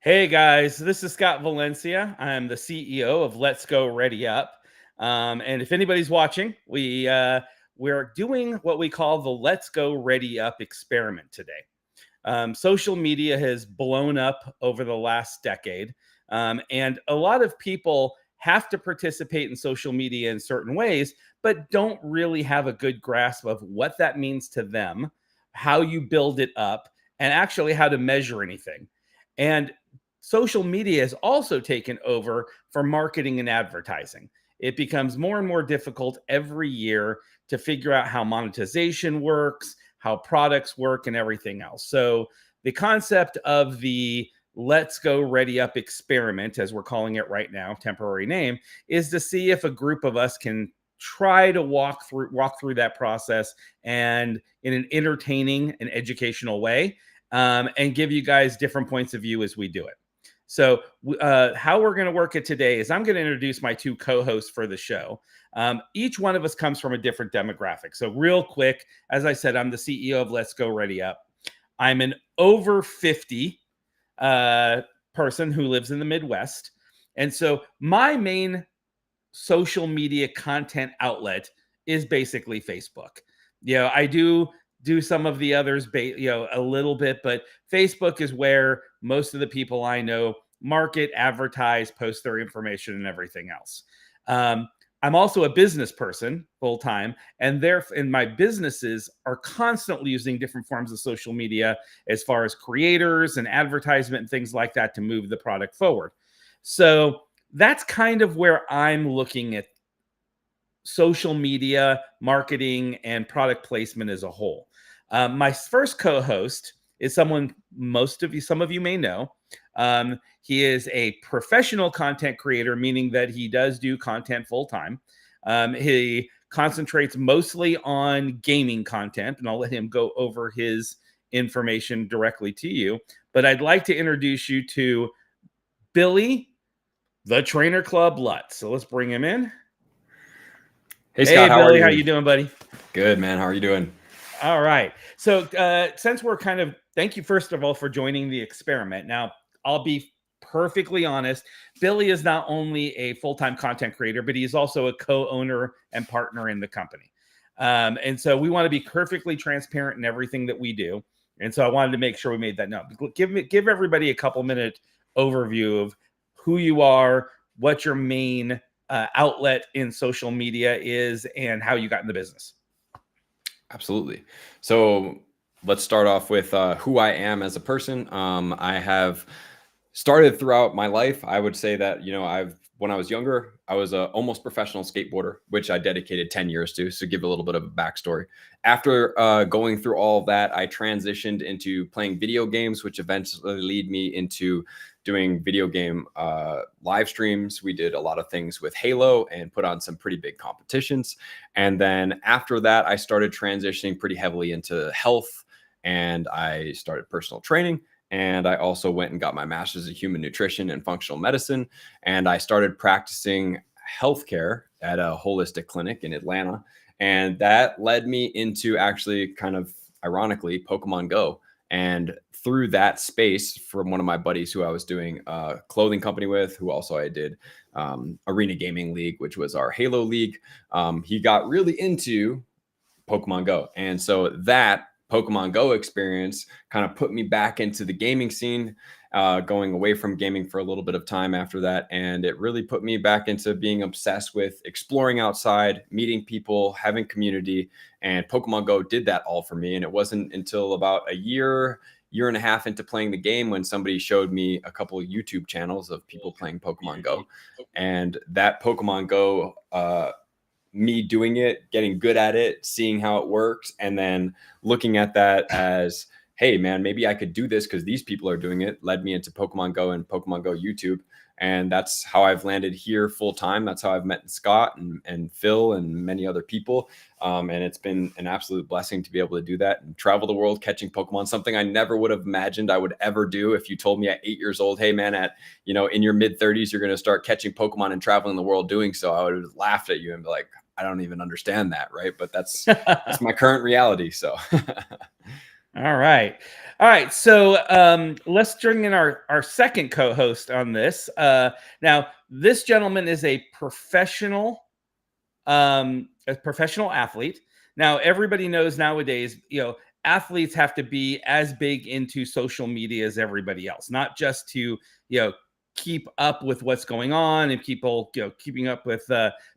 Hey guys, this is Scott Valencia. I'm the CEO of Let's Go ReadyUp. And if anybody's watching, we're doing what we call the Let's Go ReadyUp experiment today. Social media has blown up over the last decade, and a lot of people have to participate in social media in certain ways, but don't really have a good grasp of what that means to them, how you build it up, and actually how to measure anything. And social media has also taken over for marketing and advertising. It becomes more and more difficult every year to figure out how monetization works, how products work, and everything else. So, the concept of the Let's Go Ready Up experiment, as we're calling it right now, temporary name, is to see if a group of us can try to walk through that process and in an entertaining and educational way, and give you guys different points of view as we do it. So, how we're going to work it today is I'm going to introduce my two co-hosts for the show. Each one of us comes from a different demographic. So, real quick, as I said, I'm the CEO of Let's Go Ready Up. I'm an over 50 person who lives in the Midwest. And so, my main social media content outlet is basically Facebook. I do some of the others, a little bit, but Facebook is where most of the people I know market, advertise, post their information, and everything else. I'm also a business person full time, and my businesses are constantly using different forms of social media as far as creators and advertisement and things like that to move the product forward. So that's kind of where I'm looking at social media marketing and product placement as a whole. My first co-host is someone some of you may know. He is a professional content creator, meaning that he does do content full time. He concentrates mostly on gaming content, and I'll let him go over his information directly to you. But I'd like to introduce you to Billy, the Trainer Club Lutz. So let's bring him in. Hey, Scott, how Billy, are how you? you doing, buddy? Good, man. How are you doing? All right. So since we're thank you first of all for joining the experiment. Now, I'll be perfectly honest. Billy is not only a full-time content creator, but he's also a co-owner and partner in the company. And so we want to be perfectly transparent in everything that we do. And so I wanted to make sure we made that known. Give everybody a couple minute overview of who you are, what your main outlet in social media is, and how you got in the business. Absolutely. So let's start off with who I am as a person. I have started throughout my life. I would say that, when I was younger, I was a almost professional skateboarder, which I dedicated 10 years to. So give a little bit of a backstory. After going through all of that, I transitioned into playing video games, which eventually led me into doing video game live streams. We did a lot of things with Halo and put on some pretty big competitions. And then after that, I started transitioning pretty heavily into health, and I started personal training. And I also went and got my master's of human nutrition and functional medicine. And I started practicing healthcare at a holistic clinic in Atlanta. And that led me into actually kind of ironically Pokemon Go. And through that space, from one of my buddies who I was doing a clothing company with, who also I did Arena Gaming League, which was our Halo League, he got really into Pokemon Go. And so that Pokemon Go experience kind of put me back into the gaming scene, going away from gaming for a little bit of time after that. And it really put me back into being obsessed with exploring outside, meeting people, having community. And Pokemon Go did that all for me. And it wasn't until about a year and a half into playing the game when somebody showed me a couple of YouTube channels of people playing Pokemon Go. And that Pokemon Go, me doing it, getting good at it, seeing how it works, and then looking at that as, hey, man, maybe I could do this because these people are doing it, led me into Pokemon Go and Pokemon Go YouTube. And that's how I've landed here full time. That's how I've met Scott and Phil and many other people. And it's been an absolute blessing to be able to do that and travel the world catching Pokemon, something I never would have imagined I would ever do. If you told me at 8 years old, hey, man, in your mid 30s, you're going to start catching Pokemon and traveling the world doing so, I would have laughed at you and be like, I don't even understand that. Right. But that's my current reality. So All right. All right. So let's bring in our second co-host on this. Now, this gentleman is a professional athlete. Now, everybody knows nowadays, athletes have to be as big into social media as everybody else, not just to, keep up with what's going on and people, keeping up with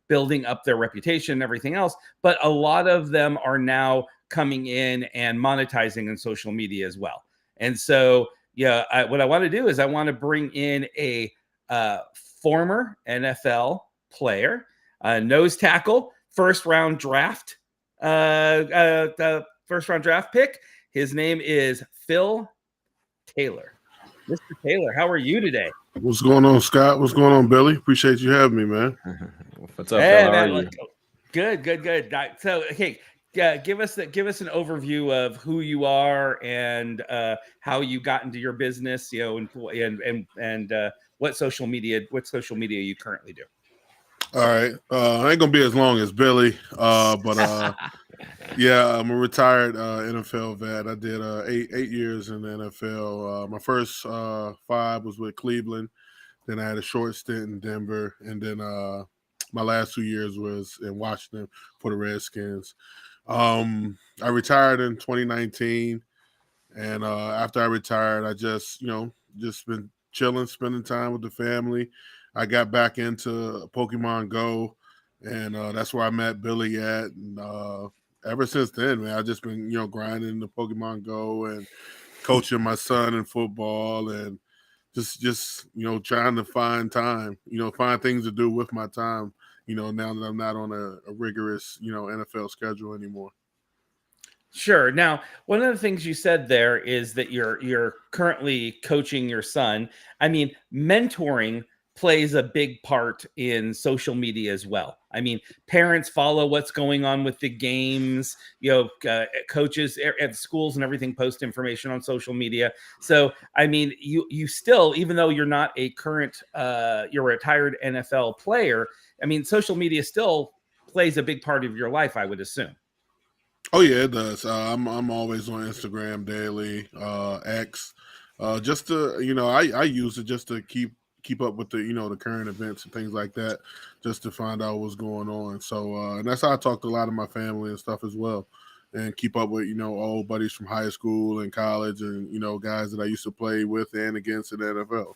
building up their reputation and everything else. But a lot of them are now coming in and monetizing on social media as well. And so, what I want to do is I want to bring in a former NFL player, nose tackle, first round draft pick. His name is Phil Taylor. Mr. Taylor, how are you today? What's going on, Scott? What's going on, Billy? Appreciate you having me, man. What's up, Phil? How are you? Good. So, hey, give us an overview of who you are and how you got into your business, and what social media you currently do. All right. I ain't gonna be as long as Billy, but yeah, I'm a retired NFL vet. I did 8 years in the NFL. My first 5 was with Cleveland. Then I had a short stint in Denver, and then my last 2 years was in Washington for the Redskins. I retired in 2019, and after I retired, I just been chilling, spending time with the family. I got back into Pokemon Go, and that's where I met Billy at. And ever since then, man, I've just been grinding the Pokemon Go and coaching my son in football, and just trying to find time, find things to do with my time. Now that I'm not on a rigorous NFL schedule anymore. Sure. Now, one of the things you said there is that you're currently coaching your son. I mean, mentoring plays a big part in social media as well. I mean, parents follow what's going on with the games. Coaches at schools and everything post information on social media. So, I mean, you still, even though you're not a current, you're a retired NFL player. I mean, social media still plays a big part of your life, I would assume. Oh yeah, it does. I'm always on Instagram daily, X, just to I use it just to keep up with the the current events and things like that, just to find out what's going on. So and that's how I talk to a lot of my family and stuff as well, and keep up with old buddies from high school and college, and guys that I used to play with and against in the NFL.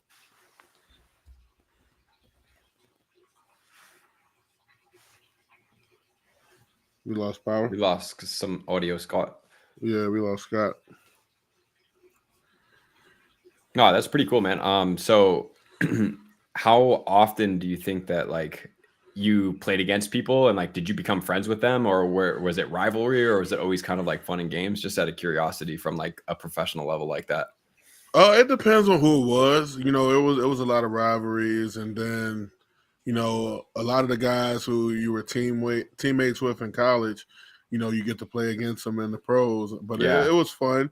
We lost power. We lost some audio, Scott. Yeah, we lost Scott. No, that's pretty cool, man. So how often do you think that like you played against people, and like did you become friends with them, or was it rivalry, or was it always kind of like fun and games, just out of curiosity from like a professional level like that? It depends on who it was. It was a lot of rivalries, and then a lot of the guys who you were teammates with in college, you get to play against them in the pros. But Yeah. it was fun.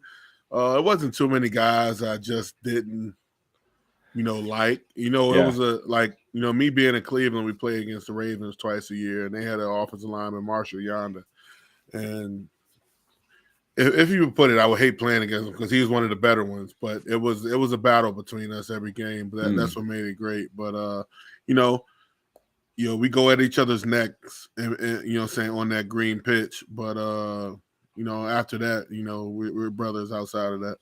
It wasn't too many guys I just didn't, like. It was me being in Cleveland, we play against the Ravens twice a year, and they had an offensive lineman, Marshall Yonder. And if you would put it, I would hate playing against him because he was one of the better ones. But it was a battle between us every game. But that's what made it great. But we go at each other's necks, and saying on that green pitch. But after that, we're brothers outside of that.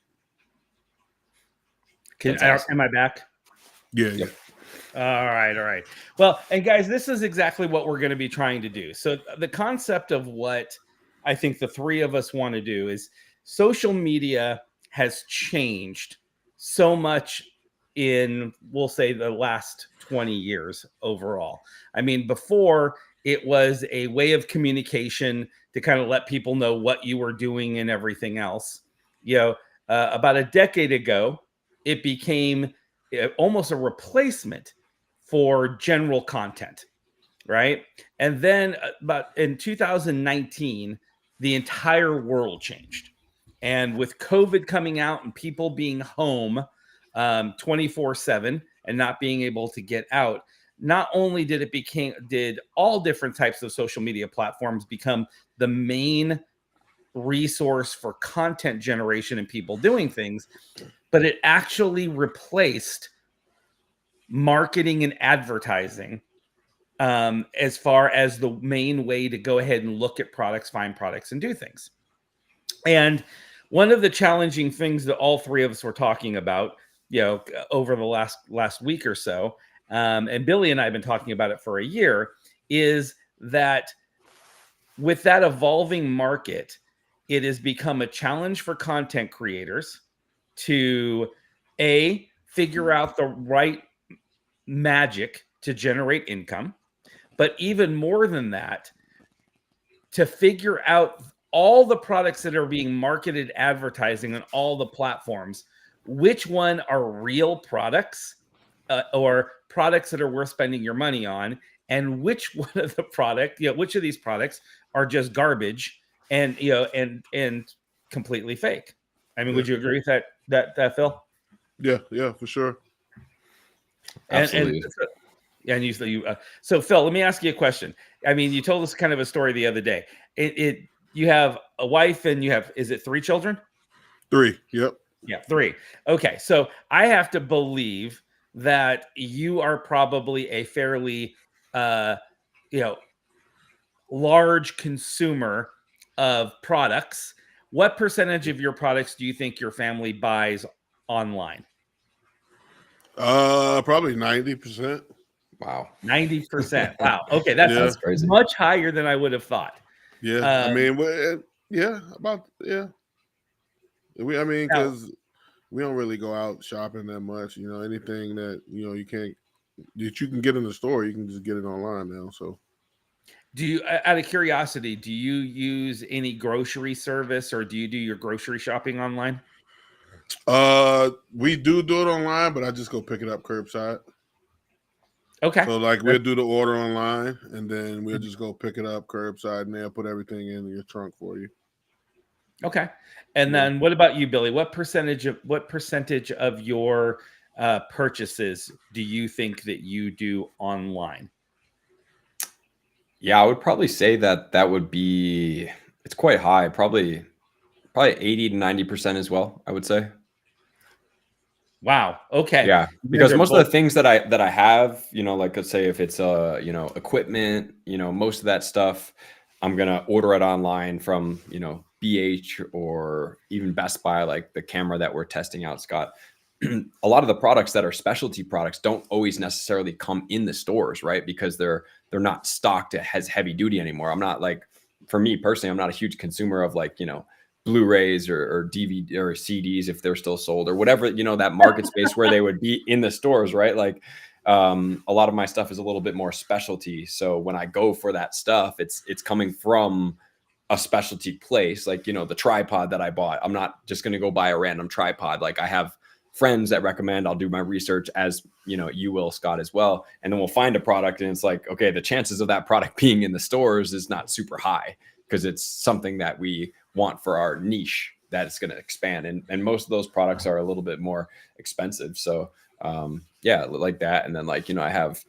Am I back? Yeah. Yep. All right. Well, and guys, this is exactly what we're going to be trying to do. So the concept of what I think the three of us want to do is social media has changed so much in, we'll say, the last 20 years overall. I mean, before it was a way of communication to kind of let people know what you were doing and everything else. About a decade ago, it became almost a replacement for general content, right? And then about in 2019, the entire world changed. And with COVID coming out and people being home 24/7 and not being able to get out, not only did all different types of social media platforms become the main resource for content generation and people doing things, but it actually replaced marketing and advertising as far as the main way to go ahead and look at products, find products, and do things. And one of the challenging things that all three of us were talking about, over the last week or so, and Billy and I have been talking about it for a year, is that with that evolving market, it has become a challenge for content creators to figure out the right magic to generate income, but even more than that, to figure out all the products that are being marketed, advertising on all the platforms, which one are real products or products that are worth spending your money on, and which one of the which of these products are just garbage and and completely fake. I mean, would you agree with that Phil? Yeah, for sure. Absolutely. So Phil, let me ask you a question. I mean, you told us kind of a story the other day. You have a wife and is it 3 children? 3. Yep. Yeah, 3. Okay, so I have to believe that you are probably a fairly large consumer of products. What percentage of your products do you think your family buys online? Probably 90%. Wow. 90%. Wow. Okay, that's crazy. much higher than I would have thought. Yeah, I mean, because we don't really go out shopping that much. Anything that you can get in the store, you can just get it online now. So, do you, out of curiosity, do you use any grocery service, or do you do your grocery shopping online? we do it online, but I just go pick it up curbside. Okay. So we'll do the order online, and then we'll just go pick it up curbside, and they'll put everything in your trunk for you. Okay. And then what about you, Billy? What percentage of your purchases do you think that you do online? Yeah, I would probably say that would be, it's quite high, probably 80 to 90% as well, I would say. Wow. Okay. Yeah, because most of the things that I have, like let's say if it's equipment, most of that stuff, I'm gonna order it online from BH or even Best Buy, like the camera that we're testing out, Scott. A lot of the products that are specialty products don't always necessarily come in the stores, right? Because they're not stocked as heavy duty anymore. I'm not for me personally, I'm not a huge consumer of Blu-rays or DVD or CDs if they're still sold or whatever, that market space where they would be in the stores, right? A lot of my stuff is a little bit more specialty. So when I go for that stuff, it's coming from a specialty place, the tripod that I bought. I'm not just going to go buy a random tripod. I have friends that recommend, I'll do my research, as you will, Scott, as well. And then we'll find a product and it's okay, the chances of that product being in the stores is not super high because it's something that we want for our niche that it's going to expand. And most of those products are a little bit more expensive. So like that. And then I have,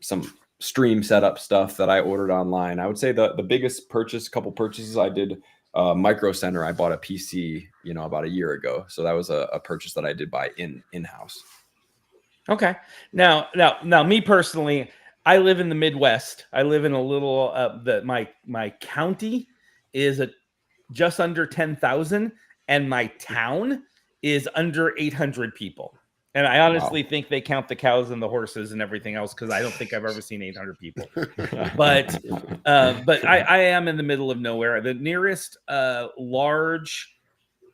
some stream setup stuff that I ordered online. I would say the biggest couple purchases I did, Micro Center, I bought a PC, about a year ago. So that was a purchase that I did buy in-house. Okay. Now, me personally, I live in the Midwest. I live in a little, my county is just under 10,000 and my town is under 800 people. And I honestly think they count the cows and the horses and everything else, because I don't think I've ever seen 800 people. But I am in the middle of nowhere. The nearest large,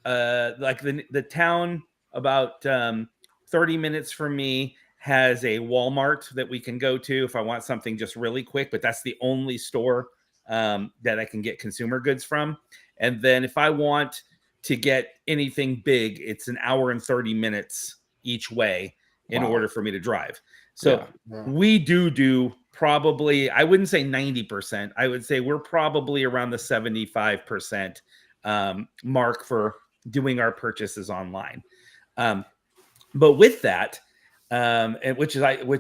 the town about 30 minutes from me has a Walmart that we can go to if I want something just really quick. But that's the only store that I can get consumer goods from. And then if I want to get anything big, it's an hour and 30 minutes each way in order for me to drive. So we do probably, I wouldn't say 90%. I would say we're probably around the 75% mark for doing our purchases online. But with that, and which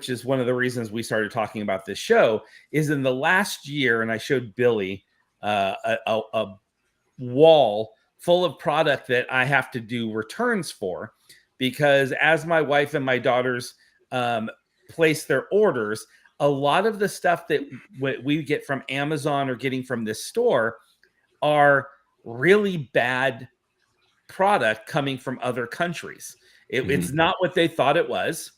is one of the reasons we started talking about this show, is in the last year, and I showed Billy a wall full of product that I have to do returns for, because as my wife and my daughters place their orders, a lot of the stuff that we get from Amazon or getting from this store are really bad product coming from other countries. It's not what they thought it was.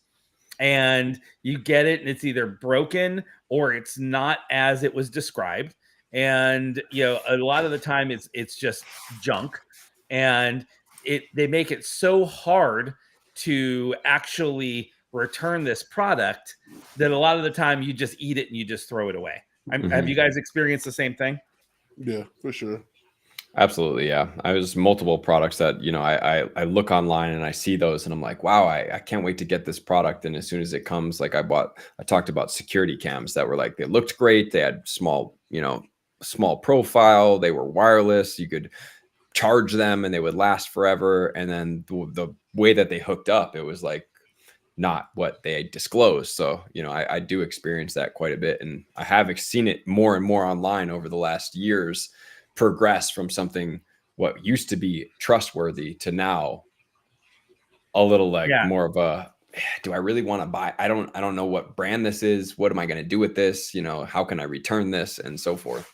And you get it, and it's either broken or it's not as it was described. And a lot of the time it's just junk. And they make it so hard to actually return this product that a lot of the time you just eat it and you just throw it away. Have you guys experienced the same thing? Yeah, for sure. Absolutely. Yeah. I was multiple products that, I look online and I see those and I'm like, wow, I can't wait to get this product. And as soon as it comes, like I talked about security cams that were like, they looked great. They had small profile. They were wireless. You could charge them and they would last forever. And then the way that they hooked up, it was like not what they disclosed. So, I do experience that quite a bit. And I have seen it more and more online over the last years, progress from something what used to be trustworthy to now a little more of a, do I really want to buy? I don't know what brand this is. What am I going to do with this? How can I return this and so forth?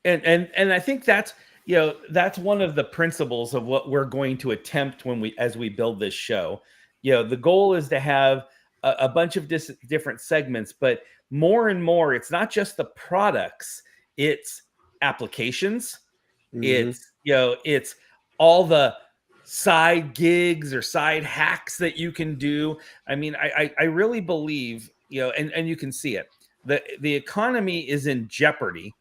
And I think that's one of the principles of what we're going to attempt as we build this show. The goal is to have a bunch of different segments, but more and more, it's not just the products, it's applications. It's all the side gigs or side hacks that you can do. I mean, I really believe, and you can see it. The economy is in jeopardy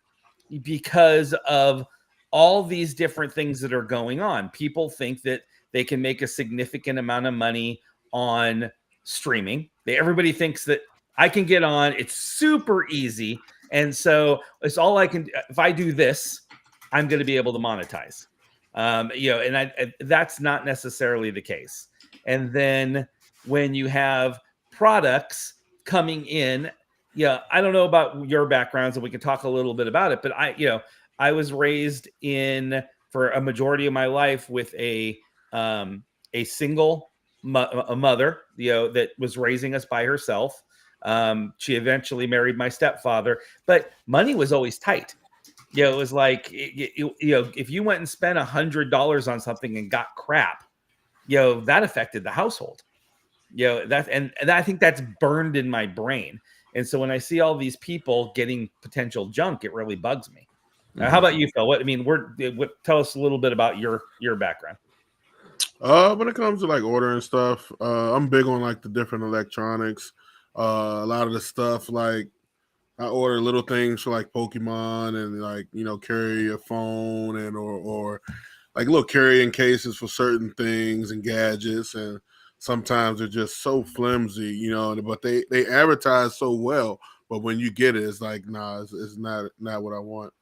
because of all these different things that are going on. People think that they can make a significant amount of money on streaming. Everybody thinks that I can get on, it's super easy. And so it's all I can, if I do this, I'm going to be able to monetize. And that's not necessarily the case. And then when you have products coming in, I don't know about your backgrounds, and we can talk a little bit about it, but I was raised for a majority of my life with a single mother, that was raising us by herself. She eventually married my stepfather, but money was always tight. It was like, if you went and spent $100 on something and got crap, that affected the household. And I think that's burned in my brain. And so when I see all these people getting potential junk, it really bugs me. How about you, Phil? Tell us a little bit about your background. When it comes to like ordering stuff, I'm big on like the different electronics. A lot of the stuff, like I order little things for like Pokemon and like, carry a phone and or like little carrying cases for certain things and gadgets. And sometimes they're just so flimsy, but they advertise so well. But when you get it, it's like, nah, it's not what I want.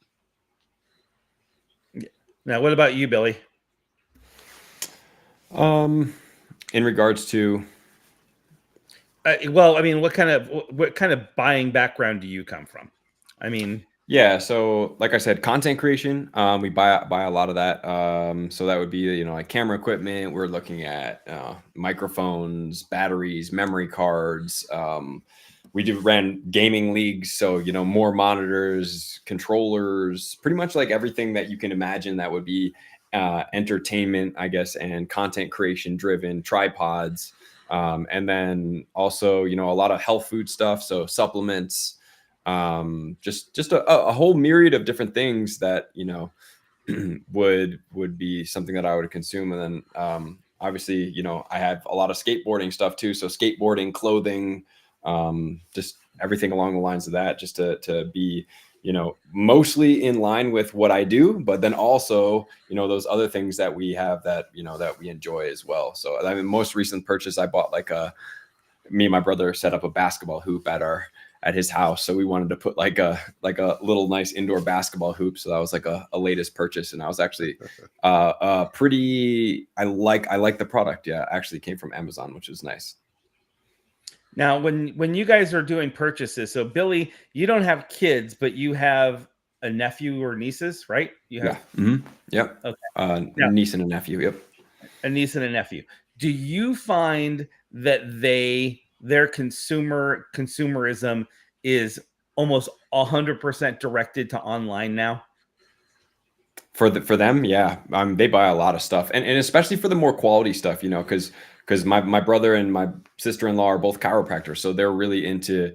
Now, what about you, Billy? In regards to, what kind of buying background do you come from? Yeah, so like I said, content creation, we buy a lot of that. So that would be, like camera equipment. We're looking at microphones, batteries, memory cards. We ran gaming leagues, so more monitors, controllers, pretty much like everything that you can imagine that would be entertainment, I guess, and content creation driven, tripods, and then also a lot of health food stuff, so supplements. Just a whole myriad of different things that would be something that I would consume. And then obviously I have a lot of skateboarding stuff too, so skateboarding, clothing, just everything along the lines of that, just to be mostly in line with what I do, but then also those other things that we have that that we enjoy as well. So I mean, most recent purchase, I bought me and my brother set up a basketball hoop at his house. So we wanted to put like a little nice indoor basketball hoop. So that was like a latest purchase. And I was actually I like the product. Yeah. Actually came from Amazon, which was nice. Now, when you guys are doing purchases, so Billy, you don't have kids, but you have a nephew or nieces, right? You have Yep. okay. Now, Niece and a nephew. Yep. a niece and a nephew. Do you find that their consumerism is almost 100% directed to online now? For them, yeah, they buy a lot of stuff, and especially for the more quality stuff, because my brother and my sister-in-law are both chiropractors, so they're really into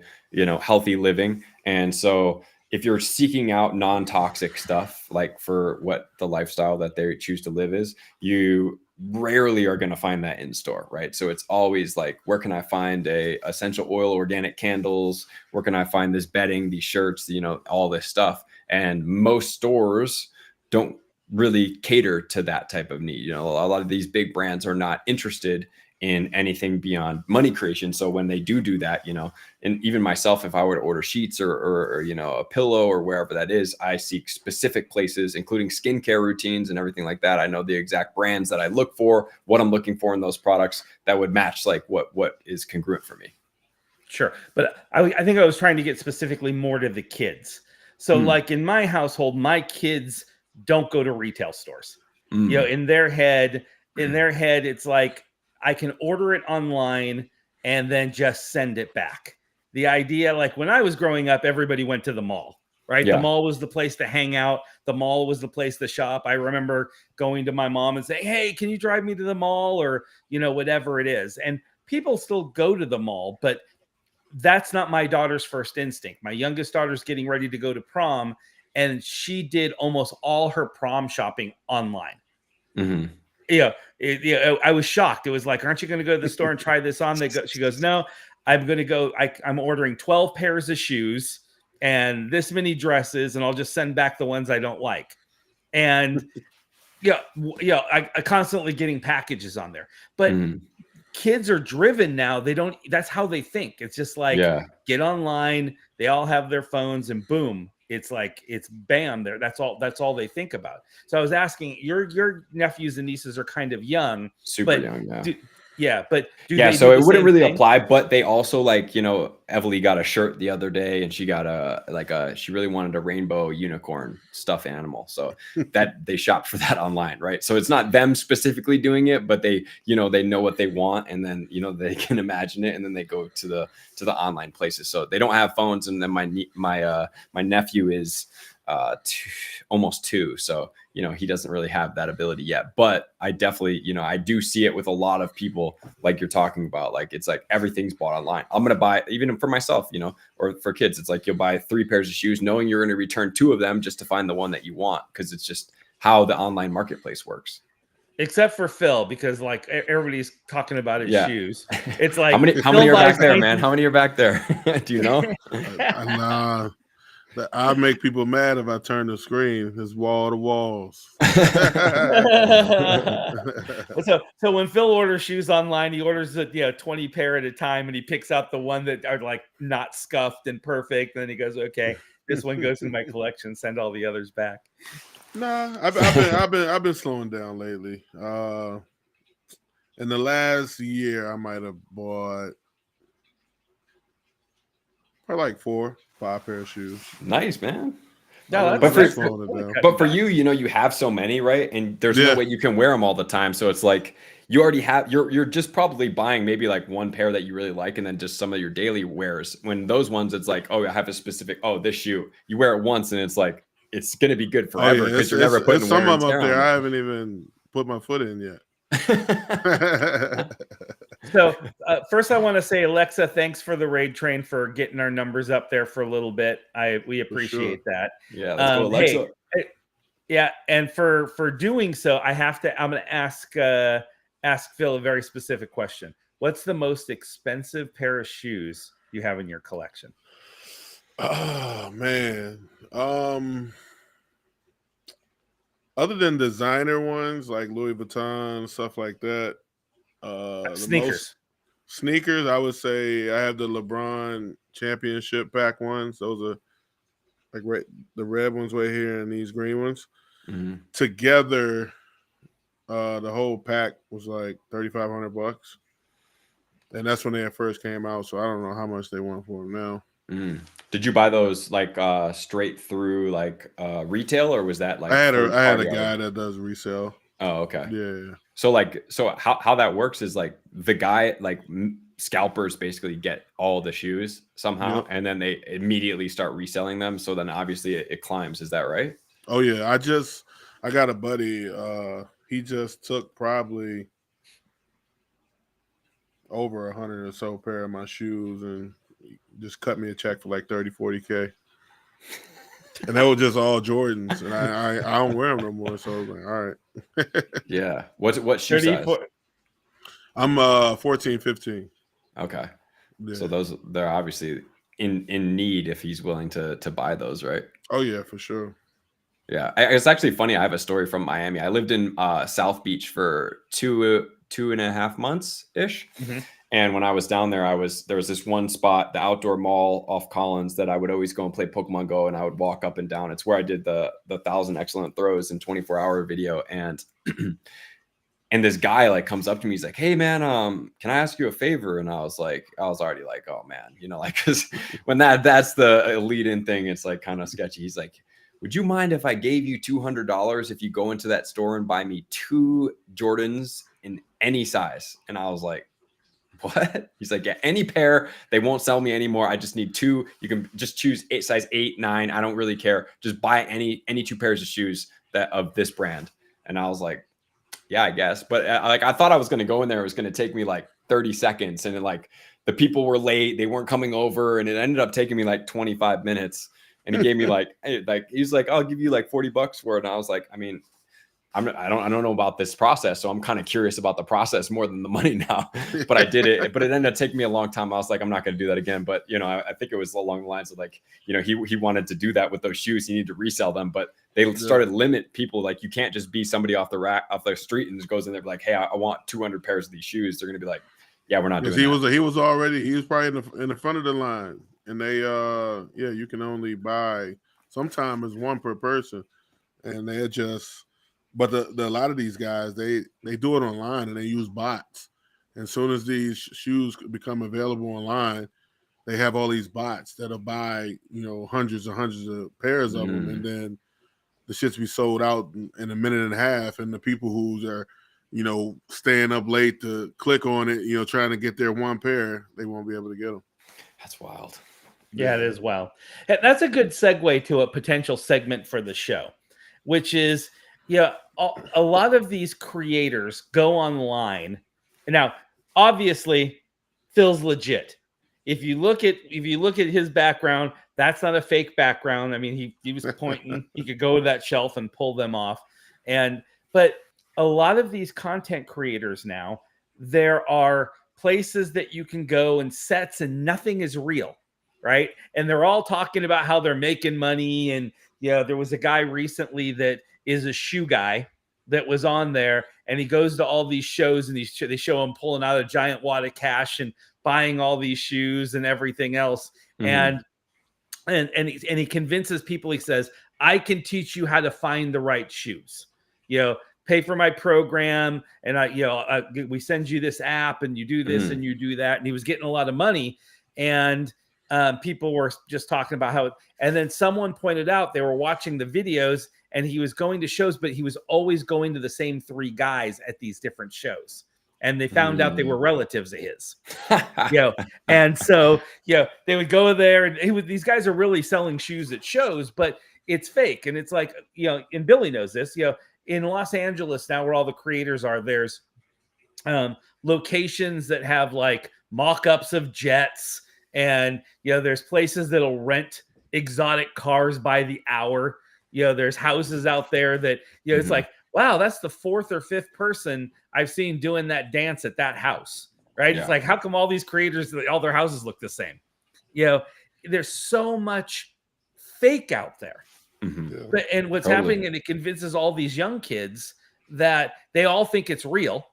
healthy living, and so if you're seeking out non-toxic stuff, like for what the lifestyle that they choose to live is, you rarely are going to find that in store, right? So it's always like, where can I find a essential oil, organic candles? Where can I find this bedding, these shirts, all this stuff? And most stores don't really cater to that type of need. A lot of these big brands are not interested in anything beyond money creation. So when they do that, and even myself, if I were to order sheets or a pillow or wherever that is, I seek specific places, including skincare routines and everything like that. I know the exact brands that I look for, what I'm looking for in those products that would match like what is congruent for me. Sure. But I think I was trying to get specifically more to the kids. So like in my household, my kids don't go to retail stores. In their head, it's like, I can order it online and then just send it back. The idea, like when I was growing up, everybody went to the mall, right? Yeah. The mall was the place to hang out. The mall was the place to shop. I remember going to my mom and saying, hey, can you drive me to the mall? Or, whatever it is. And people still go to the mall, but that's not my daughter's first instinct. My youngest daughter's getting ready to go to prom, and she did almost all her prom shopping online. I was shocked. It was like, aren't you going to go to the store and try this on? She goes, no, I'm going to go. I'm ordering 12 pairs of shoes and this many dresses, and I'll just send back the ones I don't like. And I constantly getting packages on there. But kids are driven now. That's how they think. It's just like, get online. They all have their phones and boom. It's like, it's bam there. That's all they think about. So I was asking, your nephews and nieces are kind of young, super young. Yeah. But so it wouldn't really apply, but they also like, Evely got a shirt the other day and she got she really wanted a rainbow unicorn stuffed animal. So that they shopped for that online. Right. So it's not them specifically doing it, but they know what they want, and then, they can imagine it, and then they go to the online places. So they don't have phones. And then my nephew is almost 2. So, he doesn't really have that ability yet, but I definitely, I do see it with a lot of people like you're talking about. Like, it's like everything's bought online. I'm going to buy, even for myself, or for kids, it's like, you'll buy 3 pairs of shoes knowing you're going to return 2 of them just to find the one that you want. Cause it's just how the online marketplace works. Except for Phil, because like everybody's talking about his shoes. It's like, how many are back there, man? How many are back there? Do you know? Nah. I make people mad if I turn the screen. It's wall to walls. So when Phil orders shoes online, he orders 20 pair at a time, and he picks out the one that are like not scuffed and perfect. And then he goes, okay, this one goes in my collection. Send all the others back. Nah, I've been slowing down lately. In the last year, I might have bought probably like 4-5 pair of shoes. Nice, man. No, but for you, you have so many, right? And there's no way you can wear them all the time. So it's like, you already have, you're just probably buying maybe like 1 pair that you really like, and then just some of your daily wears. When those ones, it's like, oh, I have a specific, this shoe, you wear it once and it's like, it's going to be good forever because you're never putting some of them up there. I haven't even put my foot in yet. So first I want to say, Alexa, thanks for the raid train for getting our numbers up there for a little bit. We appreciate that. Yeah, let's go, Alexa. Hey, and for doing so, I'm going to ask Phil a very specific question. What's the most expensive pair of shoes you have in your collection? Oh man. Other than designer ones like Louis Vuitton, stuff like that. Sneakers, I would say I have the LeBron championship pack ones. Those are like the red ones right here and these green ones. Together, the whole pack was like $3,500, and that's when they first came out. So I don't know how much they want for them now. Did you buy those like straight through like retail, or was that like I third had a party? guy that does resale. Oh, okay. Yeah. So how that works is like the guy, like scalpers basically get all the shoes somehow, Yep. and then they immediately start reselling them. So then obviously it climbs. Is that right? Oh yeah. I got a buddy. He just took probably over 100 or so pair of my shoes and just cut me a check for like 30-40K. And that was just all Jordans, and I don't wear them no more. So I was like, all right. Yeah. What shoe size? I'm 14, 15. Okay. Yeah. So they're obviously in need if he's willing to buy those, right? Oh yeah, for sure. Yeah. It's actually funny. I have a story from Miami. I lived in South Beach for 2.5 months ish. Mm-hmm. And when I was down there, there was this one spot, the outdoor mall off Collins, that I would always go and play Pokemon Go, and I would walk up and down. It's where I did the 1,000 excellent throws in 24-hour video. And and this guy like comes up to me, he's like, "Hey man, can I ask you a favor?" And I was already like, "Oh man," like, because when that's the lead in thing, it's like kind of sketchy. He's like, "Would you mind if I gave you $200 if you go into that store and buy me 2 Jordans in any size?" And I was like, "What?" He's like, "Yeah, any pair. They won't sell me anymore. I just need 2. You can just choose size 8, 9. I don't really care. Just buy any 2 pairs of shoes of this brand." And I was like, "Yeah, I guess." But like, I thought I was going to go in there. It was going to take me like 30 seconds. And then like the people were late. They weren't coming over. And it ended up taking me like 25 minutes. And he gave me he's like, "I'll give you like $40 for it." And I was like, I mean, I don't know about this process. So I'm kind of curious about the process more than the money now, but I did it, but it ended up taking me a long time. I was like, I'm not going to do that again. But, I think it was along the lines of like, he wanted to do that with those shoes. He needed to resell them, but they started limit people. Like, you can't just be somebody off the street and just goes in there like, "Hey, I want 200 pairs of these shoes." They're going to be like, "Yeah, we're not doing that." He was probably in the front of the line, and they, you can only buy, sometimes it's 1 per person, and they're just, but a lot of these guys, they do it online and they use bots. And as soon as these shoes become available online, they have all these bots that'll buy, hundreds and hundreds of pairs of them, and then the shits be sold out in a minute and a half. And the people who are, staying up late to click on it, trying to get their 1 pair, they won't be able to get them. That's wild. Yeah, it is wild. That's a good segue to a potential segment for the show, which is, a lot of these creators go online. Now, obviously, Phil's legit. If you look at his background, that's not a fake background. I mean, he was pointing. He could go to that shelf and pull them off. But a lot of these content creators now, there are places that you can go and sets, and nothing is real, right? And they're all talking about how they're making money. And there was a guy recently that is a shoe guy that was on there, and he goes to all these shows, and they show him pulling out a giant wad of cash and buying all these shoes and everything else. Mm-hmm. And he convinces people. He says, "I can teach you how to find the right shoes. Pay for my program, and we send you this app, and you do this and you do that." And he was getting a lot of money, and people were just talking about how. And then someone pointed out they were watching the videos, and he was going to shows, but he was always going to the same 3 guys at these different shows. And they found out they were relatives of his, and so, they would go there, and these guys are really selling shoes at shows, but it's fake. And it's like, and Billy knows this, in Los Angeles now, where all the creators are, there's locations that have like mock-ups of jets, and, there's places that'll rent exotic cars by the hour. There's houses out there that, it's like, wow, that's the 4th or 5th person I've seen doing that dance at that house, right? Yeah. It's like, how come all these creators, all their houses look the same? There's so much fake out there. Mm-hmm. And what's happening, and it convinces all these young kids that they all think it's real,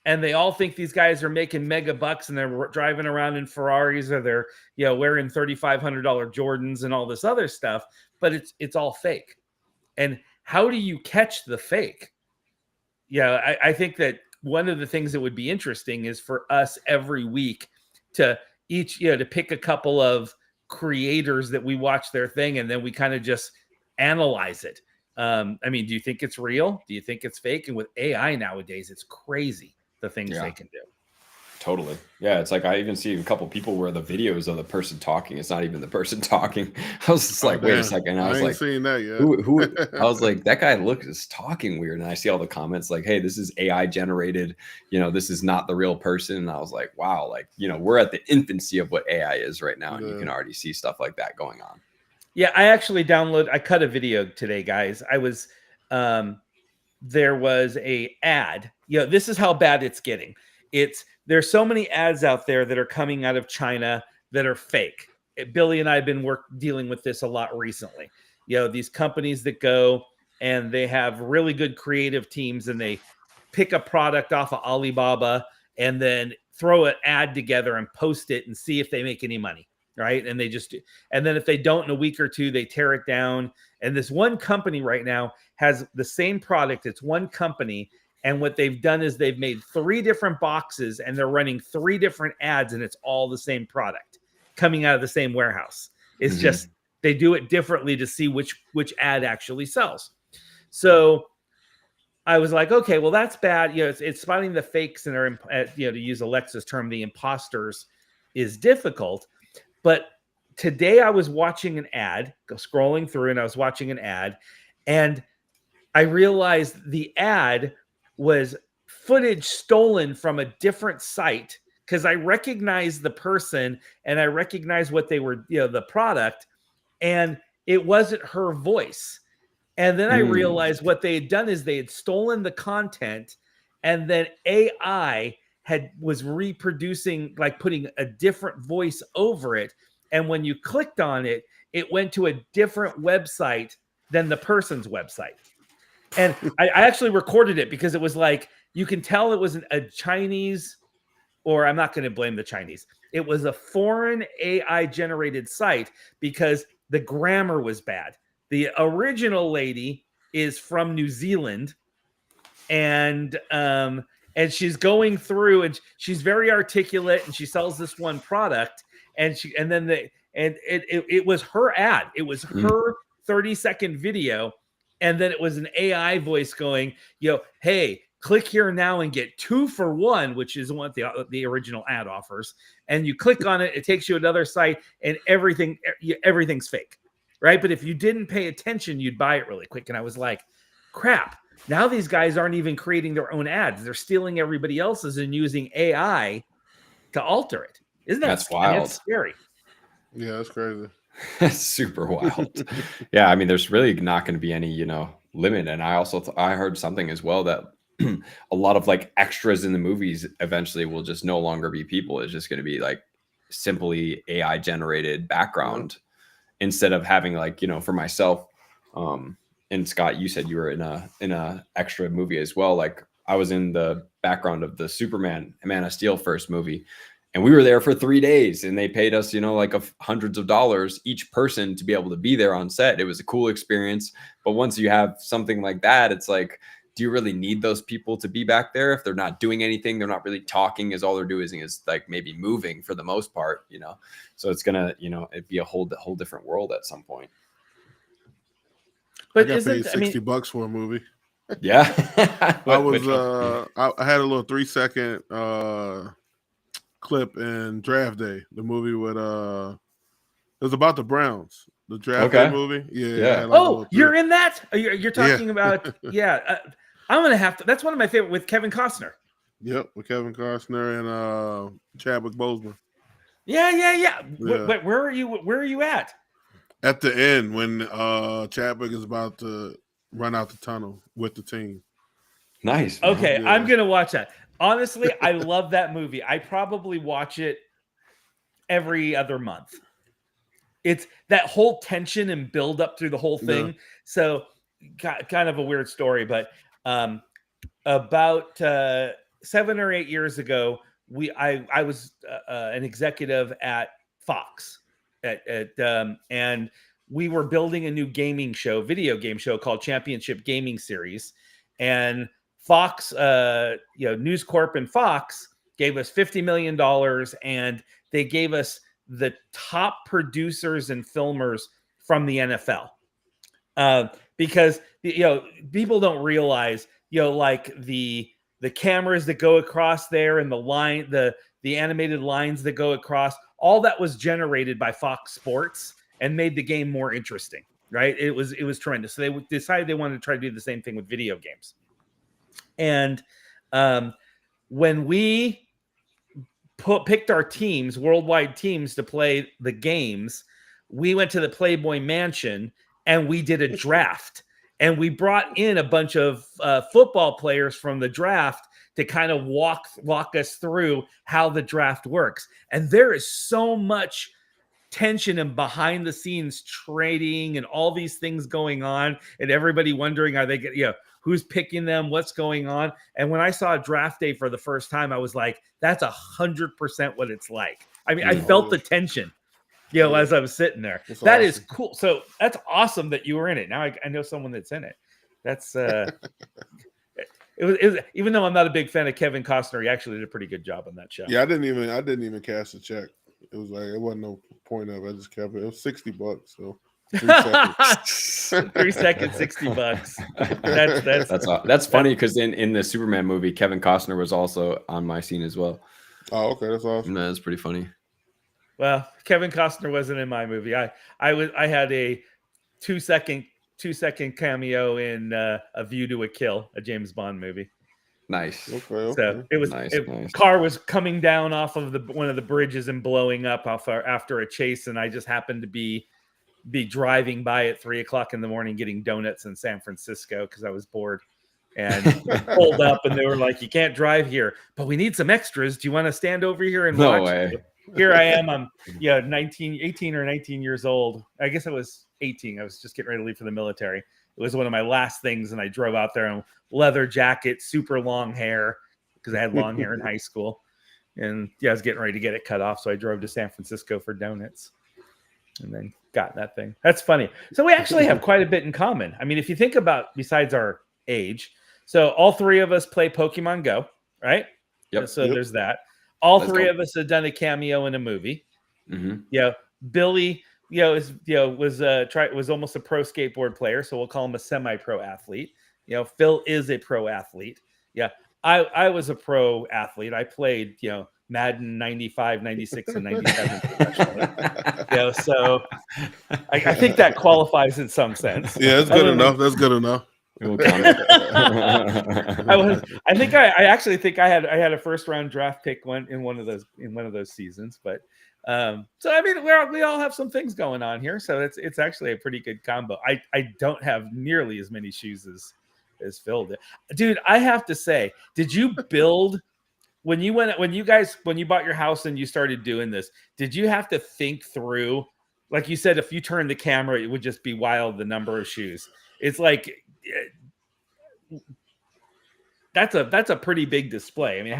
and they all think these guys are making mega bucks, and they're driving around in Ferraris, or they're, wearing $3,500 Jordans and all this other stuff, but it's all fake. And how do you catch the fake? I think that one of the things that would be interesting is for us every week to to pick a couple of creators that we watch their thing and then we kind of just analyze it. I mean, do you think it's real? Do you think it's fake? And with AI nowadays, it's crazy the things they can do. Totally. Yeah. It's like I even see a couple people where the videos of the person talking, it's not even the person talking. I was just like, wait a second. I was ain't like, seen that yet. who I was like, that guy is talking weird. And I see all the comments like, hey, this is AI generated. You know, this is not the real person. And I was like, wow, like, you know, we're at the infancy of what AI is right now. And you can already see stuff like that going on. Yeah. I cut a video today, guys. There was a ad. You know, this is how bad it's getting. There's so many ads out there that are coming out of China that are fake. Billy and I have been dealing with this a lot recently. You know, these companies that go and they have really good creative teams and they pick a product off of Alibaba and then throw an ad together and post it and see if they make any money. Right. And then if they don't in a week or two, they tear it down. And this one company right now has the same product. It's one company. And what they've done is they've made 3 different boxes and they're running 3 different ads and it's all the same product coming out of the same warehouse. It's just, they do it differently to see which ad actually sells. So I was like, okay, well, that's bad. You know, it's spotting the fakes and you know, to use Alexa's term, the imposters is difficult. But today I was watching an ad, scrolling through, and I was watching an ad, and I realized the ad was footage stolen from a different site because I recognized the person and I recognized what they were, you know, the product, and it wasn't her voice. And then I realized what they had done is they had stolen the content, and then AI was reproducing, like putting a different voice over it. And when you clicked on it, it went to a different website than the person's website. And I actually recorded it because it was like, you can tell it was a Chinese, or I'm not going to blame the Chinese. It was a foreign AI generated site because the grammar was bad. The original lady is from New Zealand, and she's going through and she's very articulate and she sells this one product and it was her ad. It was her 30-second video. And then it was an AI voice going, you know, hey, click here now and get 2 for 1, which is what the original ad offers. And you click on it, it takes you to another site, and everything's fake, right? But if you didn't pay attention, you'd buy it really quick. And I was like, crap. Now these guys aren't even creating their own ads. They're stealing everybody else's and using AI to alter it. Isn't that That's wild? That's scary. Yeah, that's crazy. That's super wild. Yeah, I mean, there's really not going to be any, you know, limit. And I also I heard something as well that a lot of like extras in the movies eventually will just no longer be people. It's just going to be like simply AI generated background instead of having like, you know, for myself. And Scott, you said you were in a extra movie as well. Like I was in the background of the Superman Man of Steel first movie. And we were there for 3 days and they paid us, you know, like hundreds of dollars each person to be able to be there on set. It was a cool experience. But once you have something like that, it's like, do you really need those people to be back there? If they're not doing anything, they're not really talking, is all they're doing is like maybe moving for the most part, you know? So it's going to, you know, it'd be a whole different world at some point. But I got paid $60 for a movie. Yeah. I had a little 3-second clip in Draft Day, the movie with it was about the Browns, the Draft Day movie. Yeah. Like you're in that? You're talking about I'm gonna have to. That's one of my favorite with Kevin Costner. Yep, with Kevin Costner and Chadwick Boseman. Yeah. Where are you at? At the end when Chadwick is about to run out the tunnel with the team. Nice. Man. Okay, yeah. I'm gonna watch that. Honestly, I love that movie. I probably watch it every other month. It's that whole tension and build up through the whole thing. Yeah. So kind of a weird story, but about 7 or 8 years ago, I was an executive at Fox and we were building a new video game show called Championship Gaming Series, and Fox, News Corp and Fox gave us $50 million, and they gave us the top producers and filmers from the NFL. Because people don't realize, like the cameras that go across there and the animated lines that go across, all that was generated by Fox Sports and made the game more interesting, right? It was tremendous. So they decided they wanted to try to do the same thing with video games. And when we picked our teams, worldwide teams, to play the games, we went to the Playboy Mansion and we did a draft. And we brought in a bunch of football players from the draft to kind of walk us through how the draft works. And there is so much tension and behind the scenes trading and all these things going on, and everybody wondering, are they who's picking them, what's going on. And when I saw draft day for the first time, I was like, that's 100% what it's like. I mean, I felt the tension, as I was sitting there. That's awesome. Is cool. So that's awesome that you were in it. Now I know someone that's in it. That's it was, even though I'm not a big fan of Kevin Costner, he actually did a pretty good job on that show. Yeah, I didn't even cash a check. It was like, it wasn't no point of it. I just kept it. It was $60, so 3 seconds. 3 seconds, $60. That's funny because in the Superman movie, Kevin Costner was also on my scene as well. Oh, okay, that's awesome. That's pretty funny. Well, Kevin Costner wasn't in my movie. I had a 2 second cameo in A View to a Kill, a James Bond movie. Nice. Okay. So it was nice. Car was coming down off of one of the bridges and blowing up after a chase, and I just happened to be driving by at 3:00 in the morning getting donuts in San Francisco because I was bored, and pulled up, and they were like, "You can't drive here, but we need some extras. Do you want to stand over here and watch?" No way. Here I am. I'm 18 or 19 years old. I guess I was 18. I was just getting ready to leave for the military. It was one of my last things, and I drove out there in a leather jacket, super long hair, because I had long hair in high school. And I was getting ready to get it cut off, so I drove to San Francisco for donuts and then got that thing. That's funny. So we actually have quite a bit in common. I mean, if you think about, besides our age, so all three of us play Pokemon Go, right? Yep. So there's that. Let's three of us have done a cameo in a movie. Mm-hmm. Billy, was almost a pro skateboard player, so we'll call him a semi-pro athlete. Phil is a pro athlete. Yeah, I was a pro athlete. I played, Madden 95, 96, and 97 professionally. So I think that qualifies in some sense. Yeah, that's good enough. That's good enough. I actually think I had a first round draft pick in one of those seasons, but so I mean we all have some things going on here, so it's actually a pretty good combo. I don't have nearly as many shoes as Phil did. Dude, I have to say, did you build when you bought your house and you started doing this, did you have to think through, like you said, if you turned the camera, it would just be wild, the number of shoes? It's like that's a pretty big display. I mean,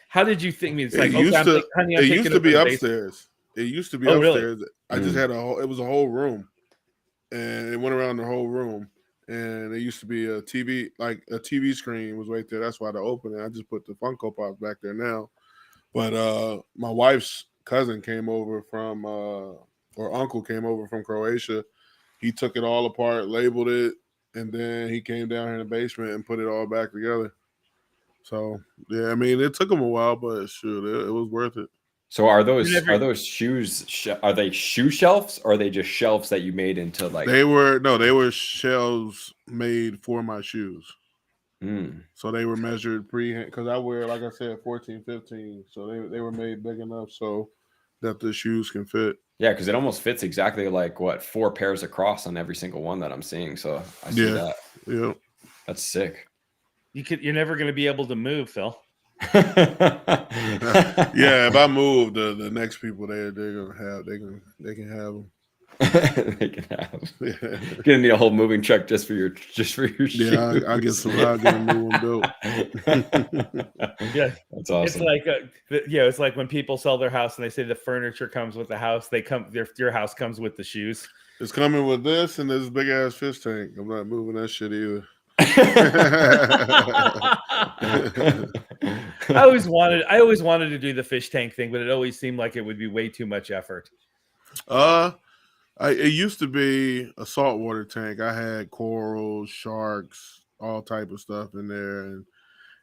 how did you think? I mean, it's like, it used to be upstairs. It used to be upstairs. Really? I just had it was a whole room, and it went around the whole room. And it used to be a TV, like a TV screen was right there. That's why the opening. I just put the Funko Pops back there now. But my wife's cousin came over from, or uncle came over from Croatia. He took it all apart, labeled it, and then he came down here in the basement and put it all back together. So yeah, I mean, it took him a while, but shoot, it was worth it. So are those shoes? Are they shoe shelves, or are they just shelves that you made into like? They were shelves made for my shoes. So they were measured because I wear, like I said, 14, 15. So they were made big enough so that the shoes can fit. Yeah, because it almost fits exactly like 4 pairs across on every single one that I'm seeing. So I see that. Yeah, that's sick. You're never going to be able to move, Phil. Yeah, if I move, the next people they can have them. They can have. Yeah. Gonna need a whole moving truck just for your shoes. Yeah, I'll get a new one built. Yeah, that's awesome. It's like it's like when people sell their house and they say the furniture comes with the house. Your house comes with the shoes. It's coming with this and this big ass fish tank. I'm not moving that shit either. I always wanted to do the fish tank thing, but it always seemed like it would be way too much effort. It used to be a saltwater tank. I had corals, sharks, all type of stuff in there, and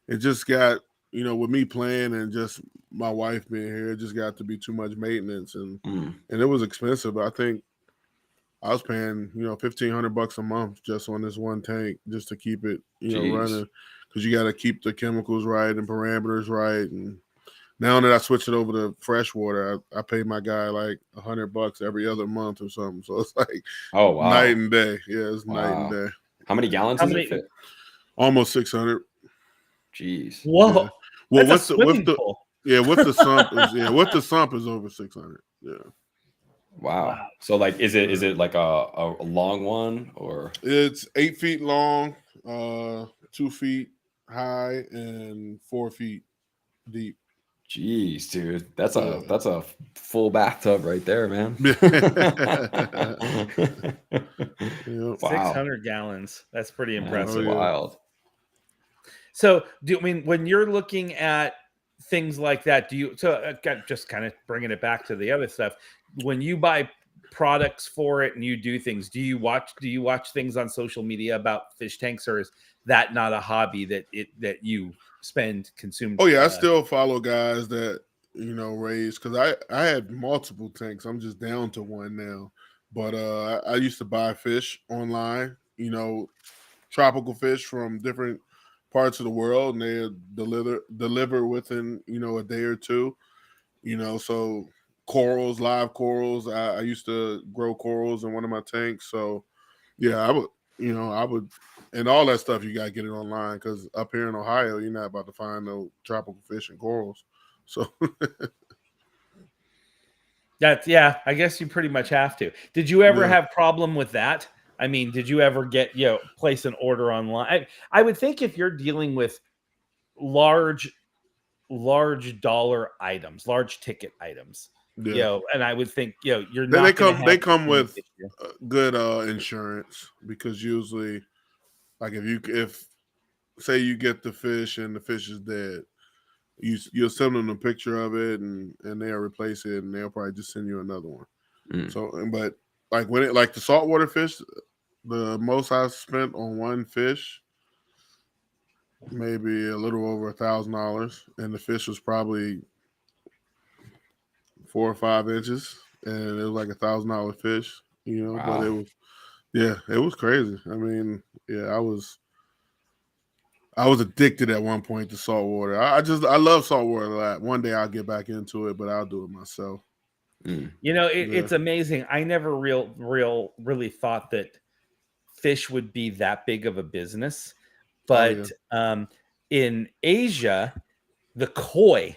it just got, with me playing and just my wife being here, it just got to be too much maintenance, and it was expensive. I think I was paying, $1,500 a month just on this one tank just to keep it, running, because you got to keep the chemicals right and parameters right. And now that I switched it over to freshwater, I pay my guy like $100 every other month or something. So it's like, oh wow, night and day. Yeah, it's night and wow. day. How many gallons does it fit? Almost 600. Jeez. Whoa. Yeah. Well, That's a swimming pool. with the sump is over 600. Yeah. Wow. So like, is it like a long one, or? It's 8 feet long, 2 feet high, and 4 feet deep. Jeez, dude, that's a full bathtub right there, man. Yep. Wow. 600 gallons. That's pretty impressive. That's wild. So, when you're looking at things like that, just kind of bringing it back to the other stuff, when you buy products for it and you do things, do you watch things on social media about fish tanks, or is that not a hobby that you consume? Oh yeah, I still follow guys that raise, because I had multiple tanks. I'm just down to one now, but I used to buy fish online, tropical fish from different parts of the world, and they deliver within a day or two. So corals, live corals. I used to grow corals in one of my tanks. So yeah, I would, and all that stuff you gotta get it online, because up here in Ohio, you're not about to find no tropical fish and corals. So I guess you pretty much have to. Did you ever have problem with that? I mean, did you ever get, place an order online? I would think if you're dealing with large dollar items, large ticket items, and I would think, you're not. They come with good insurance, because usually, like if say you get the fish and the fish is dead, you'll send them a picture of it, and they'll replace it, and they'll probably just send you another one. So, but like like the saltwater fish, the most I spent on one fish, maybe a little over $1,000, and the fish was probably 4 or 5 inches, and it was like $1,000 fish. Wow. But it was crazy. I mean, I was addicted at one point to saltwater. I love saltwater a lot. One day I'll get back into it, but I'll do it myself. It's amazing. I never really thought that fish would be that big of a business, but in Asia, the koi,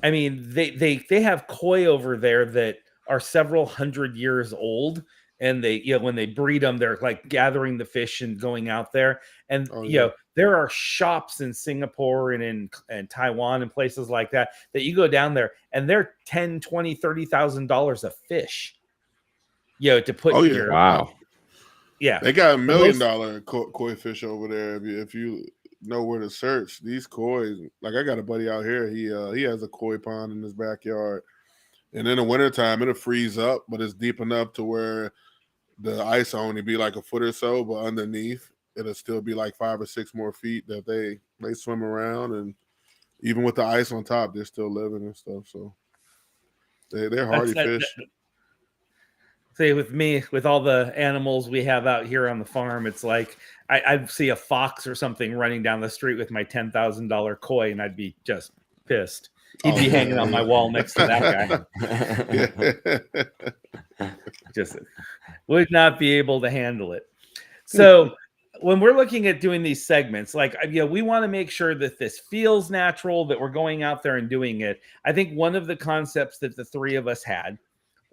I mean, they have koi over there that are several hundred years old, and they, when they breed them, they're like gathering the fish and going out there, and there are shops in Singapore and in Taiwan and places like that you go down there, and they're $10,000, $20,000, $30,000 a fish, to put your wow. Yeah, they got $1 million koi fish over there. If you know where to search these koi, like I got a buddy out here. He has a koi pond in his backyard, and in the wintertime it'll freeze up, but it's deep enough to where the ice will only be like a foot or so, but underneath it'll still be like 5 or 6 more feet that they swim around, and even with the ice on top, they're still living and stuff. So they're hardy fish. See, with me, with all the animals we have out here on the farm, it's like I'd see a fox or something running down the street with my $10,000 koi, and I'd be just pissed. He'd be hanging on my wall next to that guy. Just would not be able to handle it. So when we're looking at doing these segments, like, we want to make sure that this feels natural, that we're going out there and doing it. I think one of the concepts that the three of us had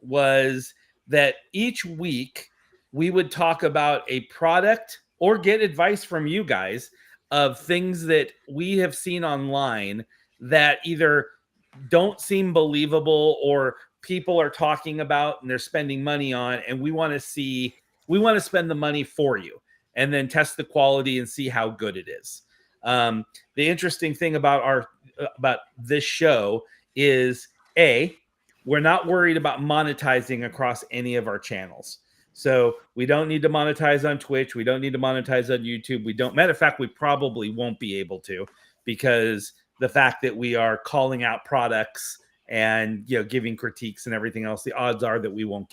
was that each week we would talk about a product or get advice from you guys of things that we have seen online that either don't seem believable or people are talking about and they're spending money on, and we want to spend the money for you and then test the quality and see how good it is. The interesting thing about about this show is we're not worried about monetizing across any of our channels. So we don't need to monetize on Twitch. We don't need to monetize on YouTube. We don't. Matter of fact, we probably won't be able to, because the fact that we are calling out products and giving critiques and everything else, the odds are that we won't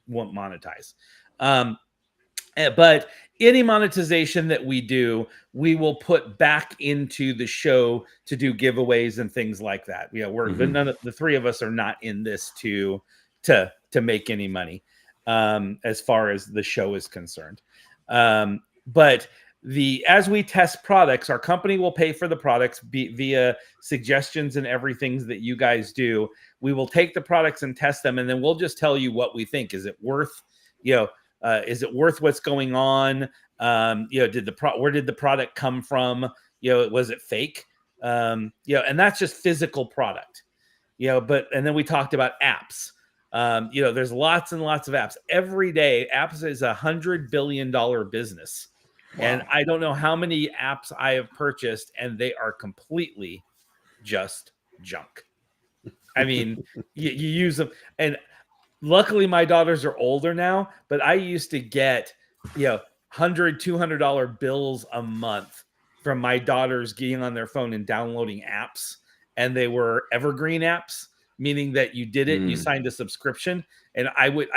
monetize. But any monetization that we do, we will put back into the show to do giveaways and things like that. But none of the three of us are not in this to make any money, as far as the show is concerned. But as we test products, our company will pay for the products via suggestions and everything that you guys do. We will take the products and test them, and then we'll just tell you what we think. Is it worth, is it worth what's going on? Where did the product come from? Was it fake? And that's just physical product. And then we talked about apps. There's lots and lots of apps. Every day, apps is $100 billion business. Wow. And I don't know how many apps I have purchased, and they are completely just junk. I mean, you use them, and luckily my daughters are older now, but I used to get, $100, $200 bills a month from my daughters getting on their phone and downloading apps. And they were evergreen apps, meaning that you did it, you signed a subscription, and I would,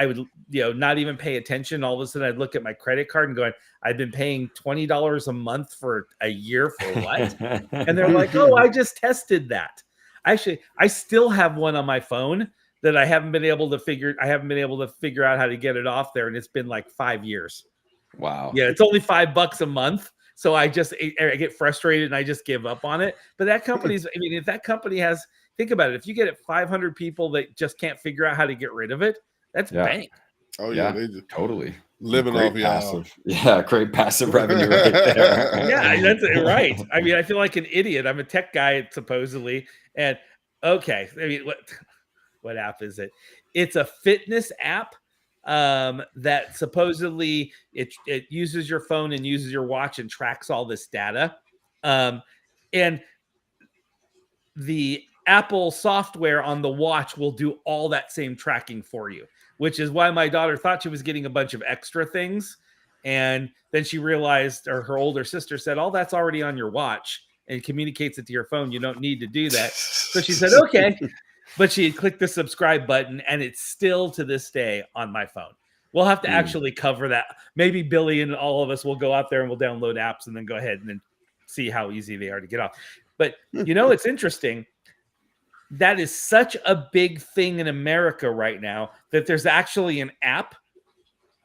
not even pay attention. All of a sudden I'd look at my credit card and going, I've been paying $20 a month for a year for what? And they're like, oh, I just tested that. Actually, I still have one on my phone that I haven't been able to figure out how to get it off there. And it's been like 5 years. Wow. Yeah. It's only $5 a month. So I get frustrated and I just give up on it. But that company's, if that company has, think about it. If you get 500 people that just can't figure out how to get rid of it, that's bank. Oh yeah. They just totally living off passive. Yeah. Great passive revenue right there. Yeah. That's right. I feel like an idiot. I'm a tech guy supposedly. And okay. What app is it? It's a fitness app that supposedly it uses your phone and uses your watch and tracks all this data. And the Apple software on the watch will do all that same tracking for you, which is why my daughter thought she was getting a bunch of extra things. And then she realized, or her older sister said, oh, that's already on your watch and communicates it to your phone. You don't need to do that. So she said, okay. But she had clicked the subscribe button, and it's still to this day on my phone. We'll have to actually cover that. Maybe Billy and all of us will go out there and we'll download apps and then go ahead and then see how easy they are to get off. But, it's interesting. That is such a big thing in America right now that there's actually an app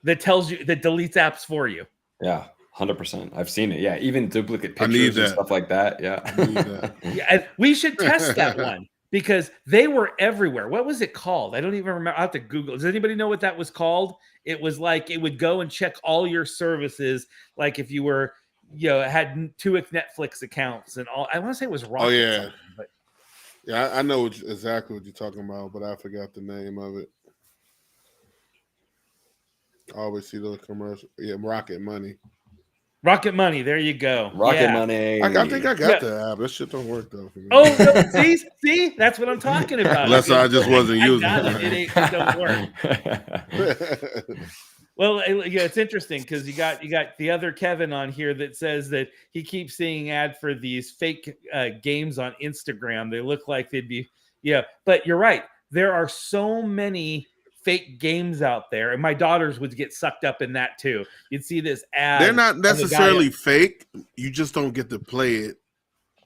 that tells you, that deletes apps for you. Yeah, 100%. I've seen it. Yeah, even duplicate pictures and stuff like that. Yeah. I need that. Yeah, and we should test that one. Because they were everywhere. What was it called? I don't even remember. I'll have to Google. Does anybody know what that was called? It was like, it would go and check all your services. Like if you were, had 2 Netflix accounts and all. I want to say it was Rocket. Oh, yeah. Something, but Yeah, I know exactly what you're talking about, but I forgot the name of it. I always see those commercials. Yeah, Rocket Money. Rocket Money. There you go. Rocket Money. I think I got the app. That shit don't work though for me. Oh, no, see, that's what I'm talking about. Unless I just wasn't using it. It don't work. Well, it's interesting because you got the other Kevin on here that says that he keeps seeing ad for these fake games on Instagram. They look like they'd be, but you're right. There are so many fake games out there, and my daughters would get sucked up in that too. You'd see this ad. They're not necessarily fake. You just don't get to play it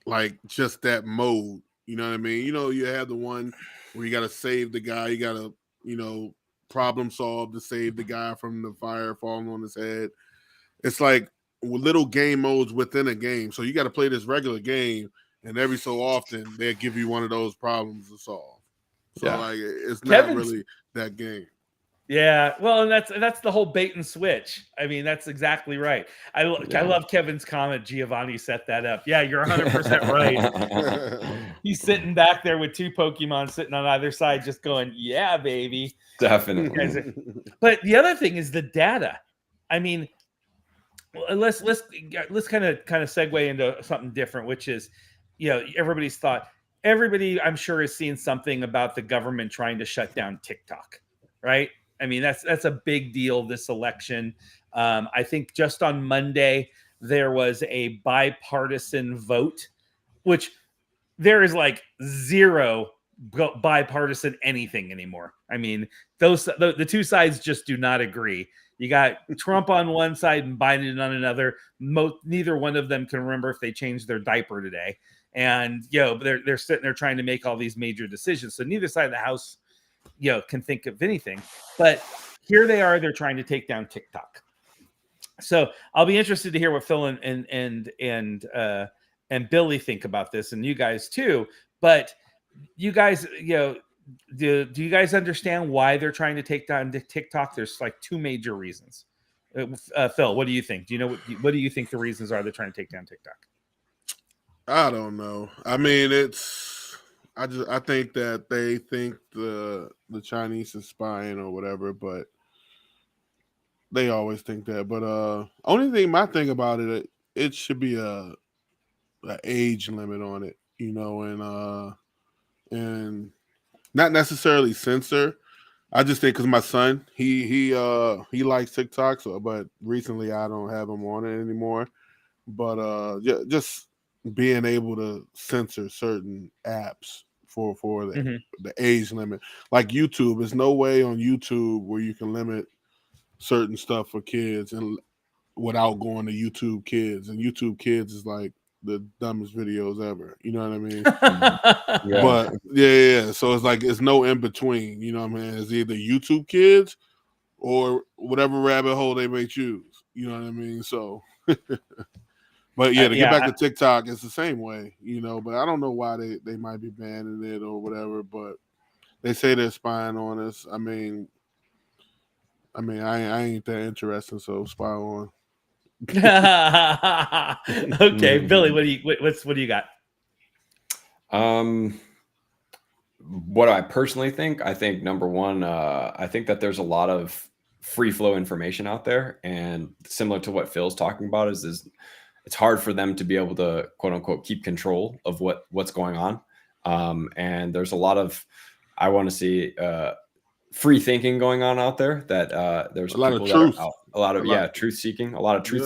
like just that mode. You know what I mean? You have the one where you got to save the guy. You got to, problem solve to save the guy from the fire falling on his head. It's like little game modes within a game. So you got to play this regular game, and every so often they'll give you one of those problems to solve. So like it's not really that game. Yeah, well, and that's the whole bait and switch. I mean, that's exactly right. I love Kevin's comment. Giovanni set that up. Yeah, you're 100% right. He's sitting back there with 2 Pokemon sitting on either side, just going, "Yeah, baby." Definitely. But the other thing is the data. I mean, let's kind of segue into something different, which is, everybody's thought, everybody, I'm sure, is seeing something about the government trying to shut down TikTok, right? I mean, that's a big deal this election. I think just on Monday there was a bipartisan vote, which there is like zero bipartisan anything anymore. I mean, the two sides just do not agree. You got Trump on one side and Biden on another. Neither one of them can remember if they changed their diaper today. And they're sitting there trying to make all these major decisions. So neither side of the house, can think of anything. But here they are. They're trying to take down TikTok. So I'll be interested to hear what Phil and Billy think about this, and you guys too. But you guys, do you guys understand why they're trying to take down TikTok? There's like two major reasons. Phil, what do you think? Do you know what do you think the reasons are they're trying to take down TikTok? I don't know. I mean, I think that they think the Chinese is spying or whatever, but they always think that. But only thing, my thing about it should be a age limit on it, and not necessarily censor. I just think because my son, he likes TikTok, but recently I don't have him on it anymore. But just being able to censor certain apps for the age limit, like YouTube. There's no way on YouTube where you can limit certain stuff for kids and without going to YouTube Kids, and YouTube Kids is like the dumbest videos ever. You know what I mean? Yeah. But yeah. So it's like it's no in between. You know what I mean? It's either YouTube Kids or whatever rabbit hole they may choose. You know what I mean? So, but yeah, to get back to TikTok, it's the same way. But I don't know why they might be banning it or whatever. But they say they're spying on us. I mean, I ain't that interesting. So spy on. Okay, Billy, what do you got? What I personally think, I think number one, I think that there's a lot of free flow information out there, and similar to what Phil's talking about is it's hard for them to be able to quote unquote keep control of what's going on. And there's a lot of, I want to see free thinking going on out there, that there's a lot of truth, truth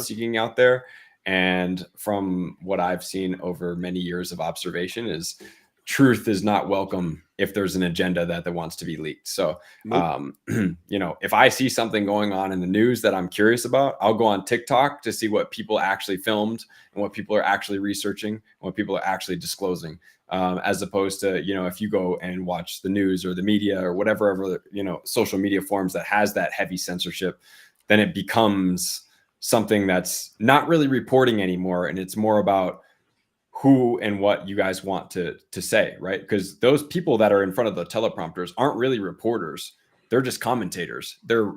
seeking out there. And from what I've seen over many years of observation is truth is not welcome if there's an agenda that wants to be leaked. So, if I see something going on in the news that I'm curious about, I'll go on TikTok to see what people actually filmed and what people are actually researching and what people are actually disclosing. As opposed to, if you go and watch the news or the media or whatever, social media forums that has that heavy censorship, then it becomes something that's not really reporting anymore. And it's more about who and what you guys want to say, right? Because those people that are in front of the teleprompters aren't really reporters. They're just commentators. They're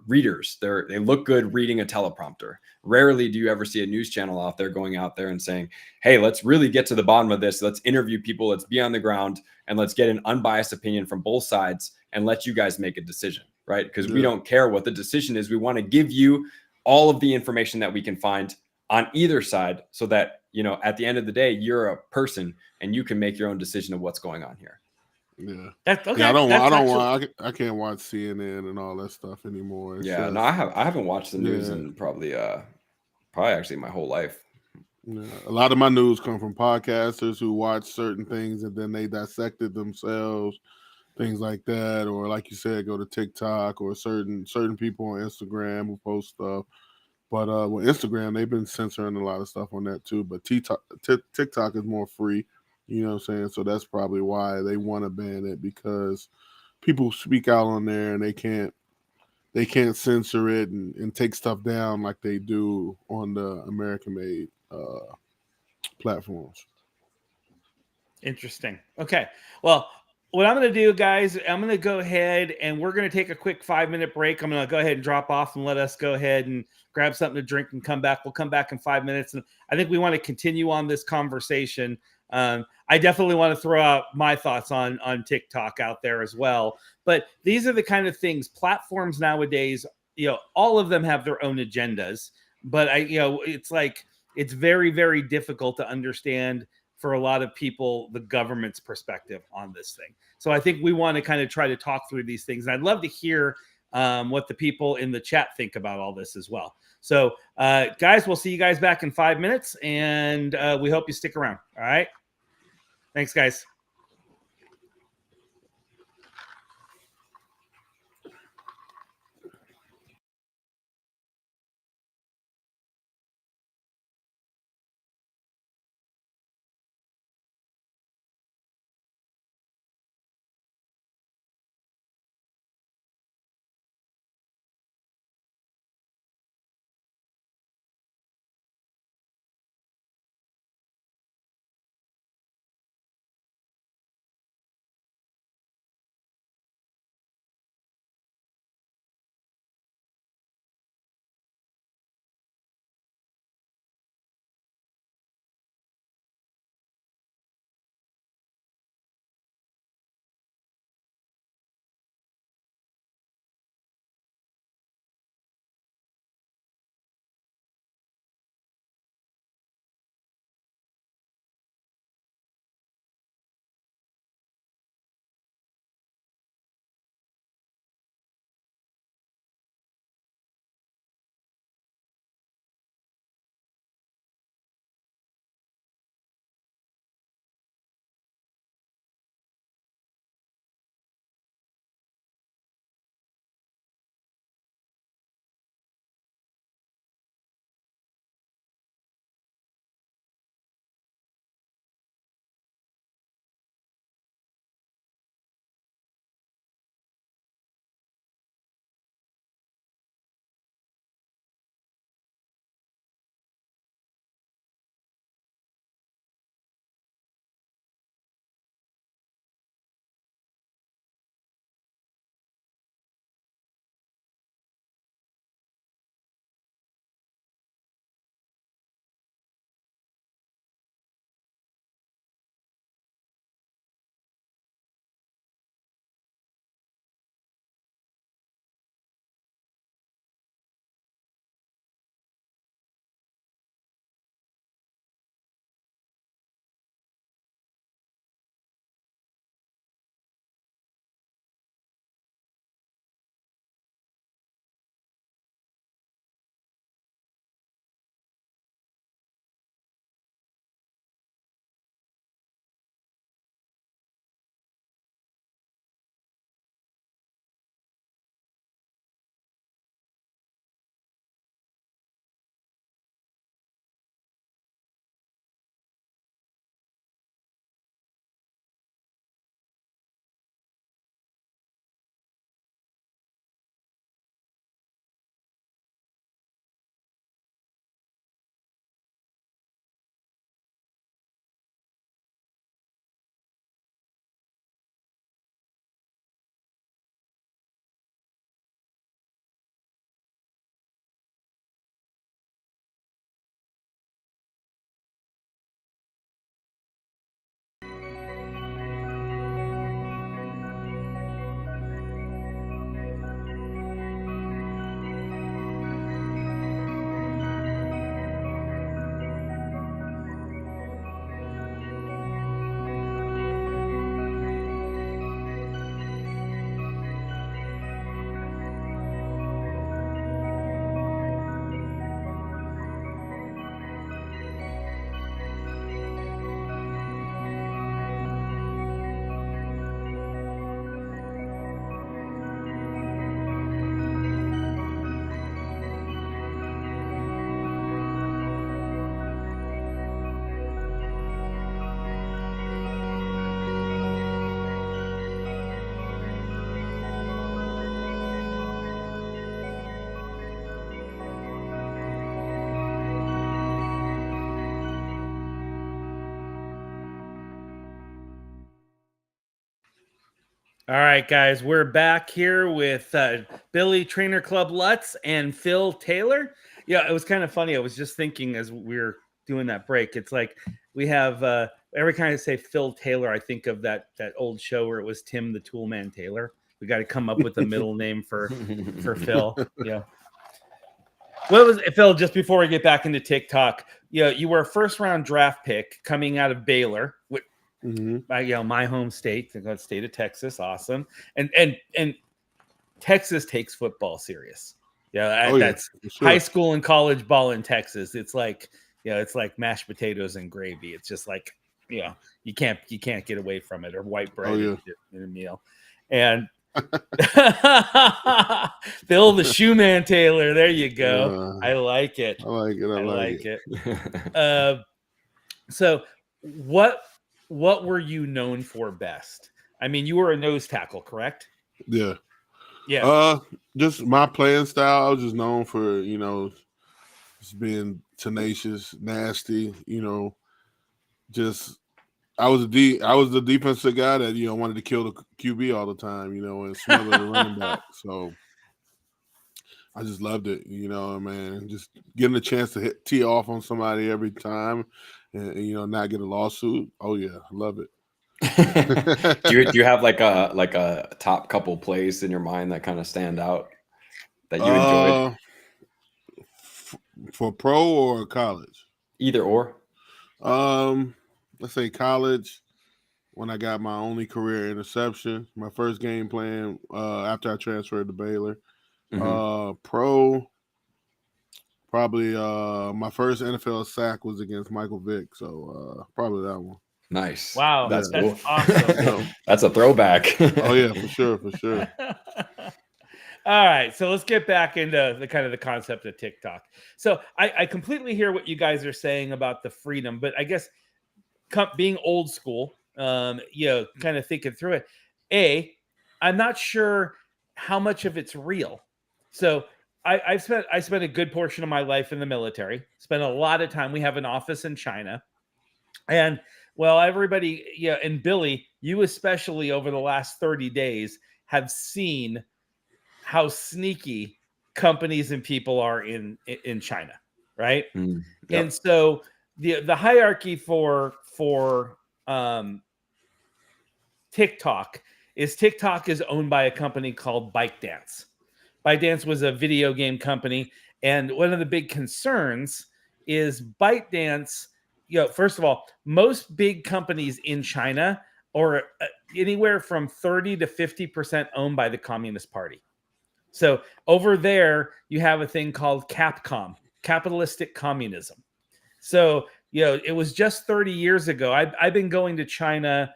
readers. They look good reading a teleprompter. Rarely do you ever see a news channel out there going out there and saying, hey, let's really get to the bottom of this. Let's interview people. Let's be on the ground and let's get an unbiased opinion from both sides and let you guys make a decision, right? Because we don't care what the decision is. We want to give you all of the information that we can find on either side so that, at the end of the day, you're a person and you can make your own decision of what's going on here. Yeah. That's okay. Yeah, I can't watch CNN and all that stuff anymore. I haven't watched the news in probably actually my whole life. Yeah. A lot of my news come from podcasters who watch certain things and then they dissect it themselves, things like that, or like you said, go to TikTok or certain people on Instagram who post stuff. But with Instagram, they've been censoring a lot of stuff on that too. But TikTok is more free. You know what I'm saying? So that's probably why they want to ban it, because people speak out on there and they can't censor it and take stuff down like they do on the American-made platforms. Interesting. Okay. Well, what I'm going to do, guys, I'm going to go ahead and we're going to take a quick 5-minute break. I'm going to go ahead and drop off and let us go ahead and grab something to drink and come back. We'll come back in 5 minutes. And I think we want to continue on this conversation. I definitely want to throw out my thoughts on TikTok out there as well. But these are the kind of things, platforms nowadays, all of them have their own agendas. But it's very, very difficult to understand for a lot of people the government's perspective on this thing. So I think we want to kind of try to talk through these things, and I'd love to hear what the people in the chat think about all this as well. So guys, we'll see you guys back in 5 minutes, and we hope you stick around. All right, thanks guys. All right, guys, we're back here with Billy Trainer Club Lutz and Phil Taylor. Yeah, it was kind of funny. I was just thinking as we were doing that break, it's like we have every time I say Phil Taylor, I think of that old show where it was Tim the Toolman Taylor. We got to come up with a middle name for Phil. Yeah. What was it, Phil? Just before we get back into TikTok, you were a first-round draft pick coming out of Baylor, which, my home state, the state of Texas. Awesome, and Texas takes football serious. That's sure. high school and college ball in Texas. It's like it's like mashed potatoes and gravy. It's just like you can't get away from it, or white bread in a meal, and. Bill the Shoeman Taylor. There you go. I like it. I like it. So what were you known for best? I mean, you were a nose tackle, correct? Yeah. Yeah. Just my playing style. I was just known for, just being tenacious, nasty, just I was the defensive guy that wanted to kill the QB all the time, and smother the running back. So I just loved it, man. Just getting a chance to tee off on somebody every time, and not get a lawsuit. Oh yeah, love it. do you have like a top couple plays in your mind that kind of stand out that you enjoyed? For pro or college? Either or. Let's say college, when I got my only career interception, my first game plan after I transferred to Baylor. Pro, probably my first NFL sack was against Michael Vick, so probably that one. Nice. Wow, that's cool. Awesome. That's a throwback. Oh yeah, for sure. All right, so let's get back into the concept of TikTok. So I completely hear what you guys are saying about the freedom, but I guess being old school, kind of thinking through it. I'm not sure how much of it's real. So I spent a good portion of my life in the military. Spent a lot of time. We have an office in China, and everybody, and Billy, you especially over the last 30 days have seen how sneaky companies and people are in China, right? Yep. And so the hierarchy for TikTok is owned by a company called ByteDance. ByteDance was a video game company, and one of the big concerns is ByteDance. First of all, most big companies in China are anywhere from 30 to 50% owned by the Communist Party. So over there, you have a thing called Capcom, capitalistic communism. So, it was just 30 years ago. I've been going to China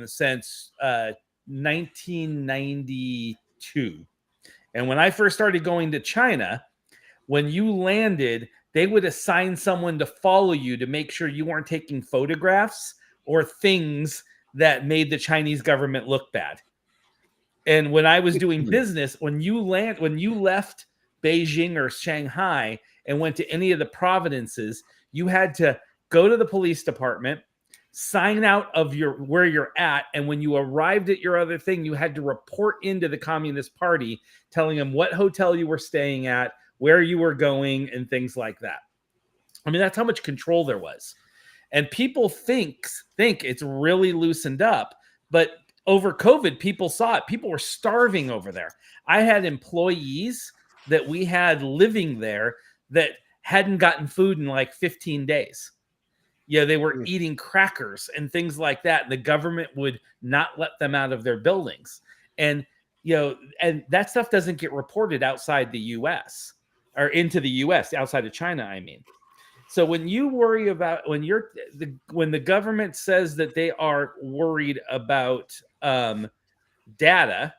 since 1992. And when I first started going to China, when you landed, they would assign someone to follow you to make sure you weren't taking photographs or things that made the Chinese government look bad. And when I was doing business, when you left Beijing or Shanghai and went to any of the provinces, you had to go to the police department, sign out of where you're at, and when you arrived at your other thing, you had to report into the Communist Party, telling them what hotel you were staying at, where you were going, and things like that. I mean, that's how much control there was. And people think it's really loosened up, but over COVID, people saw it. People were starving over there. I had employees that we had living there that hadn't gotten food in like 15 days. They were eating crackers and things like that. And the government would not let them out of their buildings. And, and that stuff doesn't get reported outside the U.S. or into the U.S., outside of China, I mean. So when you worry about, when the government says that they are worried about data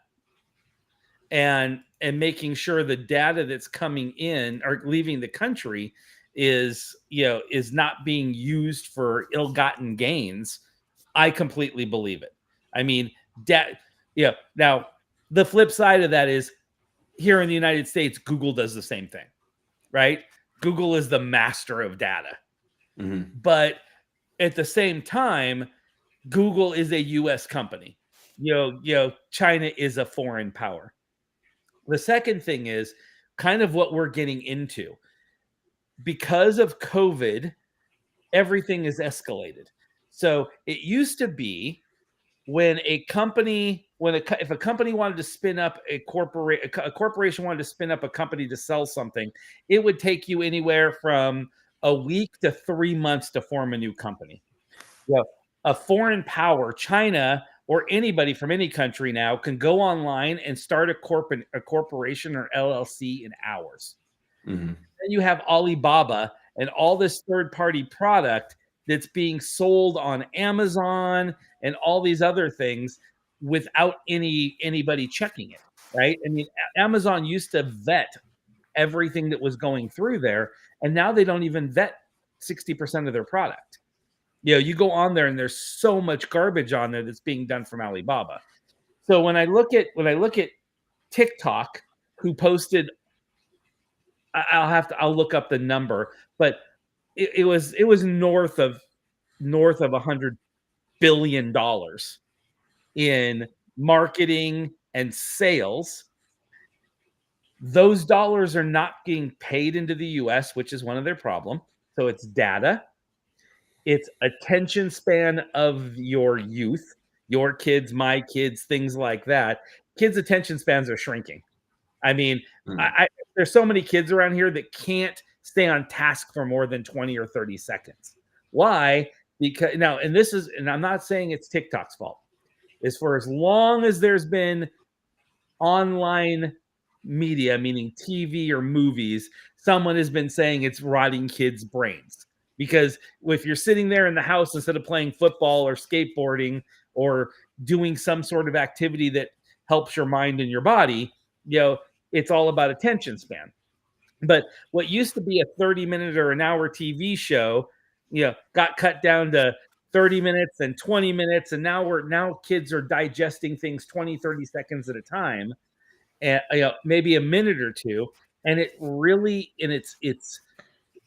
and making sure the data that's coming in or leaving the country is not being used for ill-gotten gains, I completely believe it. I mean, now the flip side of that is here in the United States, Google does the same thing, right? Google is the master of data. Mm-hmm. But at the same time, Google is a U.S. company. China is a foreign power. The second thing is kind of what we're getting into. Because of COVID, everything is escalated. So it used to be when a company if a company wanted to spin up a corporation wanted to spin up a company to sell something, it would take you anywhere from a week to 3 months to form a new company. A foreign power, China or anybody from any country now, can go online and start a corporation or LLC in hours. Mm-hmm. Then you have Alibaba and all this third-party product that's being sold on Amazon and all these other things without anybody checking it, right? I mean, Amazon used to vet everything that was going through there, and now they don't even vet 60% of their product. You go on there and there's so much garbage on there that's being done from Alibaba. So when I look at TikTok, who posted, I'll look up the number, but it was north of $100 billion in marketing and sales. Those dollars are not being paid into the US, which is one of their problems. So it's data. It's attention span of your youth, your kids, my kids, things like that. Kids' attention spans are shrinking. I mean, there's so many kids around here that can't stay on task for more than 20 or 30 seconds. Why? Because now, and I'm not saying it's TikTok's fault. Is for as long as there's been online media, meaning TV or movies, someone has been saying it's rotting kids' brains. Because if you're sitting there in the house instead of playing football or skateboarding or doing some sort of activity that helps your mind and your body, it's all about attention span. But what used to be a 30-minute or an hour TV show, got cut down to 30 minutes and 20 minutes. And now kids are digesting things 20, 30 seconds at a time, and maybe a minute or two. And it really, and it's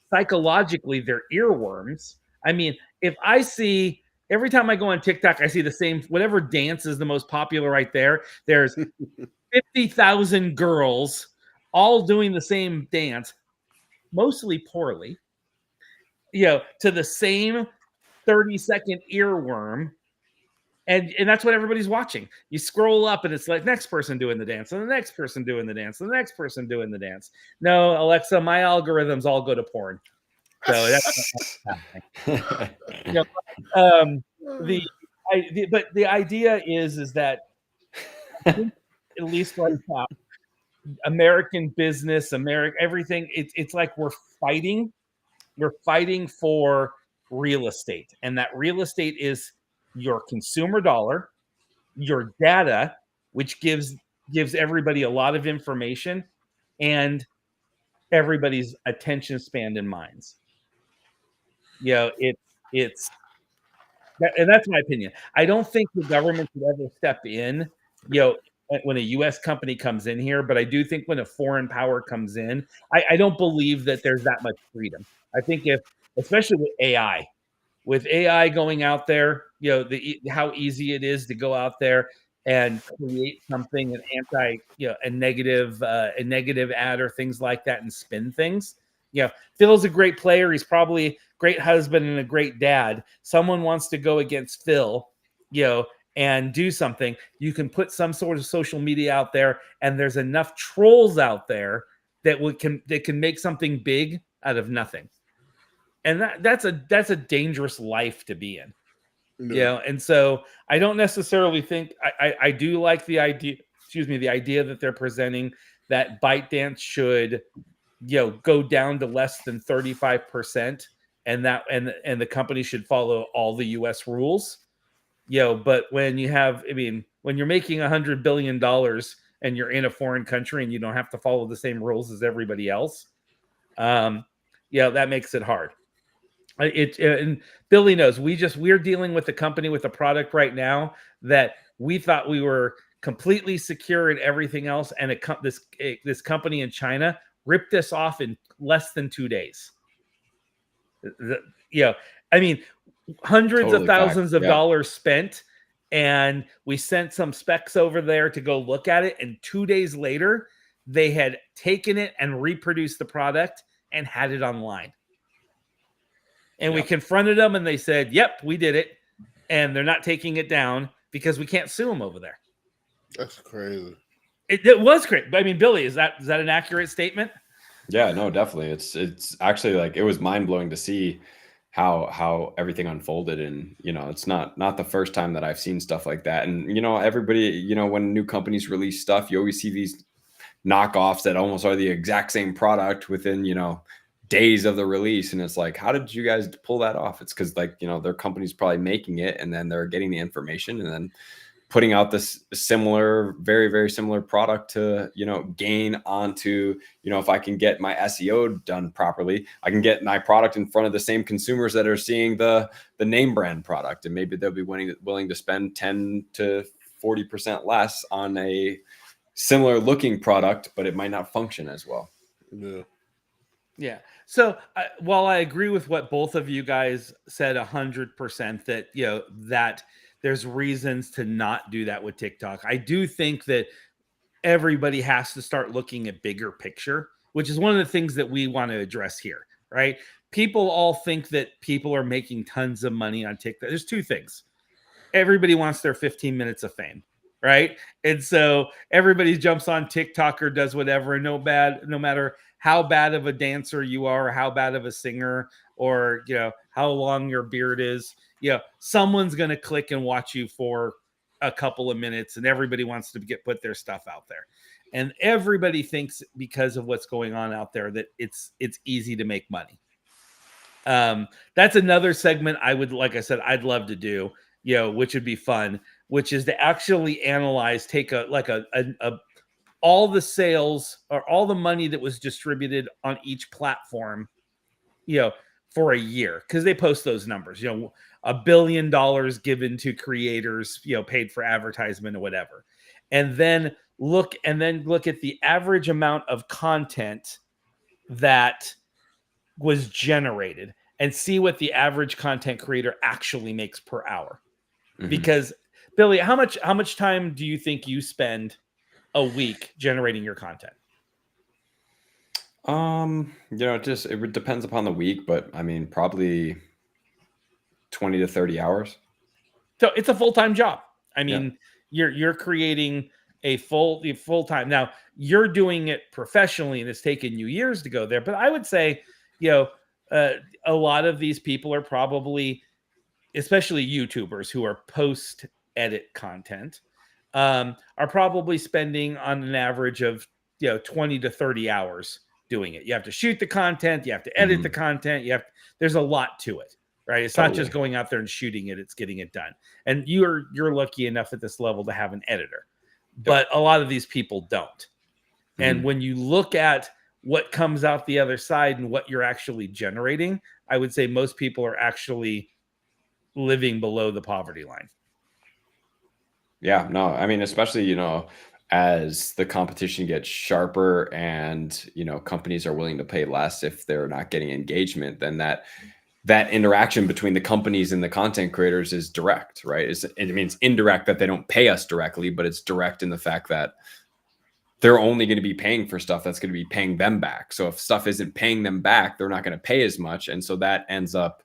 psychologically, they're earworms. I mean, if I see every time I go on TikTok, I see the same, whatever dance is the most popular right there. There's 50,000 girls all doing the same dance, mostly poorly, to the same 30-second earworm. And that's what everybody's watching. You scroll up and it's like next person doing the dance and the next person doing the dance and the next person doing the dance. No, Alexa, my algorithms all go to porn. So that's but the idea is that I think, at least right now, American business, everything, it's like we're fighting for real estate. And that real estate is your consumer dollar, your data, which gives everybody a lot of information, and everybody's attention span and minds. It's and that's my opinion. I don't think the government should ever step in, when a U.S. company comes in here, but I do think when a foreign power comes in, I don't believe that there's that much freedom. I think especially with AI going out there, how easy it is to go out there and create something, a negative ad or things like that, and spin things. Phil's a great player. He's probably a great husband and a great dad. Someone wants to go against Phil, and do something. You can put some sort of social media out there, and there's enough trolls out there that can make something big out of nothing. And that's a dangerous life to be in. No. And so I don't necessarily think I do like the idea, the idea that they're presenting that ByteDance should, go down to less than 35%, and the company should follow all the US rules. But when when you're making $100 billion and you're in a foreign country and you don't have to follow the same rules as everybody else, that makes it hard. And Billy knows we're dealing with a company with a product right now that we thought we were completely secure in everything else, and this company in China ripped us off in less than 2 days. Hundreds of thousands of dollars spent, and we sent some specs over there to go look at it, and 2 days later they had taken it and reproduced the product and had it online. And we confronted them, and they said, yep, we did it. And they're not taking it down because we can't sue them over there. That's crazy. It was great. I mean, Billy, is that an accurate statement? Yeah, no, definitely. It's actually like it was mind blowing to see how everything unfolded, and it's not the first time that I've seen stuff like that. And everybody, when new companies release stuff, you always see these knockoffs that almost are the exact same product within days of the release, and it's like, how did you guys pull that off? It's because like their company's probably making it, and then they're getting the information, and then putting out this similar, very, very similar product to, gain onto, if I can get my SEO done properly, I can get my product in front of the same consumers that are seeing the name brand product. And maybe they'll be willing to spend 10 to 40% less on a similar looking product, but it might not function as well. Yeah. Yeah. So while I agree with what both of you guys said 100%, that that there's reasons to not do that with TikTok, I do think that everybody has to start looking at bigger picture, which is one of the things that we want to address here, right? People all think that people are making tons of money on TikTok. There's two things. Everybody wants their 15 minutes of fame, right? And so everybody jumps on TikTok or does whatever, and no matter how bad of a dancer you are, or how bad of a singer, or how long your beard is, someone's going to click and watch you for a couple of minutes, and everybody wants to put their stuff out there. And everybody thinks, because of what's going on out there, that it's easy to make money. That's another segment like I said, I'd love to do, which would be fun, which is to actually analyze, take all the sales or all the money that was distributed on each platform, for a year, because they post those numbers, $1 billion given to creators, paid for advertisement or whatever. And then look at the average amount of content that was generated, and see what the average content creator actually makes per hour. Mm-hmm. Because Billy, how much time do you think you spend a week generating your content? It depends upon the week, but I mean, probably 20 to 30 hours. So it's a full-time job. I mean, you're creating a full-time. Now you're doing it professionally, and it's taken you years to go there. But I would say, a lot of these people are probably, especially YouTubers who are post-edit content, are probably spending on an average of 20 to 30 hours doing it. You have to shoot the content, you have to edit the content, there's a lot to it, right? It's not just going out there and shooting it, it's getting it done. And you're lucky enough at this level to have an editor. But a lot of these people don't. And when you look at what comes out the other side and what you're actually generating, I would say most people are actually living below the poverty line. Yeah, no, I mean, especially, as the competition gets sharper and, companies are willing to pay less if they're not getting engagement, then that interaction between the companies and the content creators is direct, right? It means indirect that they don't pay us directly, but it's direct in the fact that they're only going to be paying for stuff that's going to be paying them back. So if stuff isn't paying them back, they're not going to pay as much. And so that ends up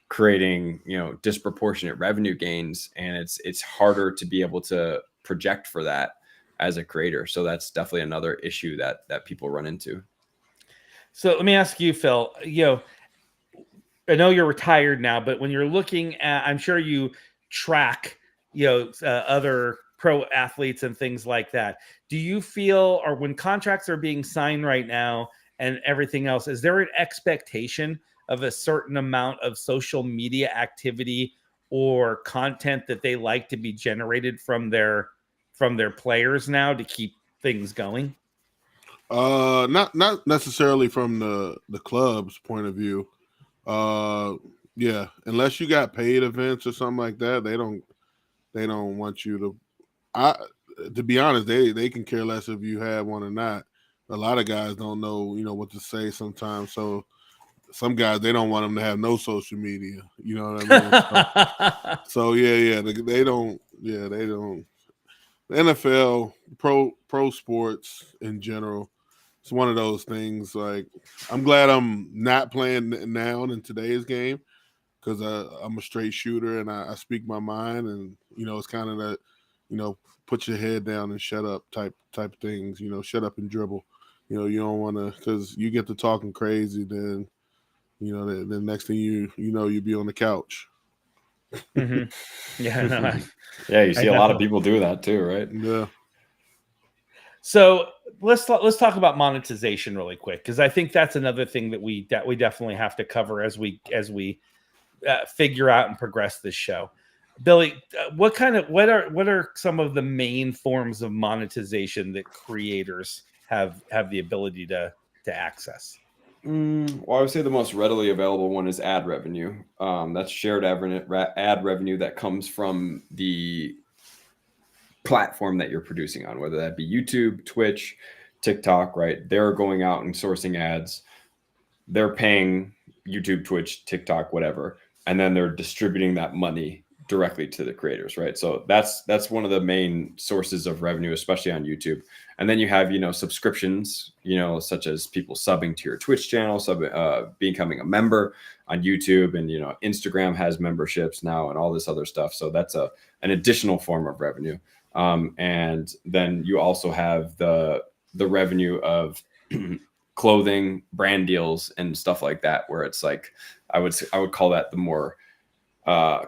creating, disproportionate revenue gains. And it's harder to be able to project for that as a creator. So that's definitely another issue that people run into. So let me ask you, Phil, I know you're retired now, but when you're looking at, I'm sure you track, other pro athletes and things like that. Do you feel, or when contracts are being signed right now and everything else, is there an expectation of a certain amount of social media activity or content that they like to be generated from their players now to keep things going? Not necessarily from the club's point of view. Yeah, unless you got paid events or something like that, they don't want you to. To be honest, they can care less if you have one or not. A lot of guys don't know, what to say sometimes. So some guys, they don't want them to have no social media. You know what I mean? So yeah, they don't. Yeah, they don't. The NFL, pro sports in general, it's one of those things. Like, I'm glad I'm not playing now in today's game, because I'm a straight shooter and I speak my mind, and it's kind of that put your head down and shut up type things. Shut up and dribble. You don't want to, because you get to talking crazy, then the next thing you'll be on the couch. Mm-hmm. Yeah, no, Yeah, you see a lot of definitely. people do that too, right? Yeah. So let's talk about monetization really quick, because I think that's another thing that we definitely have to cover as we figure out and progress this show. Billy, what are some of the main forms of monetization that creators have the ability to access? Well, I would say the most readily available one is ad revenue. That's shared ad revenue that comes from the platform that you're producing on, whether that be YouTube, Twitch, TikTok, right? They're going out and sourcing ads. They're paying YouTube, Twitch, TikTok, whatever, and then they're distributing that money directly to the creators, right? So that's one of the main sources of revenue, especially on YouTube. And then you have, subscriptions, such as people subbing to your Twitch channel, becoming a member on YouTube, and Instagram has memberships now and all this other stuff. So that's an additional form of revenue. And then you also have the revenue of clothing, brand deals, and stuff like that, where it's like I would call that the more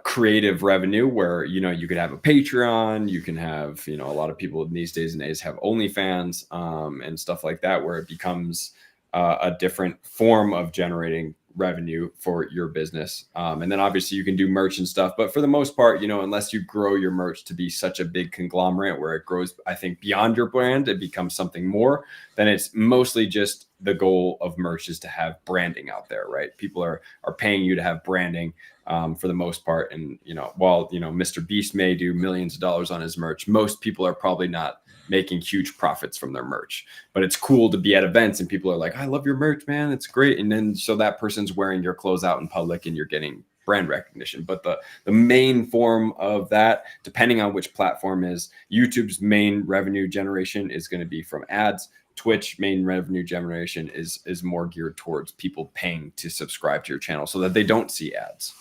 creative revenue, where you could have a Patreon, you can have a lot of people in these days and days have OnlyFans and stuff like that, where it becomes a different form of generating revenue for your business. And then obviously you can do merch and stuff, but for the most part, unless you grow your merch to be such a big conglomerate where it grows, I think, beyond your brand, it becomes something more, then it's mostly just the goal of merch is to have branding out there, right? People are paying you to have branding for the most part. And, while, Mr. Beast may do millions of dollars on his merch, most people are probably not making huge profits from their merch, but it's cool to be at events and people are like, I love your merch, man. It's great. And then, so that person's wearing your clothes out in public and you're getting brand recognition. But the main form of that, depending on which platform, is YouTube's main revenue generation is going to be from ads. Twitch main revenue generation is more geared towards people paying to subscribe to your channel so that they don't see ads.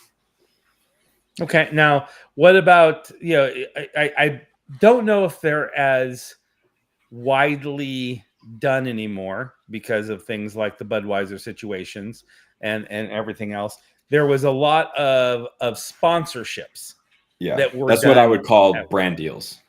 Okay. Now, what about, I don't know if they're as widely done anymore because of things like the Budweiser situations and everything else. There was a lot of sponsorships. Yeah, that were that's done what I would call brand deals.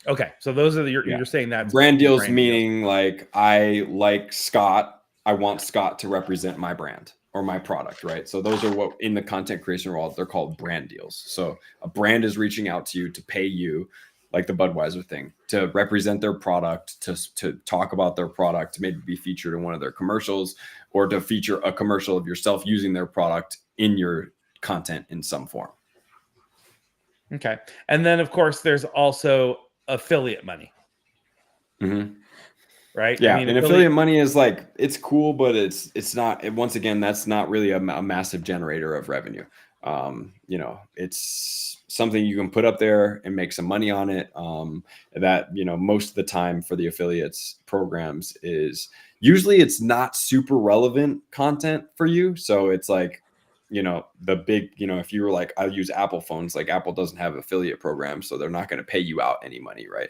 Okay, so those are you're saying that brand deals, meaning like I like Scott. I want Scott to represent my brand or my product, right? So those are what in the content creation world they're called brand deals. So a brand is reaching out to you to pay you, like the Budweiser thing, to represent their product, to talk about their product, to maybe be featured in one of their commercials, or to feature a commercial of yourself using their product in your content in some form. Okay, and then of course there's also affiliate money. Mm-hmm. Right. Yeah. And affiliate money is like, it's cool, but it's not, once again, that's not really a massive generator of revenue. It's something you can put up there and make some money on it. That, most of the time for the affiliates programs is usually it's not super relevant content for you. So it's like, the big, if you were like, I use Apple phones, like Apple doesn't have affiliate programs, so they're not going to pay you out any money. Right.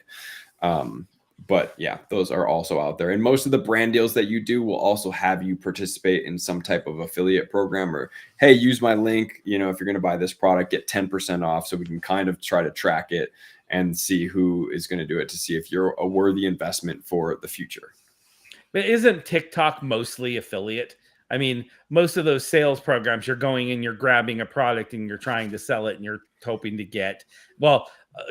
But yeah, those are also out there. And most of the brand deals that you do will also have you participate in some type of affiliate program, or, hey, use my link, if you're going to buy this product, get 10% off. So we can kind of try to track it and see who is going to do it, to see if you're a worthy investment for the future. But isn't TikTok mostly affiliate? I mean, most of those sales programs, you're going in, you're grabbing a product and you're trying to sell it and you're hoping to get,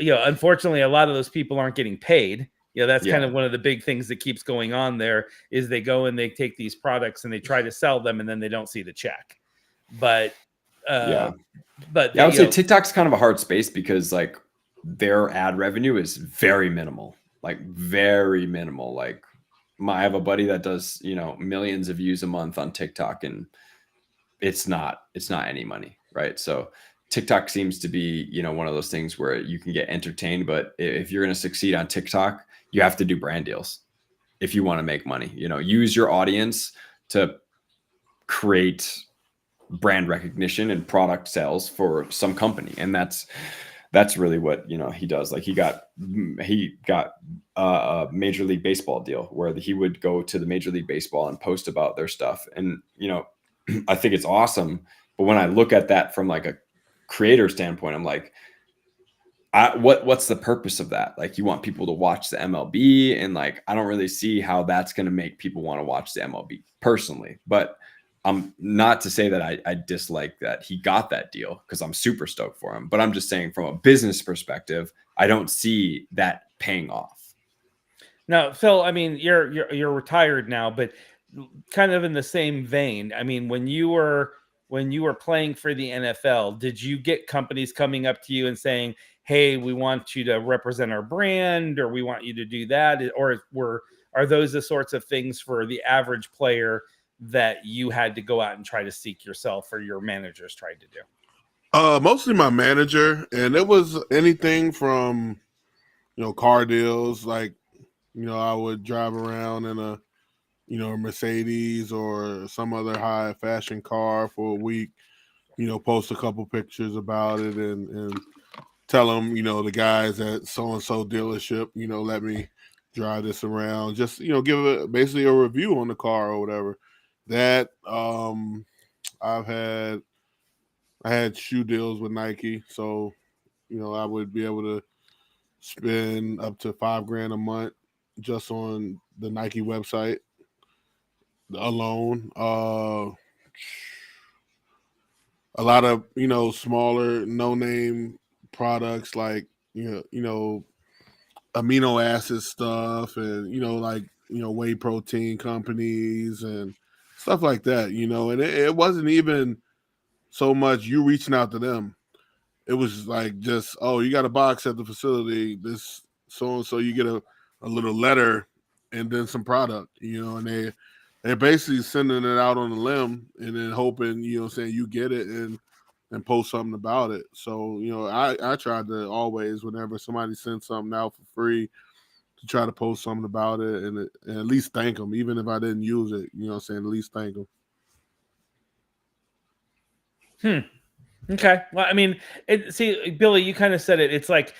unfortunately, a lot of those people aren't getting paid. That's kind of one of the big things that keeps going on there, is they go and they take these products and they try to sell them and then they don't see the check. But I would say TikTok's kind of a hard space because like their ad revenue is very minimal, like very minimal. Like I have a buddy that does, millions of views a month on TikTok, and it's not any money. Right. So TikTok seems to be, one of those things where you can get entertained, but if you're going to succeed on TikTok, you have to do brand deals if you want to make money. Use your audience to create brand recognition and product sales for some company. And that's that's really what, you know, he does. Like he got a Major League Baseball deal where he would go to the Major League Baseball and post about their stuff. And, you know, I think it's awesome. But when I look at that from like a creator standpoint, I'm like, what's the purpose of that? Like, you want people to watch the MLB, and like, I don't really see how that's going to make people want to watch the MLB personally. But not to say that I dislike that he got that deal, because I'm super stoked for him. But I'm just saying, from a business perspective, I don't see that paying off. Now, Phil, I mean, you're retired now, but kind of in the same vein. I mean, when you were playing for the NFL, did you get companies coming up to you and saying, "Hey, we want you to represent our brand," or "We want you to do that," or are those the sorts of things for the average player that you had to go out and try to seek yourself, or your managers tried to do? Mostly my manager, and it was anything from, you know, car deals. Like, you know, I would drive around in a, you know, Mercedes or some other high fashion car for a week, you know, post a couple pictures about it and tell them, you know, the guys at so-and-so dealership, you know, let me drive this around. Just, you know, give basically a review on the car or whatever. That I had shoe deals with Nike. So, you know, I would be able to spend up to $5,000 a month just on the Nike website alone. A lot of, you know, smaller no-name products like, you know, amino acid stuff, and, you know, like, you know, whey protein companies and stuff like that, you know. And it wasn't even so much you reaching out to them. It was like, just, oh, you got a box at the facility, this so and so, you get a little letter and then some product, you know. And they're basically sending it out on a limb and then hoping, you know, saying you get it and post something about it. So, you know, I tried to always, whenever somebody sends something out for free, to try to post something about it and at least thank them, even if I didn't use it, you know what I'm saying, at least thank them. Okay. Well, I mean, see, Billy, you kind of said it. It's like,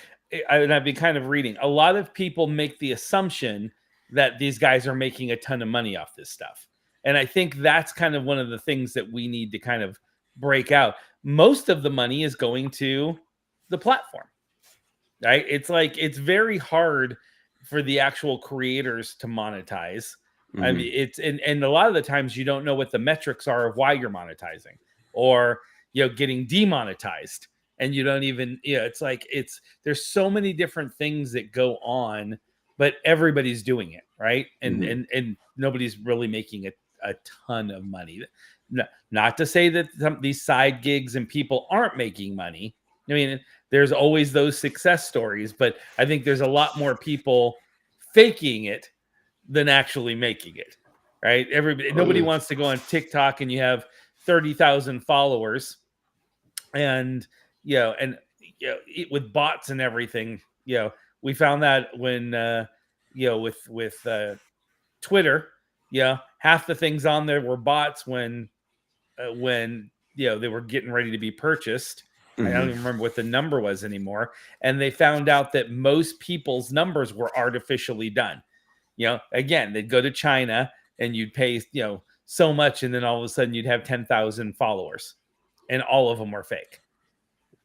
and I've been kind of reading. A lot of people make the assumption that these guys are making a ton of money off this stuff. And I think that's kind of one of the things that we need to kind of break out. Most of the money is going to the platform, right? It's like, it's very hard for the actual creators to monetize. I mean, it's, and a lot of the times you don't know what the metrics are of why you're monetizing, or, you know, getting demonetized, and you don't even, you know, it's like, there's so many different things that go on, but everybody's doing it, right? And nobody's really making a ton of money. Not to say that these side gigs and people aren't making money. I mean, there's always those success stories, but I think there's a lot more people faking it than actually making it, right? Nobody wants to go on TikTok and you have 30,000 followers, and, you know, with bots and everything. You know, we found that when, you know, with Twitter, yeah, half the things on there were bots when you know, they were getting ready to be purchased. I don't even remember what the number was anymore. And they found out that most people's numbers were artificially done. You know, again, they'd go to China and you'd pay, you know, so much, and then all of a sudden you'd have 10,000 followers, and all of them were fake.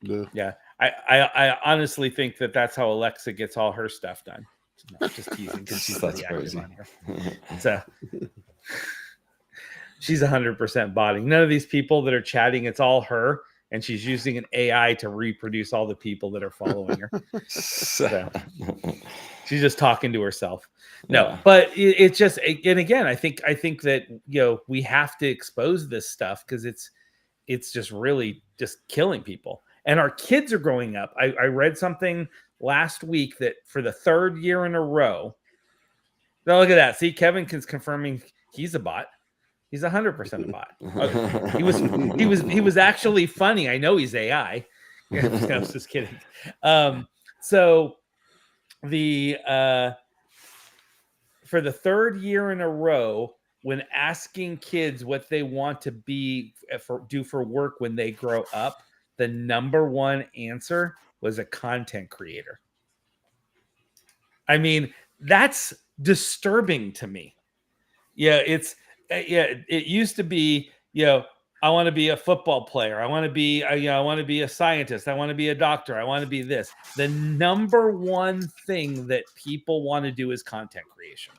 Yeah. I honestly think that that's how Alexa gets all her stuff done. No, just teasing, because she's pretty active on here. So she's 100% botting. None of these people that are chatting, it's all her, and she's using an AI to reproduce all the people that are following her. So she's just talking to herself. No, yeah. But it's just, and again, I think that, you know, we have to expose this stuff, because it's just really just killing people. And our kids are growing up. I read something last week that for the third year in a row. Now look at that. See, Kevin is confirming he's a bot. He's 100% a bot. He was actually funny. I know he's AI. I was just kidding. So for the third year in a row, when asking kids what they want to do for work when they grow up, the number one answer was a content creator. I mean, that's disturbing to me. Yeah, it used to be, I want to be a football player. I want to be, I want to be a scientist. I want to be a doctor. I want to be this. The number one thing that people want to do is content creation.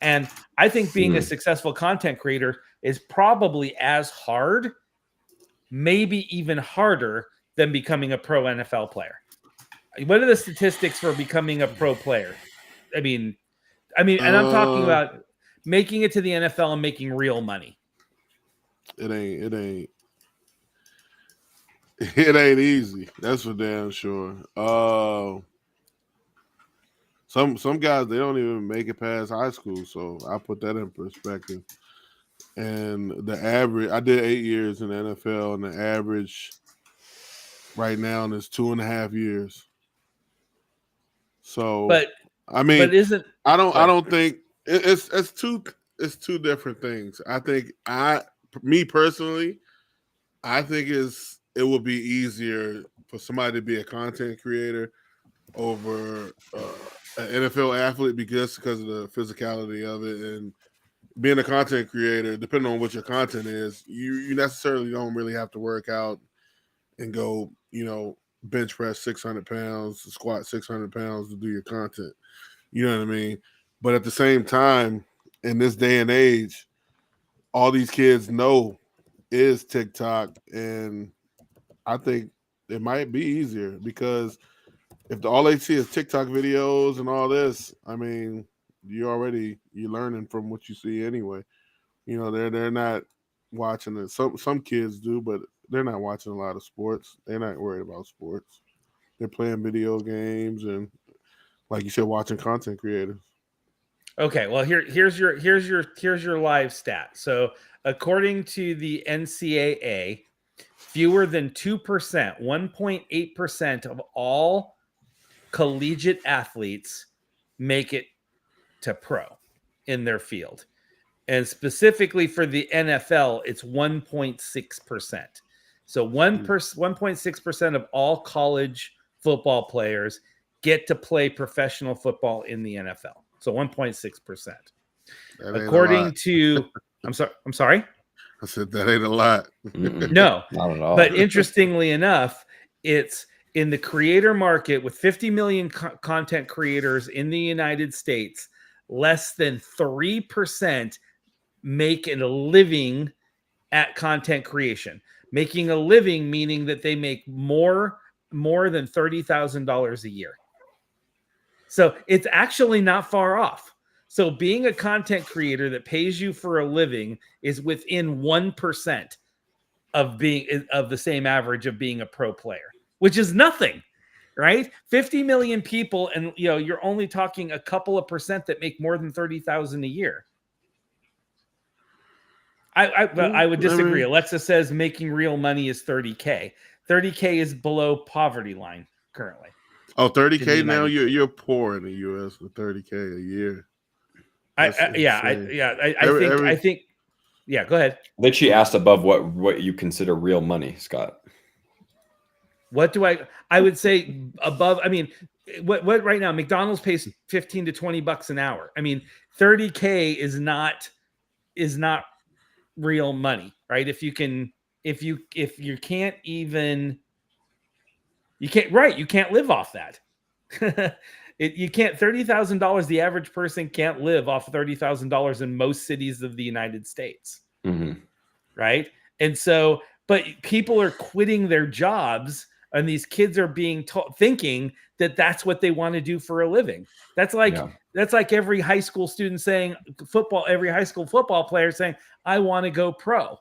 And I think being a successful content creator is probably as hard, maybe even harder than becoming a pro NFL player. What are the statistics for becoming a pro player? I mean, and I'm talking about making it to the NFL and making real money. It ain't easy. That's for damn sure. Some guys, they don't even make it past high school. So I put that in perspective. And the average, I did 8 years in the NFL, and the average right now is 2.5 years. So, but I mean, but I don't think it's two different things. I think me personally, I think it would be easier for somebody to be a content creator over an NFL athlete because of the physicality of it. And being a content creator, depending on what your content is, you necessarily don't really have to work out and go, bench press 600 pounds, squat 600 pounds to do your content. You know what I mean? But at the same time, in this day and age, all these kids know is TikTok, and I think it might be easier because if all they see is TikTok videos and all this, I mean, you're learning from what you see anyway. They're not watching it. Some kids do, but they're not watching a lot of sports. They're not worried about sports. They're playing video games and, like you said, watching content creators. Okay, well here's your live stat. So according to the NCAA, fewer than 2%, 1.8% of all collegiate athletes make it to pro in their field. And specifically for the NFL, it's 1.6%. So 1.6% of all college football players get to play professional football in the NFL. So 1.6%. According to, I'm sorry. I said that ain't a lot. No, not at all. But interestingly enough, it's in the creator market with 50 million content creators in the United States. Less than 3% make a living at content creation. Making a living meaning that they make more than $30,000 a year. So it's actually not far off. So being a content creator that pays you for a living is within 1% of the same average of being a pro player, which is nothing, right? 50 million people, and you're only talking a couple of percent that make more than 30,000 a year. I would disagree. Alexa says making real money is 30K. 30K is below poverty line currently. Oh, 30K now? You're poor in the U.S. with 30K a year. I think. Yeah, go ahead. Then she asked above what you consider real money, Scott. What do I would say above? I mean, what right now? McDonald's pays $15 to $20 an hour. I mean, 30K is not real money, right? If you can't live off that. You can't. $30,000. The average person can't live off $30,000 in most cities of the United States, right? And so, but people are quitting their jobs, and these kids are being thinking that that's what they want to do for a living. That's like every high school student saying every high school football player saying, "I want to go pro."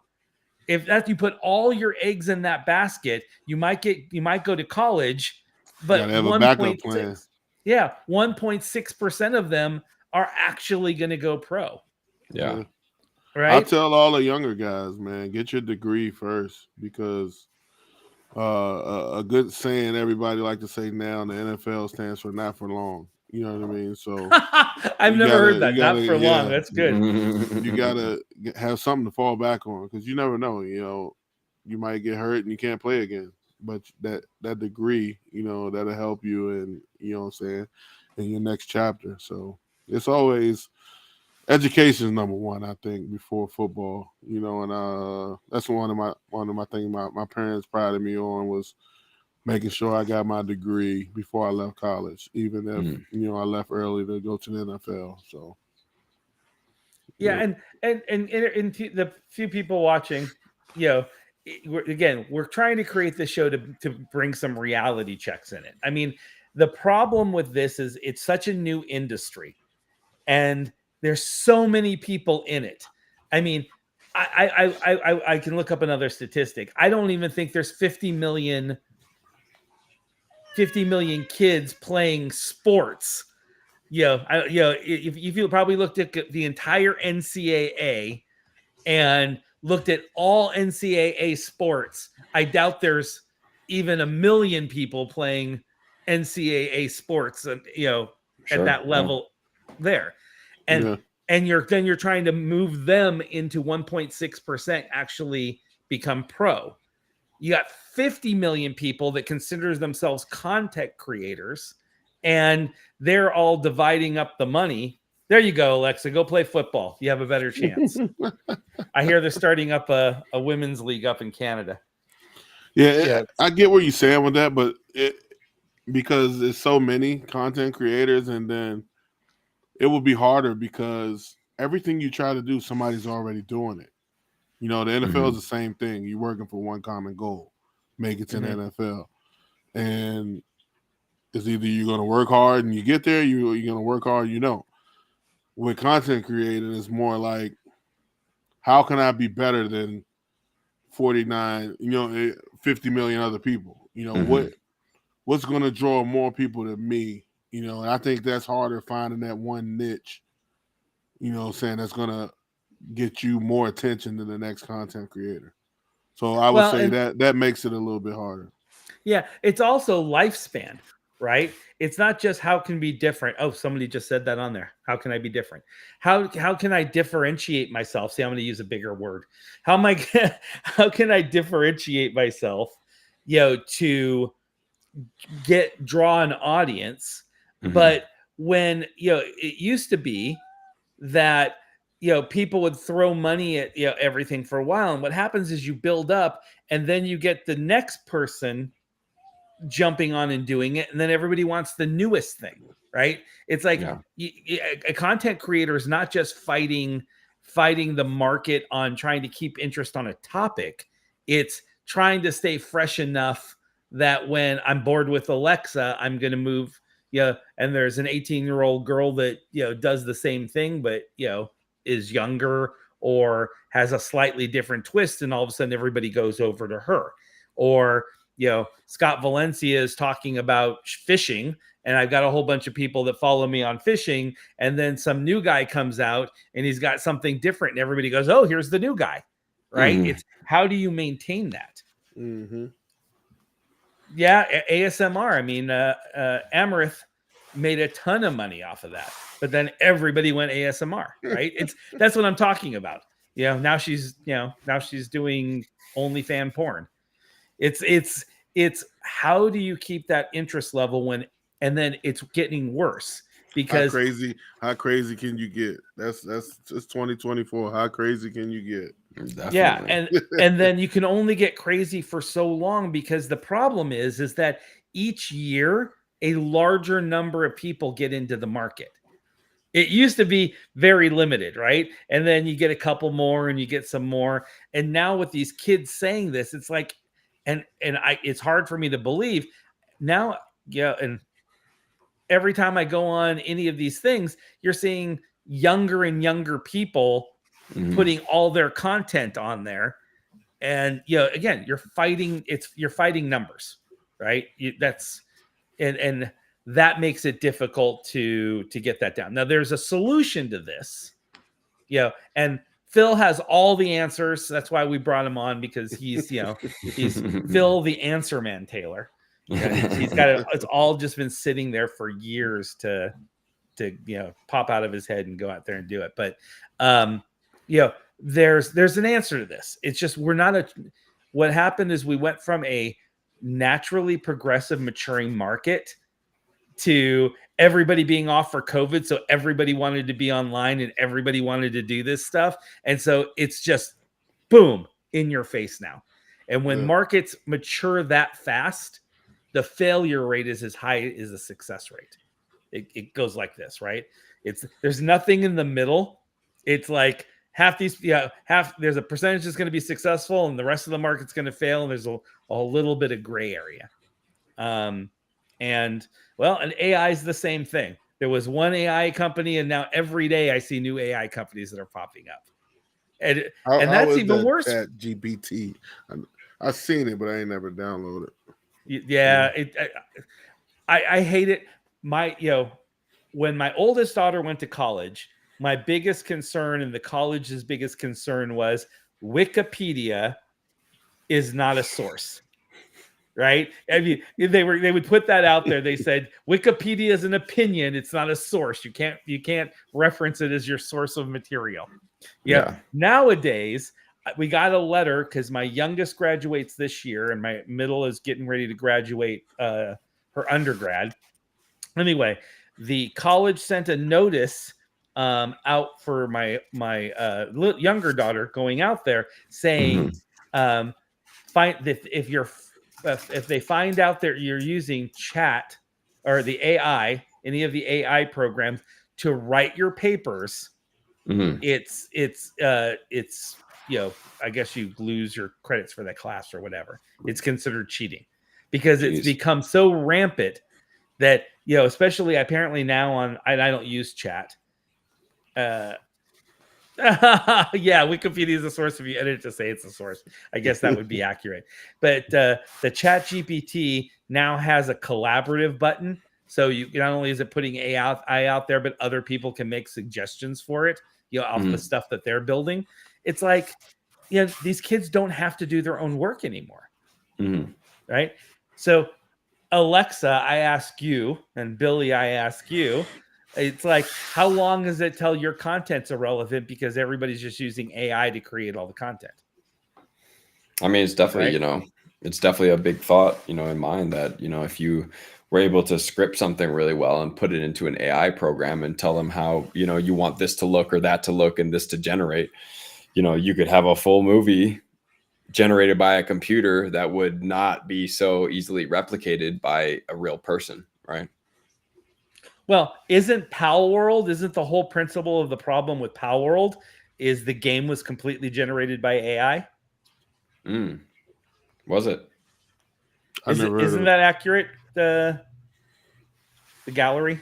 If you put all your eggs in that basket, you might go to college, but 1.6. Yeah, 1.6% of them are actually going to go pro. Yeah. Right. I tell all the younger guys, man, get your degree first, because a good saying everybody like to say now in the NFL stands for not for long. You know what I mean? So I've never heard that. Not for long. That's good. You gotta have something to fall back on, because you never know. You might get hurt and you can't play again. but that degree, that'll help you, and you know what I'm saying, in your next chapter. So it's always education is number one, I think, before football. And that's one of my things my parents prided me on was making sure I got my degree before I left college, even if I left early to go to the NFL. So yeah, and the few people watching, you know, we're trying to create this show to bring some reality checks in it. I mean, the problem with this is it's such a new industry, and there's so many people in it. I mean, I can look up another statistic. I don't even think there's 50 million kids playing sports. If you probably looked at the entire NCAA and looked at all NCAA sports, I doubt there's even a million people playing NCAA sports, at that level there. And you're trying to move them into 1.6% actually become pro. You got 50 million people that consider themselves content creators, and they're all dividing up the money. There you go, Alexa. Go play football. You have a better chance. I hear they're starting up a women's league up in Canada. Yeah, I get what you're saying with that, but because there's so many content creators, and then it will be harder because everything you try to do, somebody's already doing it. The NFL is the same thing. You're working for one common goal, make it to the NFL. And it's either you're going to work hard and you get there, you're going to work hard, you don't. With content creating, it's more like, how can I be better than 49, 50 million other people? What's going to draw more people to me? And I think that's harder, finding that one niche, that's going to get you more attention than the next content creator. So I would say that makes it a little bit harder. Yeah, it's also lifespan, right? It's not just how can be different. Oh, somebody just said that on there. How can I be different? How can I differentiate myself? See, I'm going to use a bigger word. How can I differentiate myself, to draw an audience? But when, it used to be that people would throw money at everything for a while, and what happens is you build up, and then you get the next person jumping on and doing it, and then everybody wants the newest thing, right? It's like a content creator is not just fighting the market on trying to keep interest on a topic. It's trying to stay fresh enough that when I'm bored with Alexa, I'm going to move. And there's an 18-year-old girl that does the same thing, but is younger or has a slightly different twist, and all of a sudden everybody goes over to her. Or Scott Valencia is talking about fishing, and I've got a whole bunch of people that follow me on fishing, and then some new guy comes out and he's got something different, and everybody goes, oh, here's the new guy, right? It's how do you maintain that? Yeah, ASMR. I mean, Amaranth made a ton of money off of that, but then everybody went ASMR, right? That's what I'm talking about. Now she's doing OnlyFans porn. It's how do you keep that interest level and then it's getting worse, because how crazy can you get? That's just 2024. How crazy can you get? Definitely. Yeah, and then you can only get crazy for so long, because the problem is that each year a larger number of people get into the market. It used to be very limited, right? And then you get a couple more and you get some more. And now with these kids saying this, it's like, it's hard for me to believe now. Yeah. And every time I go on any of these things, you're seeing younger and younger people putting all their content on there. And, again, you're fighting numbers, right? And that makes it difficult to get that down. Now there's a solution to this, and Phil has all the answers. That's why we brought him on, because he's Phil, the answer man, Taylor. He's got it's all just been sitting there for years to pop out of his head and go out there and do it. But, there's an answer to this. It's just, what happened is we went from a naturally progressive maturing market to everybody being off for COVID. So everybody wanted to be online and everybody wanted to do this stuff. And so it's just boom in your face now. And when markets mature that fast, the failure rate is as high as the success rate. It goes like this, right? There's nothing in the middle. It's like there's a percentage that's going to be successful and the rest of the market's going to fail. And there's a little bit of gray area. And AI is the same thing. There was one AI company, and now every day I see new AI companies that are popping up. And that's even worse. Chat GPT. I've seen it, but I ain't never downloaded it. Yeah, I hate it. When my oldest daughter went to college, my biggest concern and the college's biggest concern was Wikipedia is not a source. Right? I mean, they would put that out there. They said Wikipedia is an opinion; it's not a source. You can't reference it as your source of material. Yeah. Nowadays, we got a letter because my youngest graduates this year, and my middle is getting ready to graduate her undergrad. Anyway, the college sent a notice out for my younger daughter going out there saying, if they find out that you're using chat or the AI, any of the AI programs to write your papers, it's I guess you lose your credits for that class or whatever. It's considered cheating because it's become so rampant that, especially apparently now I don't use chat. Wikipedia is a source if you edit it to say it's a source. I guess that would be accurate. But the Chat GPT now has a collaborative button. So you not only is it putting AI out there, but other people can make suggestions for it, off the stuff that they're building. It's like, these kids don't have to do their own work anymore. Right? So Alexa, I ask you, and Billy, I ask you, it's like, how long does it till your content's irrelevant because everybody's just using AI to create all the content? I mean, it's definitely, it's definitely a big thought, in mind that, if you were able to script something really well and put it into an AI program and tell them how, you want this to look or that to look and this to generate, you could have a full movie generated by a computer that would not be so easily replicated by a real person, right? Well, isn't the whole principle of the problem with Pal World is the game was completely generated by AI? Was it? Isn't that accurate? The gallery?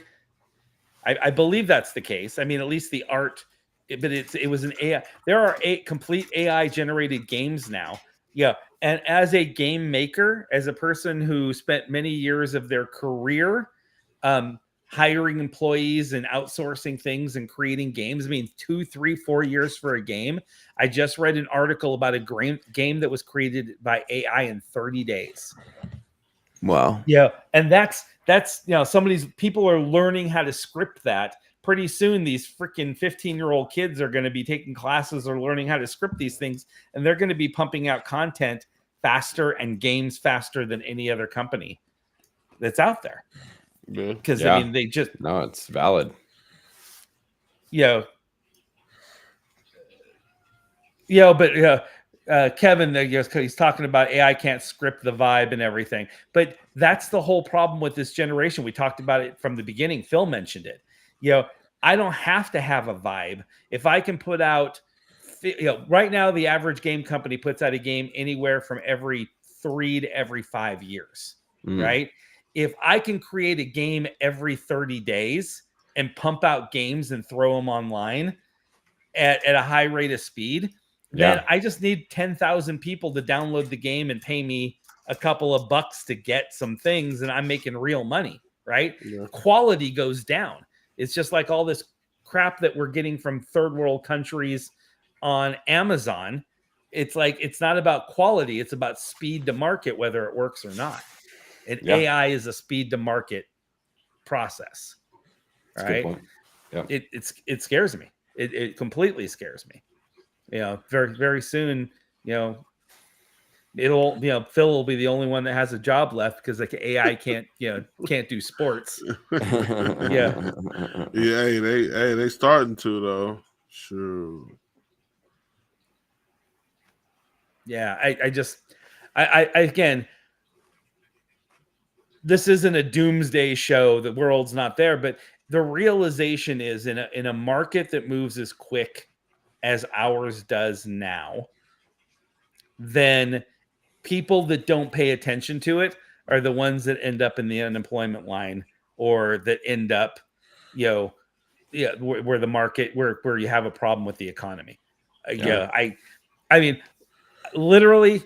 I believe that's the case. I mean, at least the art, but it was an AI. There are 8 complete AI generated games now. Yeah. And as a game maker, as a person who spent many years of their career, hiring employees and outsourcing things and creating games. I mean, 2, 3, 4 years for a game. I just read an article about a game that was created by AI in 30 days. Wow. Yeah. And that's, some of these people are learning how to script that. Pretty soon, these freaking 15-year-old kids are going to be taking classes or learning how to script these things. And they're going to be pumping out content faster and games faster than any other company that's out there. Because I mean, they just it's valid. But Kevin, he's talking about AI can't script the vibe and everything. But that's the whole problem with this generation. We talked about it from the beginning. Phil mentioned it. I don't have to have a vibe. If I can put out, right now the average game company puts out a game anywhere from every 3 to every 5 years, right? If I can create a game every 30 days and pump out games and throw them online at a high rate of speed, then I just need 10,000 people to download the game and pay me a couple of bucks to get some things, and I'm making real money, right? Quality goes down. It's just like all this crap that we're getting from third world countries on Amazon. It's like, it's not about quality. It's about speed to market, whether it works or not. And AI is a speed to market process. Right? It scares me. It completely scares me. Very, very soon, It'll, Phil will be the only one that has a job left because like AI can't do sports. Yeah. Yeah, they starting to though. Sure. Yeah, I again, this isn't a doomsday show. The world's not there, but the realization is in a market that moves as quick as ours does now, then people that don't pay attention to it are the ones that end up in the unemployment line, or that end up, where the market, where you have a problem with the economy. Yeah. I mean, literally,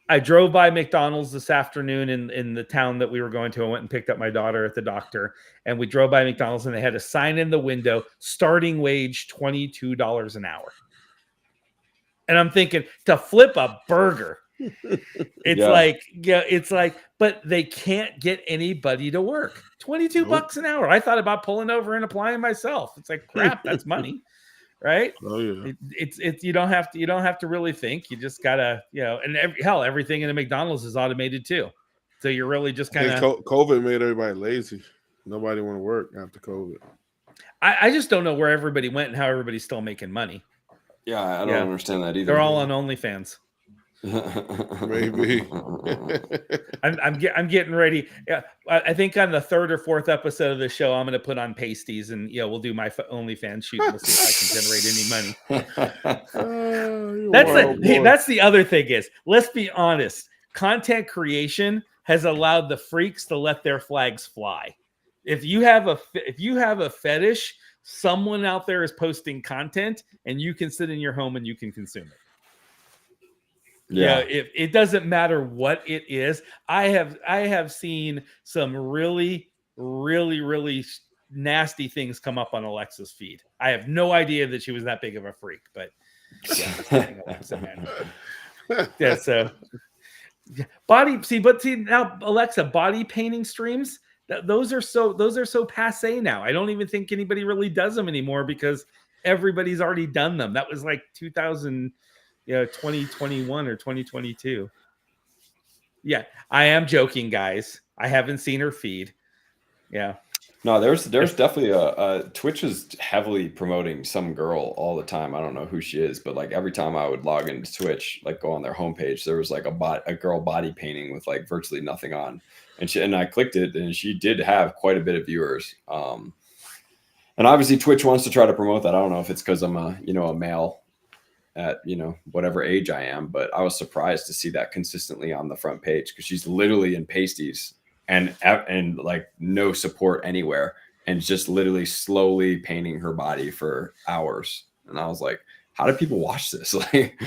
I drove by McDonald's this afternoon in the town that we were going to. I went and picked up my daughter at the doctor, and we drove by McDonald's, and they had a sign in the window, starting wage $22 an hour. And I'm thinking, to flip a burger, it's like, but they can't get anybody to work. 22 bucks an hour. I thought about pulling over and applying myself. It's like, crap, that's money. Right? Oh yeah. It's you don't have to really think. You just gotta, and everything in a McDonald's is automated too. So you're really just kind of. COVID made everybody lazy. Nobody want to work after COVID. I just don't know where everybody went and how everybody's still making money. Yeah, I don't understand that either. They're all on OnlyFans. Maybe. I'm getting ready. Yeah, I think on the 3rd or 4th episode of the show, I'm going to put on pasties, and we'll do my OnlyFans shoot. We'll see if I can generate any money. That's the other thing is, let's be honest. Content creation has allowed the freaks to let their flags fly. If you have a fetish, someone out there is posting content, and you can sit in your home and you can consume it. Yeah, it doesn't matter what it is. I have seen some really, really, really nasty things come up on Alexa's feed. I have no idea that she was that big of a freak, but yeah, Alexa, man. Yeah, so now Alexa, body painting streams, those are so passe now. I don't even think anybody really does them anymore because everybody's already done them. That was like 2021 or 2022. Yeah, I am joking, guys. I haven't seen her feed. Yeah. No, there's definitely a Twitch is heavily promoting some girl all the time. I don't know who she is, but like every time I would log into Twitch, like go on their homepage, there was like a girl body painting with like virtually nothing on, and I clicked it, and she did have quite a bit of viewers. And obviously Twitch wants to try to promote that. I don't know if it's because I'm a male at whatever age I am, but I was surprised to see that consistently on the front page because she's literally in pasties and like no support anywhere and just literally slowly painting her body for hours. And I was like, how do people watch this? Like,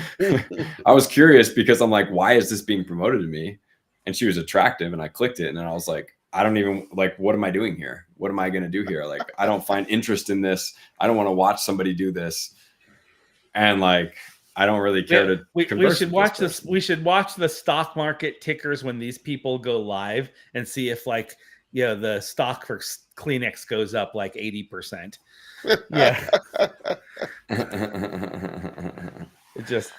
I was curious because I'm like, why is this being promoted to me? And she was attractive, and I clicked it, and then I was like, I don't even like, what am I doing here? What am I going to do here? Like, I don't find interest in this. I don't want to watch somebody do this. And like, I don't really care to. We should watch this. We should watch the stock market tickers when these people go live and see if like, the stock for Kleenex goes up like 80%. Yeah. It just,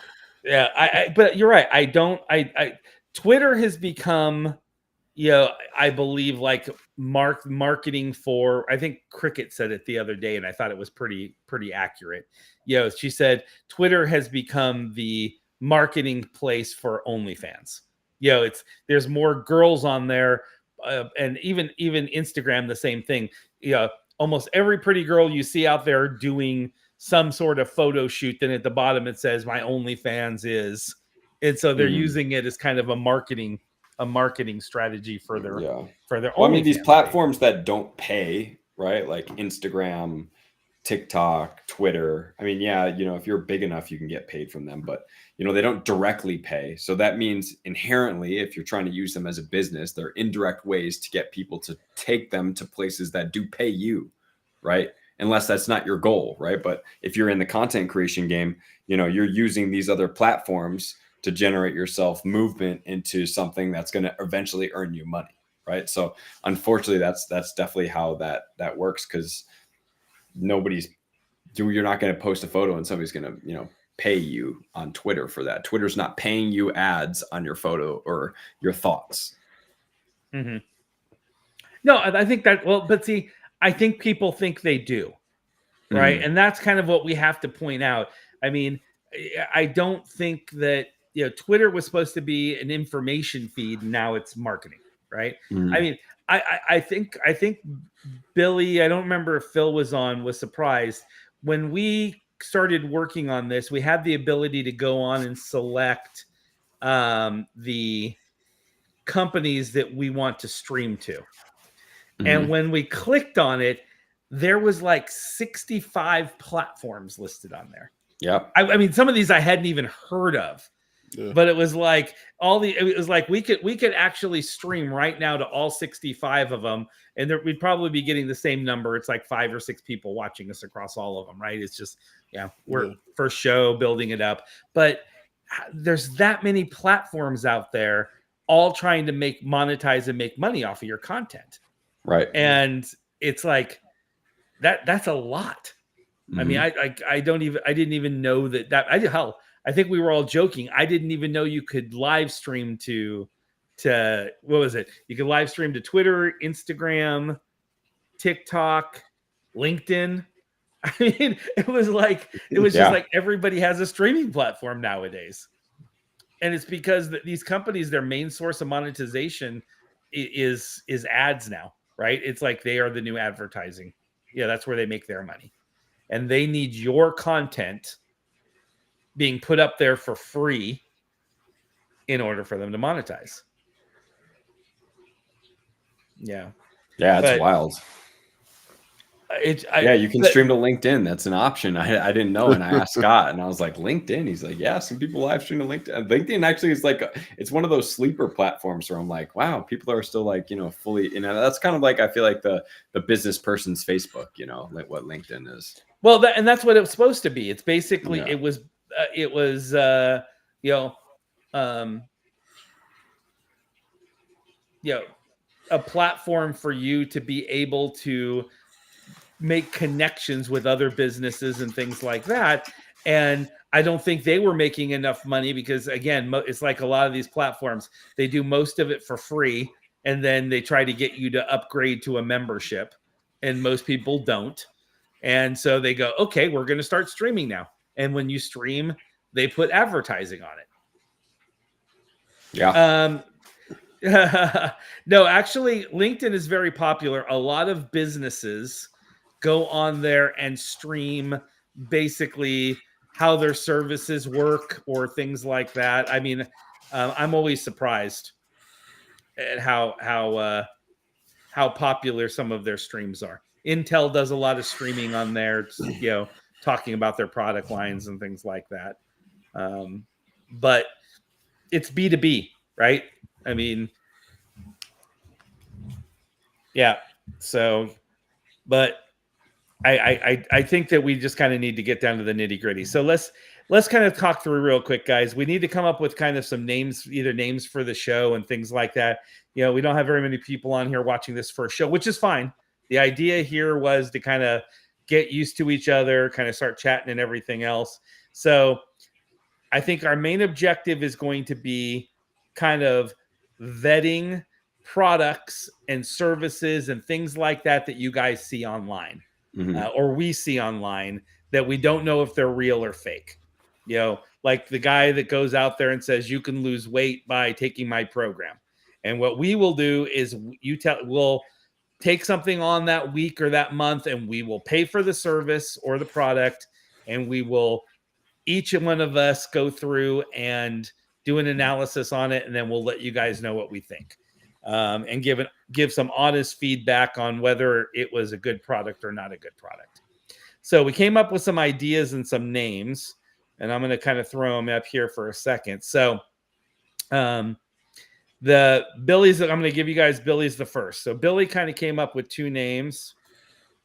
but you're right. Twitter has become, I believe like marketing for, I think Cricket said it the other day, and I thought it was pretty accurate. She said Twitter has become the marketing place for OnlyFans. There's more girls on there, and even Instagram, the same thing. Almost every pretty girl you see out there doing some sort of photo shoot, then at the bottom it says my OnlyFans is, and so they're using it as kind of a marketing strategy for their Well, I mean, these platforms that don't pay, right? Like Instagram, TikTok, Twitter. I mean, if you're big enough, you can get paid from them, but they don't directly pay. So that means inherently, if you're trying to use them as a business, there are indirect ways to get people to take them to places that do pay you, right? Unless that's not your goal, right? But if you're in the content creation game, you're using these other platforms to generate yourself movement into something that's going to eventually earn you money, right? So unfortunately, that's definitely how that works, because you're not going to post a photo and somebody's going to pay you on Twitter for that. Twitter's not paying you ads on your photo or your thoughts. Mm-hmm. No, I think that, well, but see, I think people think they do, right? Mm-hmm. And that's kind of what we have to point out. I mean, I don't think that, Twitter was supposed to be an information feed, and now it's marketing, right? Mm-hmm. I mean, I think Billy, I don't remember if Phil was surprised when we started working on this. We had the ability to go on and select the companies that we want to stream to. And when we clicked on it, there was like 65 platforms listed on there. Yep. I mean, some of these I hadn't even heard of, but it was like it was like we could actually stream right now to all 65 of them, and we'd probably be getting the same number. It's like 5 or 6 people watching us across all of them, right? It's just, we're first show building it up, but there's that many platforms out there all trying to monetize and make money off of your content. Right. And it's like that's a lot. I mean, I didn't even know that I think we were all joking. I didn't even know you could live stream to what was it? You could live stream to Twitter, Instagram, TikTok, LinkedIn. I mean, it was just like everybody has a streaming platform nowadays. And it's because these companies, their main source of monetization is ads now, right? It's like they are the new advertising. Yeah, that's where they make their money. And they need your content being put up there for free in order for them to monetize. Yeah. Yeah, it's wild. You can stream to LinkedIn. That's an option. I didn't know. And I asked Scott, and I was like, LinkedIn? He's like, yeah, some people live stream to LinkedIn. LinkedIn actually is like, it's one of those sleeper platforms where I'm like, wow, people are still like, fully, that's kind of like, I feel like the business person's Facebook, like what LinkedIn is. Well, that's what it was supposed to be. It's basically, it was a platform for you to be able to make connections with other businesses and things like that. And I don't think they were making enough money because, again, it's like a lot of these platforms, they do most of it for free, and then they try to get you to upgrade to a membership, and most people don't. And so they go, okay, we're going to start streaming now. And when you stream, they put advertising on it. Yeah. No, actually, LinkedIn is very popular. A lot of businesses go on there and stream basically how their services work or things like that. I mean, I'm always surprised at how popular some of their streams are. Intel does a lot of streaming on there, talking about their product lines and things like that. But it's B2B, right? I mean, yeah. So, but I think that we just kind of need to get down to the nitty gritty. So let's kind of talk through real quick, guys. We need to come up with kind of some names, either names for the show and things like that. We don't have very many people on here watching this first show, which is fine. The idea here was to kind of get used to each other, kind of start chatting and everything else. So I think our main objective is going to be kind of vetting products and services and things like that you guys see online. Or we see online that we don't know if they're real or fake. Like the guy that goes out there and says, you can lose weight by taking my program. And what we will do is we'll take something on that week or that month, and we will pay for the service or the product. And we will, each one of us, go through and do an analysis on it. And then we'll let you guys know what we think. And give some honest feedback on whether it was a good product or not a good product. So we came up with some ideas and some names, and I'm going to kind of throw them up here for a second. So the Billy's, I'm going to give you guys Billy's the first. So Billy kind of came up with 2 names,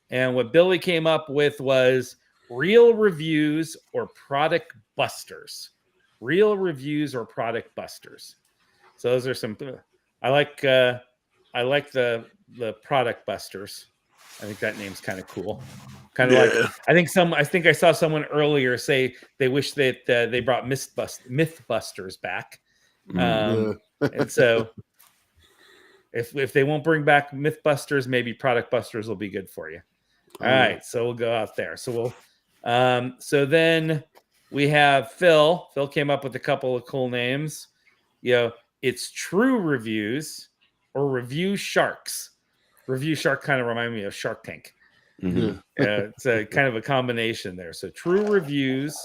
and what Billy came up with was Real Reviews or Product Busters. Real Reviews or Product Busters. So those are some. I like the Product Busters. I think that name's kind of cool. Kind of like, I think I saw someone earlier say they wish that they brought Mythbusters back. And so if they won't bring back Mythbusters, maybe Product Busters will be good for you. All right, so we'll go out there. So so then we have Phil. Phil came up with a couple of cool names. It's True Reviews or Review Sharks. Review Shark kind of remind me of Shark Tank. Mm-hmm. It's a kind of a combination there. So True Reviews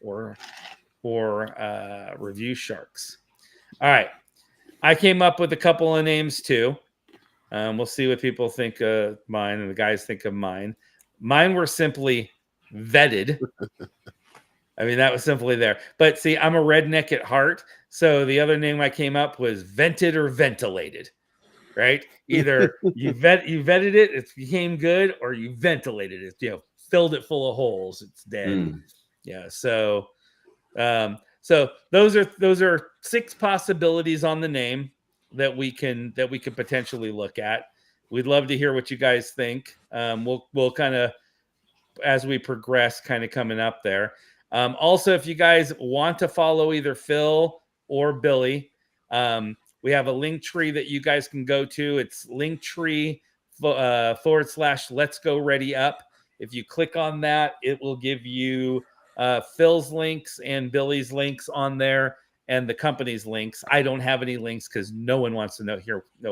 or Review Sharks. All right. I came up with a couple of names too. We'll see what people think of mine and the guys think of mine. Mine were simply vetted. I mean, that was simply there. But see, I'm a redneck at heart. So the other name I came up was Vented or Ventilated. Right? Either you vetted it became good, or you ventilated it, filled it full of holes, it's dead. Yeah. So so those are 6 possibilities on the name that we can potentially look at. We'd love to hear what you guys think. We'll kind of, as we progress, kind of coming up there. Also, if you guys want to follow either Phil or Billy, we have a link tree that you guys can go to. It's linktree / Let's Go Ready Up. If you click on that, it will give you Phil's links and Billy's links on there, and the company's links. I don't have any links because no one wants to know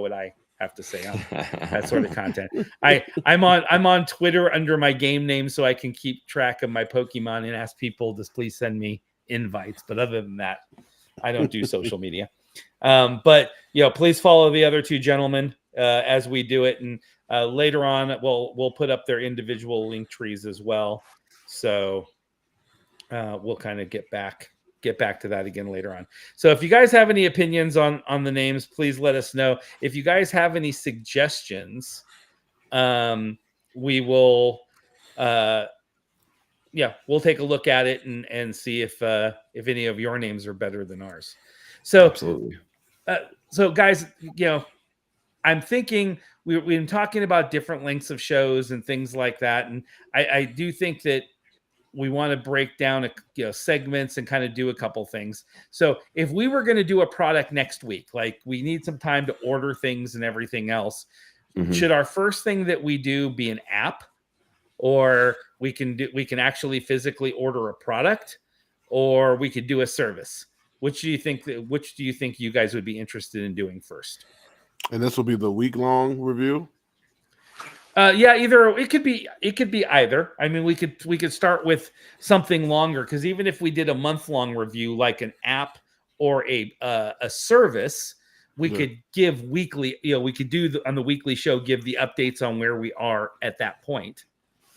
what I have to say on that sort of content. I'm on Twitter under my game name, so I can keep track of my Pokemon and ask people to please send me invites. But other than that, I don't do social media. But please follow the other 2 gentlemen as we do it, and later on we'll put up their individual link trees as well. So we'll kind of get back to that again later on. So if you guys have any opinions on the names, please let us know. If you guys have any suggestions, we will we'll take a look at it and see if any of your names are better than ours. So absolutely. So guys, I'm thinking we've been talking about different lengths of shows and things like that, and I do think that we want to break down segments and kind of do a couple things. So if we were going to do a product next week, like we need some time to order things and everything else, should our first thing that we do be an app, or we can actually physically order a product, or we could do a service? Which do you think you guys would be interested in doing first? And this will be the week-long review? Either it could be either. I mean, we could start with something longer, because even if we did a month-long review, like an app or a service, we could give weekly. We could do on the weekly show, give the updates on where we are at that point.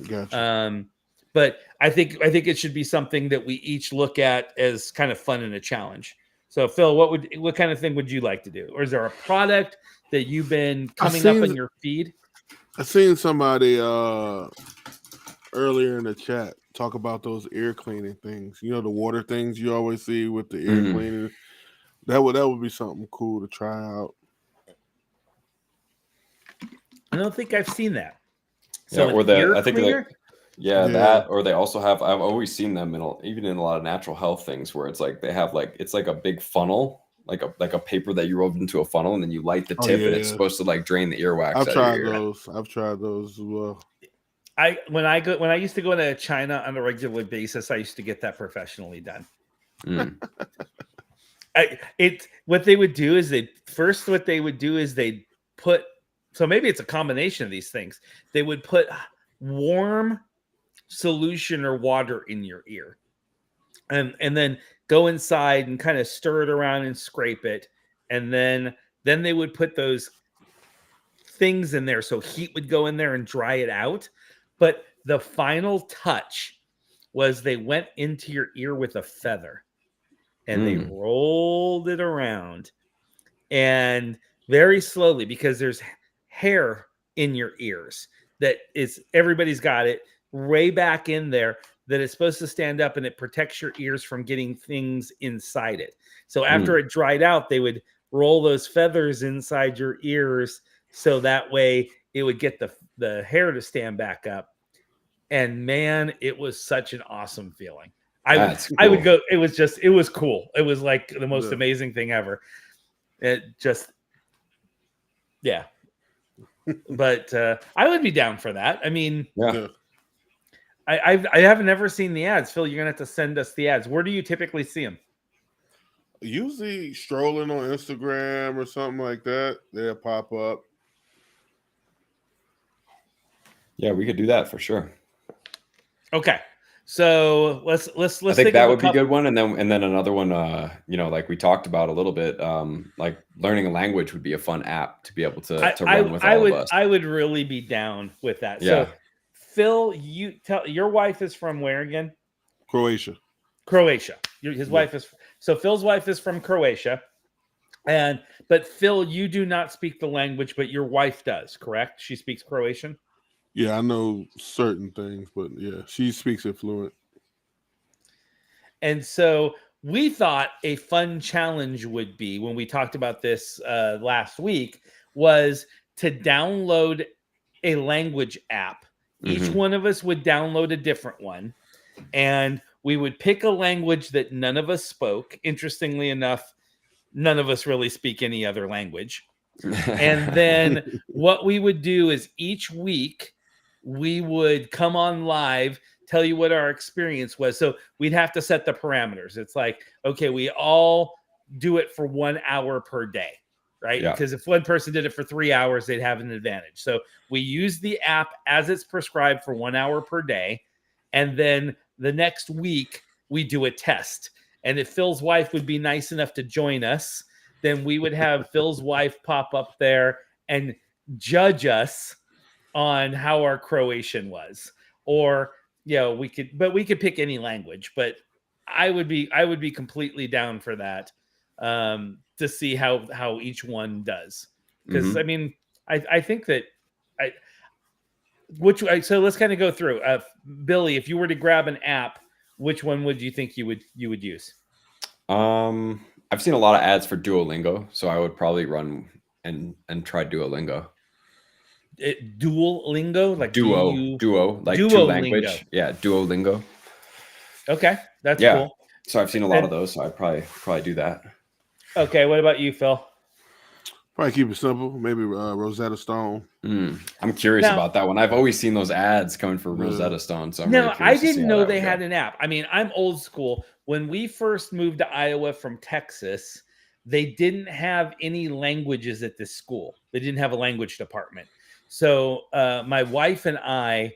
Gotcha. But I think it should be something that we each look at as kind of fun and a challenge. So Phil, what kind of thing would you like to do? Or is there a product that you've been coming up in your feed? I seen somebody earlier in the chat talk about those ear cleaning things. The water things you always see with the ear cleaning. That would be something cool to try out. I don't think I've seen that. So or I think cleaner? That, or they also have, I've always seen them even in a lot of natural health things where it's like they have it's like a big funnel, like a paper that you roll into a funnel, and then you light the tip, and it's supposed to drain the earwax. I've tried those as well. When I used to go to China on a regular basis, I used to get that professionally done. What they would do is they'd put, so maybe it's a combination of these things. They would put warm solution or water in your ear, and then go inside and kind of stir it around and scrape it, and then they would put those things in there so heat would go in there and dry it out. But the final touch was they went into your ear with a feather and they rolled it around, and very slowly, because there's hair in your ears that is, everybody's got it way back in there, that it's supposed to stand up, and it protects your ears from getting things inside it. So after it dried out, they would roll those feathers inside your ears, so that way it would get the hair to stand back up. And man, it was such an awesome feeling. I would go. It was cool. It was like the most amazing thing ever. It just, yeah. But I would be down for that. I mean, yeah. I haven't ever seen the ads. Phil, you're gonna have to send us the ads. Where do you typically see them? Usually strolling on Instagram or something like that. They'll pop up. Yeah, we could do that for sure. Okay, so let's. I think that would be a good one, and then another one. Like we talked about a little bit. Like learning a language would be a fun app to be able to run with all of us. I would really be down with that. Yeah. So, Phil, you tell your wife is from where again? Croatia. His wife is Phil's wife is from Croatia, but Phil, you do not speak the language, but your wife does, correct? She speaks Croatian. Yeah, I know certain things, but yeah, she speaks it fluent. And so we thought a fun challenge would be, when we talked about this last week, was to download a language app. Each one of us would download a different one, and we would pick a language that none of us spoke. Interestingly enough, none of us really speak any other language. And then what we would do is each week we would come on live, tell you what our experience was. So we'd have to set the parameters. It's like, okay, we all do it for 1 hour per day, right? Yeah. Because if one person did it for 3 hours, they'd have an advantage. So we use the app as it's prescribed for 1 hour per day. And then the next week we do a test. And if Phil's wife would be nice enough to join us, then we would have Phil's wife pop up there and judge us on how our Croatian was. Or, we could pick any language, but I would be completely down for that, to see how each one does. Because I mean, I think that so let's kind of go through. Billy, if you were to grab an app, which one would you think you would use? I've seen a lot of ads for Duolingo, so I would probably run and try Duolingo. Duolingo, like duo, like two language. Yeah, Duolingo. Okay, that's cool. So I've seen a lot of those, so I'd probably do that. Okay, what about you, Phil? Probably keep it simple. Maybe Rosetta Stone. I'm curious about that one. I've always seen those ads coming for Rosetta Stone. So I didn't know they had an app. I mean, I'm old school. When we first moved to Iowa from Texas, they didn't have any languages at this school. They didn't have a language department. So my wife and I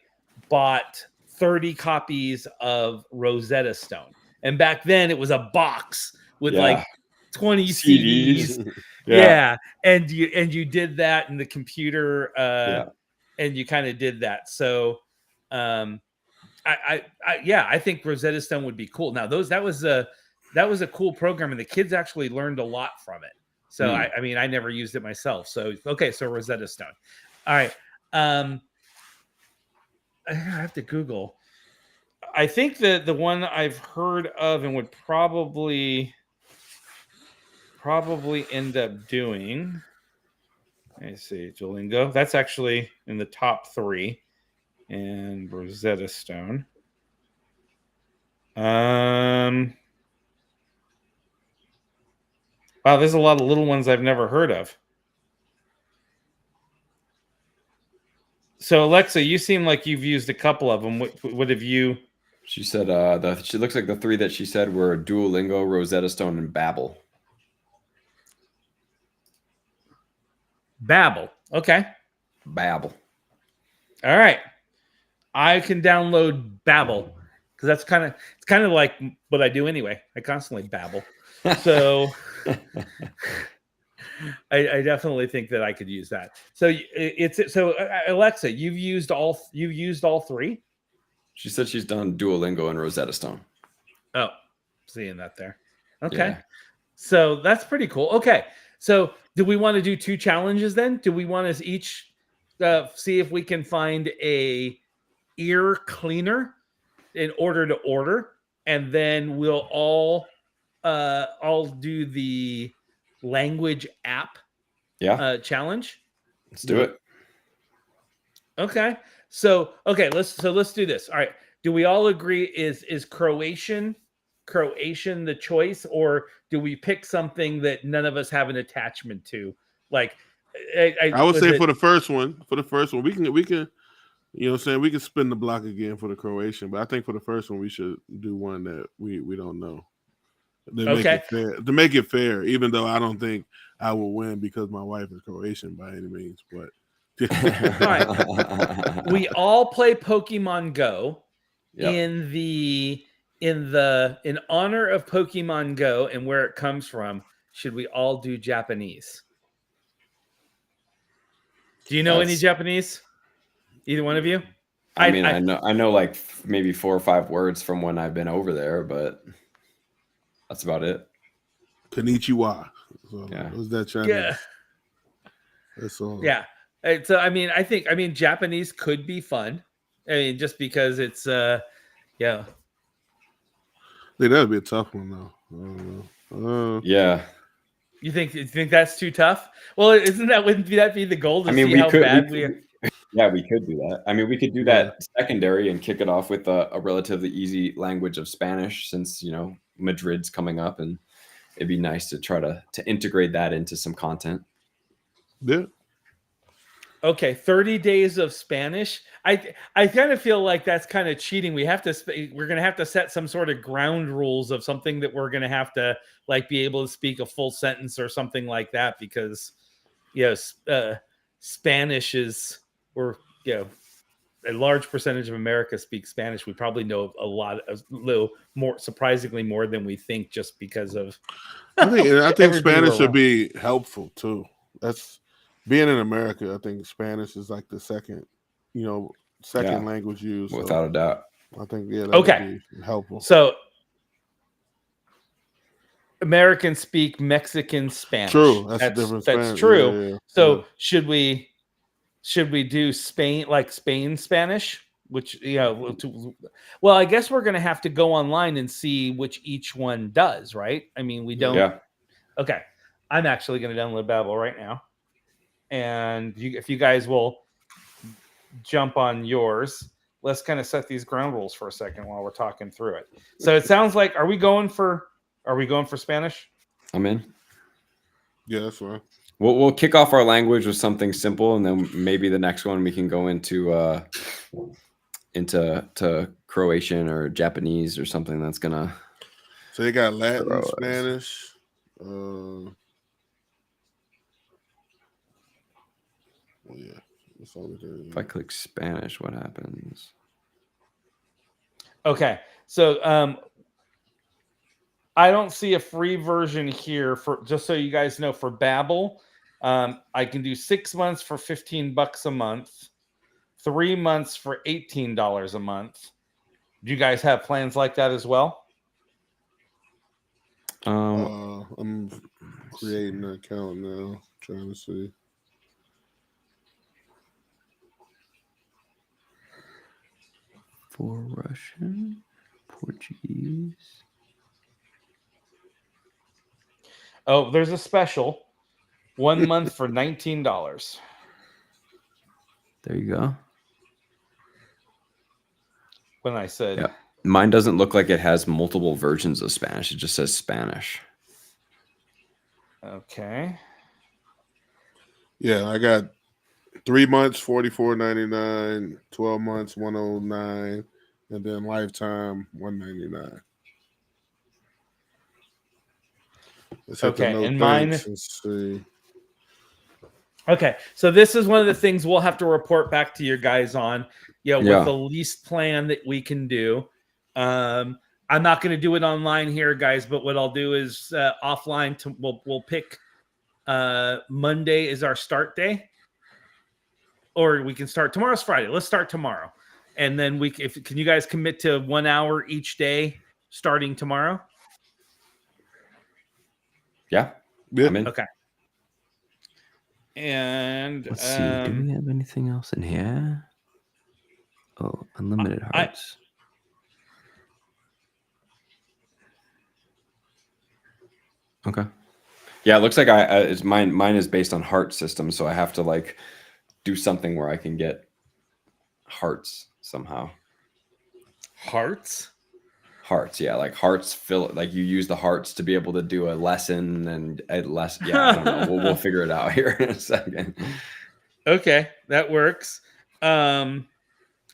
bought 30 copies of Rosetta Stone. And back then it was a box with like 20 CDs. Yeah. And you did that in the computer, and you kind of did that. So I think Rosetta Stone would be cool. Now that was a cool program, and the kids actually learned a lot from it. So I mean, I never used it myself. So so Rosetta Stone. All right. I have to Google. I think that the one I've heard of and would probably end up doing. Let me see, Duolingo. That's actually in the top 3, and Rosetta Stone. Wow, there's a lot of little ones I've never heard of. So Alexa, you seem like you've used a couple of them. What have you? She said she looks like the 3 that she said were Duolingo, Rosetta Stone, and Babbel. Babbel. Okay. Babbel. All right. I can download Babbel because it's kind of like what I do anyway. I constantly babble. So I definitely think that I could use that. So Alexa, you've used all 3? She said she's done Duolingo and Rosetta Stone. Oh, seeing that there. Okay. Yeah. So that's pretty cool. Okay. So do we want to do 2 challenges then? Do we want to each see if we can find a ear cleaner in order to order, and then we'll all do the language app challenge? Let's do it. Okay. So let's do this. All right. Do we all agree is Croatian the choice, or do we pick something that none of us have an attachment to? Like I would was say it for the first one, we can you know what I'm saying, we can spin the block again for the Croatian, but I think for the first one we should do one that we don't know. okay? To make it fair, even though I don't think I will win because my wife is Croatian by any means, but All right. We all play Pokemon Go Yep. in honor of Pokemon Go and where it comes from. Should we all do Japanese? Do you know any Japanese? Either one of you? I mean, I know like maybe 4 or 5 words from when I've been over there, but that's about it. Konnichiwa. So, Yeah. was that Chinese? Yeah. That's all. Yeah. So I mean, Japanese could be fun. I mean, just because it's yeah. I think that'd be a tough one though. Yeah. You think that's too tough? Well, wouldn't that be the goal to see how bad we are? Yeah, we could do that. I mean, we could do that secondary and kick it off with a relatively easy language of Spanish, since Madrid's coming up, and it'd be nice to try to integrate that into some content. Yeah. Okay, 30 days of Spanish. I kind of feel like that's kind of cheating. We're going to have to set some sort of ground rules of something that we're going to have to like be able to speak a full sentence or something like that, because Spanish is a large percentage of America speaks Spanish. We probably know a little more, surprisingly more than we think, just because of I think Spanish should be helpful too. That's being in America. I think Spanish is like the second language used. Without a doubt. I think that would be helpful. So Americans speak Mexican Spanish. True. That's different. That's true. Yeah, yeah. So should we do Spain Spanish? Which well, I guess we're gonna have to go online and see which each one does, right? I mean, we don't. Yeah. Okay, I'm actually gonna download Babbel right now, and if you guys will jump on yours, let's kind of set these ground rules for a second while we're talking through it. So it sounds like are we going for Spanish? I'm in. Yeah, that's right. We'll kick off our language with something simple, and then maybe the next one we can go into Croatian or Japanese or something that's gonna. So they got Latin, Spanish. Yeah. If I click Spanish, what happens? Okay, so I don't see a free version here for, just so you guys know, for Babbel. I can do 6 months for $15 a month, 3 months for $18 a month. Do you guys have plans like that as well? I'm creating an account now, trying to see. For Russian, Portuguese. Oh, there's a special. 1 month for $19. There you go. When I said, yeah. Mine doesn't look like it has multiple versions of Spanish. It just says Spanish. Okay. Yeah, I got 3 months, $44.99, 12 months, $109, and then lifetime, $199. Okay, and mine. Let's see. Okay, so this is one of the things we'll have to report back to you guys on. With the least plan that we can do. I'm not going to do it online here, guys, but what I'll do is offline. We'll pick Monday is our start day, or we can start tomorrow's Friday. Let's start tomorrow, and then can you guys commit to 1 hour each day starting tomorrow? Yeah. I'm in. Okay. And let's see. Do we have anything else in here? Oh, unlimited hearts. Okay. Yeah, it looks like mine is based on heart system, so I have to like do something where I can get hearts somehow. Hearts? Hearts, yeah, like hearts fill, like you use the hearts to be able to do a lesson and a lesson. Yeah, I don't know. We'll figure it out here in a second. Okay, that works. All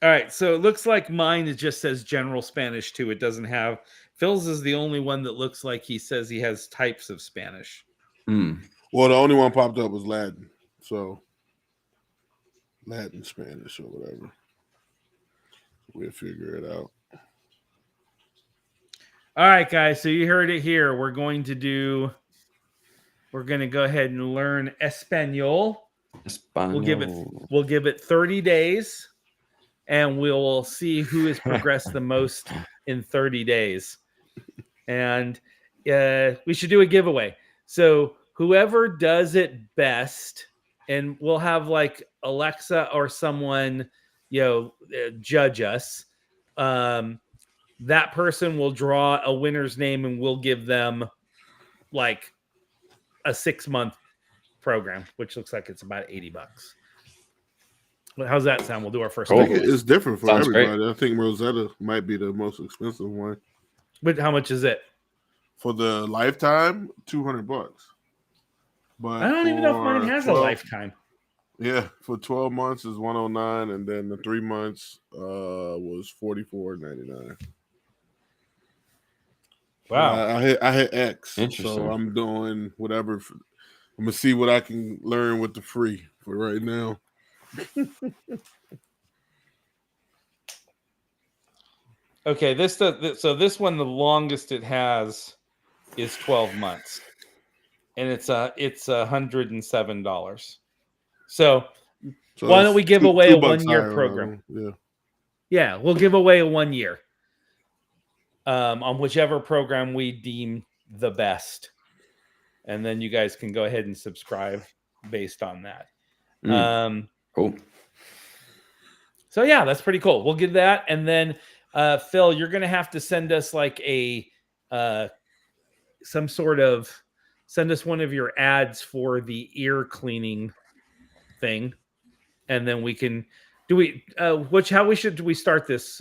right, so it looks like mine it just says general Spanish too. It doesn't have Phil's is the only one that looks like he says he has types of Spanish. Well, the only one popped up was Latin, so Latin, Spanish, or whatever. We'll figure it out. All right, guys. So you heard it here. We're going to go ahead and learn Espanol. We'll give it 30 days, and we'll see who has progressed the most in 30 days. And we should do a giveaway. So whoever does it best, and we'll have like Alexa or someone, judge us. That person will draw a winner's name, and we'll give them like a 6-month program, which looks like it's about $80. How's that sound? We'll do our first. I think it's different for Sounds everybody. great. I think Rosetta might be the most expensive one. But how much is it? For the lifetime, $200. But I don't even know if mine has a lifetime. Yeah, for 12 months is $109, and then the 3 months was $44.99. Wow. I hit X, Interesting. so I'm doing whatever. I'm gonna see what I can learn with the free for right now. Okay, so this one, the longest it has is 12 months, and it's $107. So why don't we give away a 1-year program? Yeah, we'll give away a 1 year on whichever program we deem the best, and then you guys can go ahead and subscribe based on that. Cool. So yeah, that's pretty cool. We'll give that, and then Phil, you're gonna have to send us like send us one of your ads for the ear cleaning thing, and then we can how should we start this,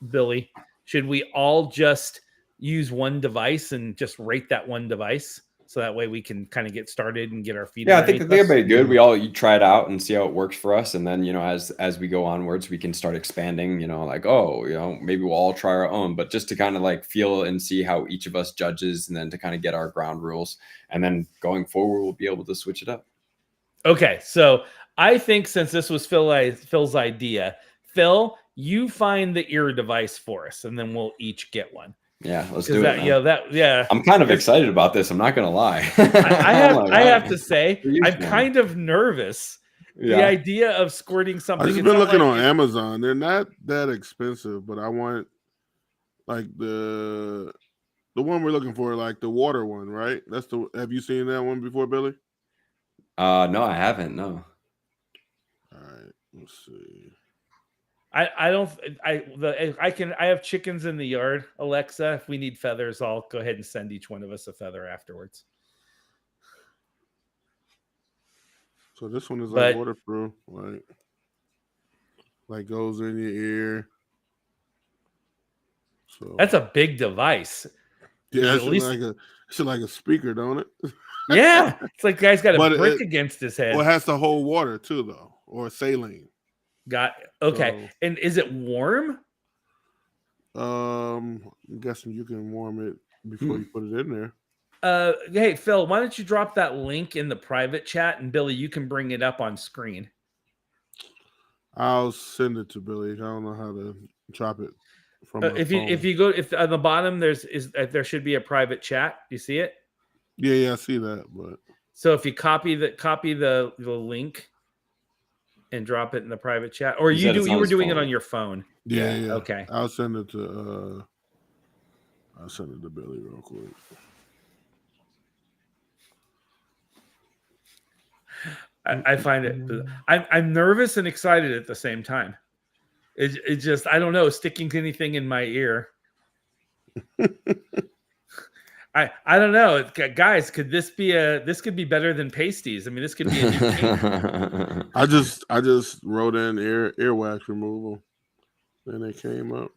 Billy? Should we all just use one device and just rate that one device, so that way we can kind of get started and get our feet? Yeah, I think that'd be good. You try it out and see how it works for us, and then as we go onwards, we can start expanding. Maybe we'll all try our own, but just to kind of like feel and see how each of us judges, and then to kind of get our ground rules, and then going forward, we'll be able to switch it up. Okay, so I think since this was Phil's idea, Phil, you find the ear device for us, and then we'll each get one. Yeah, let's do it. Yeah. I'm kind of excited about this. I'm not gonna lie. I have to say, I'm kind of nervous. Yeah. The idea of squirting something. I've just been looking on Amazon. They're not that expensive, but I want like the one we're looking for, like the water one, right? Have you seen that one before, Billy? No, I haven't. No. All right, let's see. I have chickens in the yard, Alexa. If we need feathers, I'll go ahead and send each one of us a feather afterwards. So this one is like waterproof, like goes in your ear. So that's a big device. Yeah, it's like a speaker, don't it? Yeah, it's like the guy's got a brick against his head. Well, it has to hold water too, though, or saline. Okay. And is it warm? I'm guessing you can warm it before you put it in there. Hey Phil, why don't you drop that link in the private chat, and Billy, you can bring it up on screen. I'll send it to Billy. I don't know how to drop it from if you go on the bottom, there should be a private chat. You see it? Yeah, I see that. But so if you copy the link and drop it in the private chat, or you were doing it on your phone. Yeah. Okay. I'll send it to Billy real quick. I find it. I'm nervous and excited at the same time. It just, I don't know, sticking anything in my ear. I don't know, guys. Could this be better than pasties? I mean, this could be a new king. I just wrote in earwax removal, and it came up.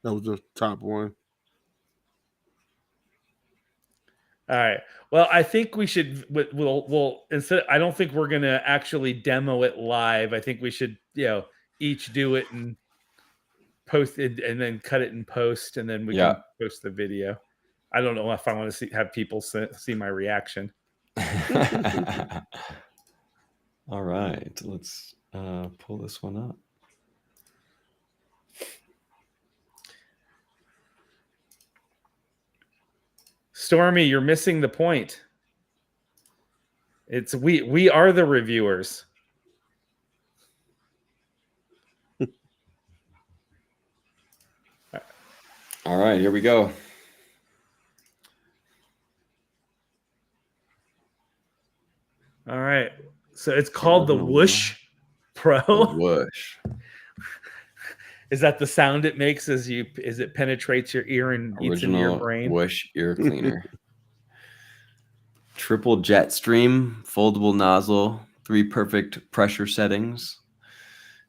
That was the top one. All right. Well, I think we should. We'll instead. I don't think we're gonna actually demo it live. I think we should, each do it and post it, and then cut it in post, and then we Yeah. can post the video. I don't know if I want to have people see my reaction. All right, let's pull this one up. Stormy, you're missing the point. It's we are the reviewers. All right, here we go. All right. So it's called the Whoosh Pro. The Whoosh. Is that the sound it makes as it penetrates your ear and eats into your brain? Whoosh ear cleaner. Triple jet stream, foldable nozzle, 3 perfect pressure settings.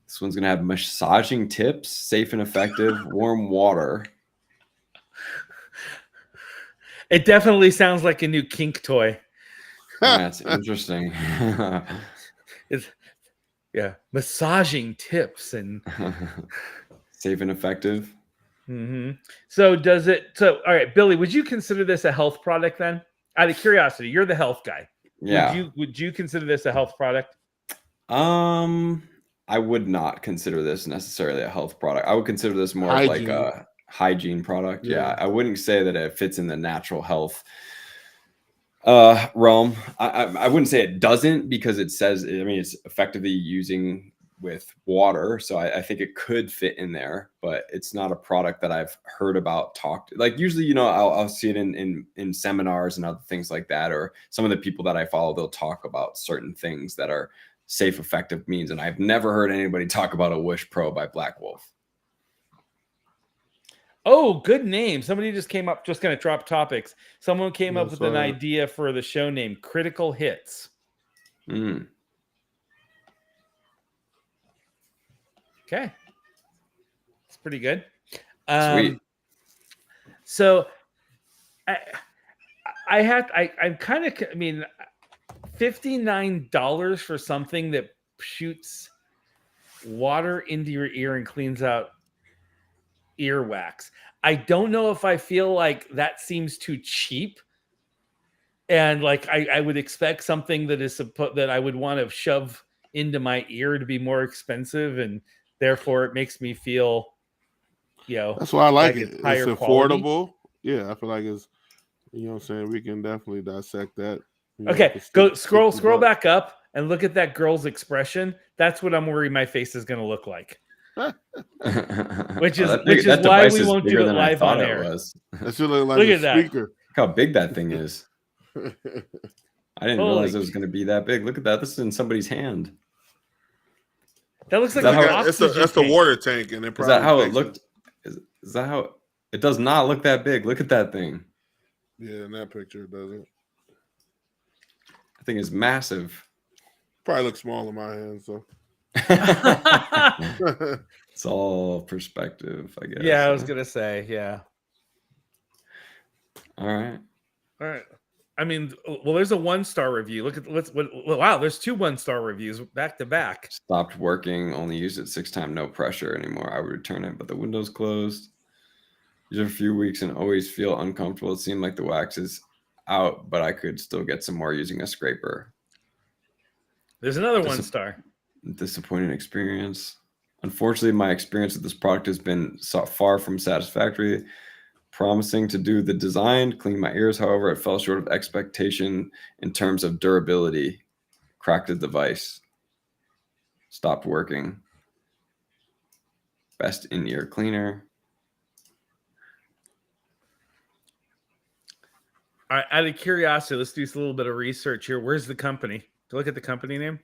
This one's gonna have massaging tips, safe and effective, warm water. It definitely sounds like a new kink toy. That's interesting. Massaging tips and safe and effective. Mm-hmm. So all right, Billy, would you consider this a health product then? Out of curiosity, you're the health guy. Yeah. Would you consider this a health product? I would not consider this necessarily a health product. I would consider this more of like a hygiene product. Yeah. I wouldn't say that it fits in the natural health realm. I wouldn't say it doesn't, because it says, I mean, it's effectively using with water, so I think it could fit in there, but it's not a product that I've heard about talked. Like usually, I'll see it in seminars and other things like that, or some of the people that I follow, they'll talk about certain things that are safe, effective means, and I've never heard anybody talk about a Whoosh Pro by Black Wolf. Oh, good name. Somebody just came up, just going to drop topics. Someone came up with an idea for the show name, Critical Hits. Okay. It's pretty good. Sweet. So I'm kind of, I mean, $59 for something that shoots water into your ear and cleans out earwax. I don't know if I feel like that seems too cheap. And like, I would expect something that is that I would want to shove into my ear to be more expensive, and therefore it makes me feel, that's why I like it. It's affordable. Quality. Yeah, I feel like it's, what I'm saying, we can definitely dissect that. Okay, go scroll back up and look at that girl's expression. That's what I'm worried my face is going to look like. which is why we won't do it live on air. That should look like a speaker. Look how big that thing is. I didn't realize it was going to be that big. Look at that. This is in somebody's hand. That looks like that's the water tank, and is that how it looked? Is that how it does not look that big? Look at that thing. Yeah, in that picture it doesn't. That thing is massive. Probably looks small in my hand, so. It's all perspective, I guess. Yeah, I was gonna say, yeah. All right. I mean, well, there's a 1-star review. Look at wow, there's 2 1-star reviews back to back. Stopped working. Only used it 6 times. No pressure anymore. I would return it, but the window's closed. Used it a few weeks and always feel uncomfortable. It seemed like the wax is out, but I could still get some more using a scraper. There's another 1-star. Disappointing experience. Unfortunately, my experience with this product has been far from satisfactory. Promising to do the design, clean my ears. However, it fell short of expectation in terms of durability. Cracked the device. Stopped working. Best in-ear cleaner. All right, out of curiosity, let's do a little bit of research here. Where's the company? Do you look at the company name?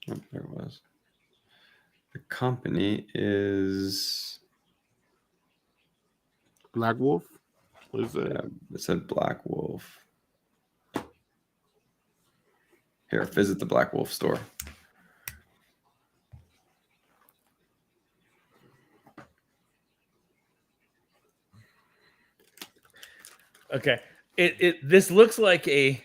Oh, there it was. The company is Black Wolf. What is that? Yeah, it said Black Wolf. Here, visit the Black Wolf store. Okay. This looks like a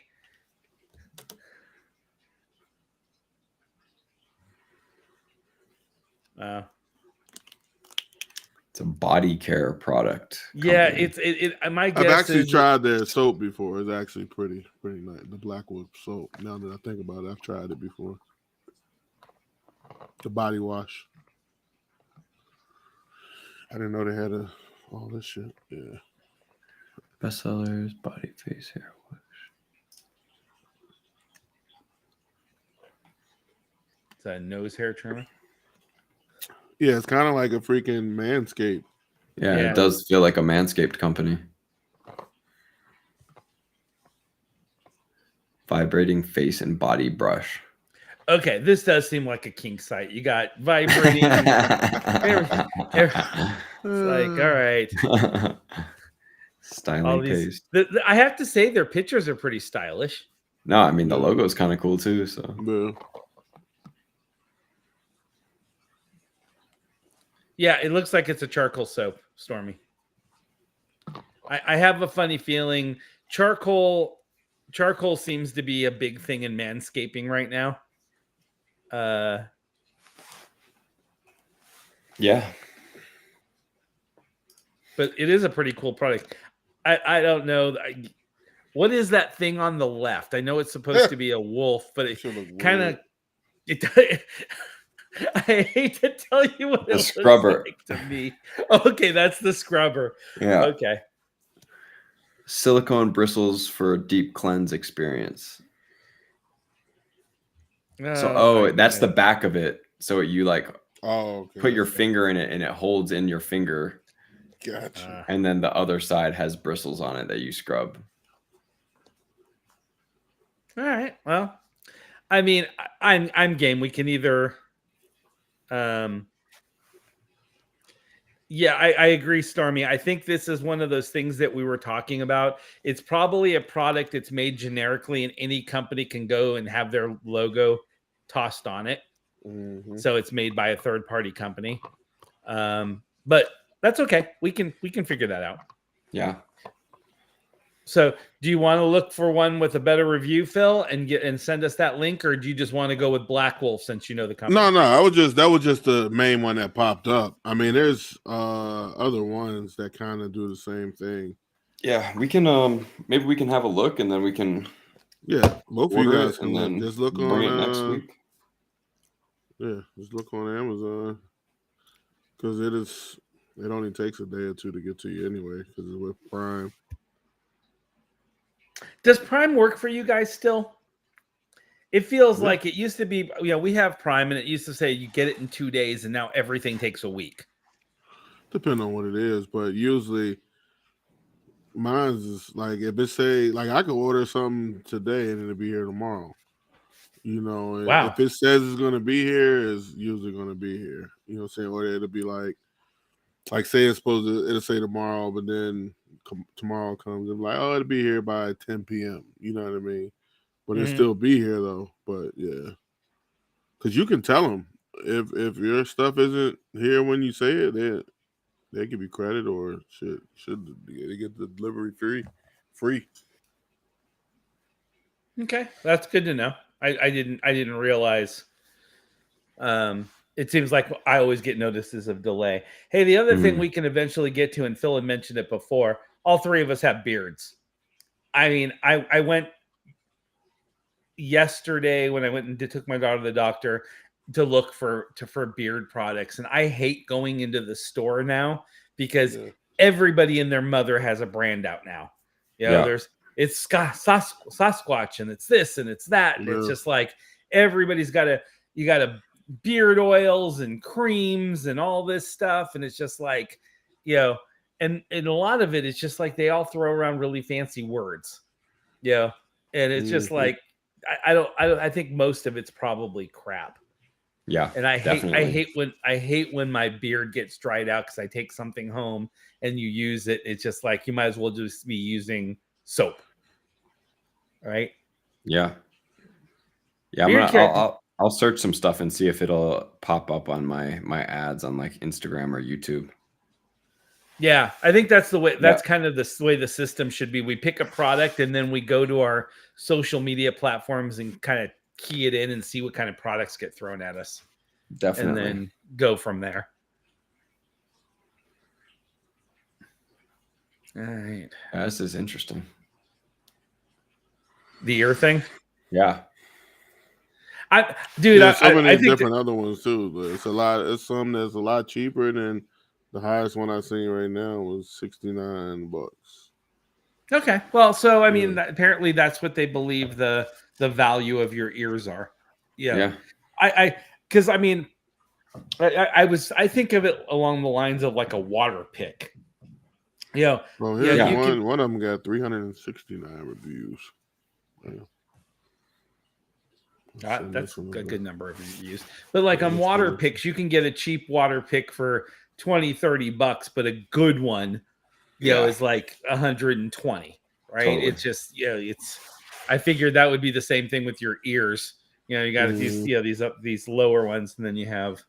It's a body care product. yeah, company. my guess I've actually is tried their soap before. It's actually pretty nice. The Black Wolf soap. Now that I think about it, I've tried it before. The body wash. I didn't know they had all this shit. Yeah. Bestsellers, body, face, hair wash. it's a nose hair trimmer. Yeah, it's kind of like a freaking Manscaped. Yeah, Yeah. it does feel like a Manscaped company. Vibrating face and body brush. Okay, this does seem like a kink site. You got vibrating. It's like, all right. Styling All these. paste. I have to say, their pictures are pretty stylish. No, I mean the logo is kind of cool too. So yeah, it looks like it's a charcoal soap, Stormy. I have a funny feeling charcoal seems to be a big thing in manscaping right now. Yeah. But it is a pretty cool product. I don't know. What is that thing on the left? I know it's supposed to be a wolf, but it kind of I hate to tell you what it looks like to me. Okay, that's the scrubber. Yeah. Okay. Silicone bristles for a deep cleanse experience. That's the back of it. So you like put your finger in it and it holds in your finger. Gotcha. And then the other side has bristles on it that you scrub. All right. Well, I mean, I'm game. We can either yeah, I agree, Stormy. I think this is one of those things that we were talking about. It's probably a product that's made generically, and any company can go and have their logo tossed on it. Mm-hmm. So it's made by a third-party company. But that's okay. We can figure that out. Yeah. So do you want to look for one with a better review, Phil, and send us that link, or do you just want to go with Black Wolf since you know the company? No, that was just the main one that popped up. I mean, there's other ones that kind of do the same thing. Yeah, we can maybe we can have a look and then we can both of you guys can look. Just look bring on it next week. Yeah, just look on Amazon because it only takes a day or two to get to you anyway because it's with Prime. Does Prime work for you guys still? It feels like it used to be, we have Prime and it used to say you get it in 2 days and now everything takes a week. Depending on what it is, but usually mine's is like if it say like I could order something today and it'll be here tomorrow. Wow. If it says it's gonna be here, it's usually gonna be here. You know what I'm saying? Or it'll be like say it'll say tomorrow, but then tomorrow comes and like, oh, it'll be here by 10 p.m. You know what I mean? But it'll still be here though. But yeah, because you can tell them if your stuff isn't here when you say it, they give you credit or they get the delivery free. Okay, that's good to know. I didn't realize. It seems like I always get notices of delay. Hey, the other thing we can eventually get to, and Phil had mentioned it before, all three of us have beards. I mean, I went yesterday when I went and took my daughter to the doctor to look for beard products, and I hate going into the store now because everybody and their mother has a brand out now. It's Sasquatch and it's this and it's that, and it's just like everybody's got a beard oils and creams and all this stuff, and it's just like, and a lot of it is just like they all throw around really fancy words, and it's just like I think most of it's probably crap. Yeah. And I definitely. hate when my beard gets dried out because I take something home and you use it. It's just like you might as well just be using soap, right? Yeah. Yeah. Beard care. I'll search some stuff and see if it'll pop up on my ads on like Instagram or YouTube. Yeah, I think that's the way. That's Yeah. kind of the way the system should be. We pick a product and then we go to our social media platforms and kind of key it in and see what kind of products get thrown at us, and Definitely. then go from there. All right. Yeah, this is interesting. The ear thing. Yeah. Dude, Yeah, so many I think different other ones too. But it's a lot. It's some that's a lot cheaper than the highest one I've seen right now was $69. okay. Well, so I mean, Yeah. apparently that's what they believe the value of your ears are. Yeah. Yeah. Because I mean, I think of it along the lines of like a water pick. Well, here's yeah, you one. can. One of them got 369 reviews. Yeah. Send That's this one a over. good number of reviews. But like Yeah, on that's water good. picks, you can get a cheap water pick for $20-$30, but a good one, Yeah. is like 120, right? Totally. It's just, I figured that would be the same thing with your ears. You got these, these lower ones, and then you have.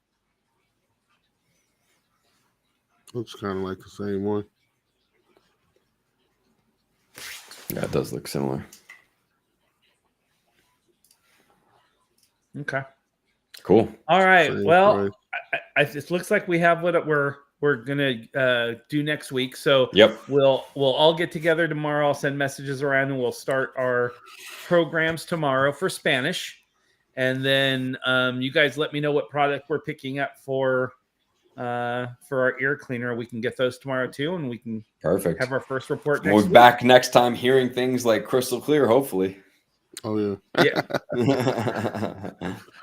Looks kind of like the same one. Yeah, it does look similar. Okay. Cool. All right. Same Well, price. it looks like we have what we're gonna do next week. So Yep. we'll all get together tomorrow. I'll send messages around, and we'll start our programs tomorrow for Spanish. And then you guys let me know what product we're picking up for our ear cleaner. We can get those tomorrow too, and we can Perfect. have our first report We'll next be week. back next time hearing things like crystal clear, hopefully. Oh yeah. Yeah.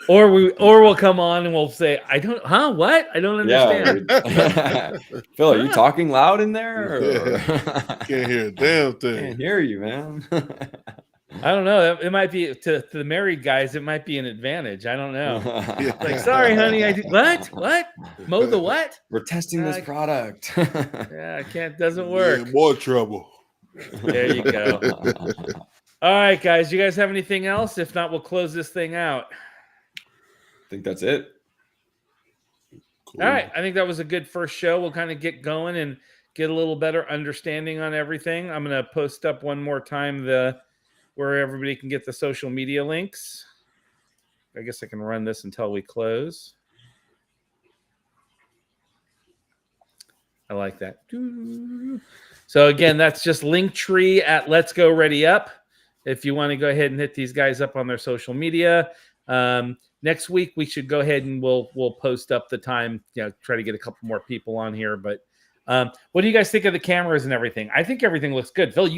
Or we'll come on and we'll say, what? I don't understand. Yeah. Phil, are you talking loud in there? Or? Can't hear a damn thing. Can't hear you, man. I don't know. It might be to the married guys. It might be an advantage. I don't know. Yeah. Like, sorry, honey. What? Mow the what? We're testing this product. Yeah, I can't. Doesn't work. Yeah, more trouble. There you go. All right, guys. You guys have anything else? If not, we'll close this thing out. I think that's it. Cool. All right. I think that was a good first show. We'll kind of get going and get a little better understanding on everything. I'm going to post up one more time where everybody can get the social media links. I guess I can run this until we close. I like that. So again, that's just Linktree at Let's Go Ready Up. If you want to go ahead and hit these guys up on their social media. Next week we should go ahead and we'll post up the time. Try to get a couple more people on here. But what do you guys think of the cameras and everything? I think everything looks good. Phil,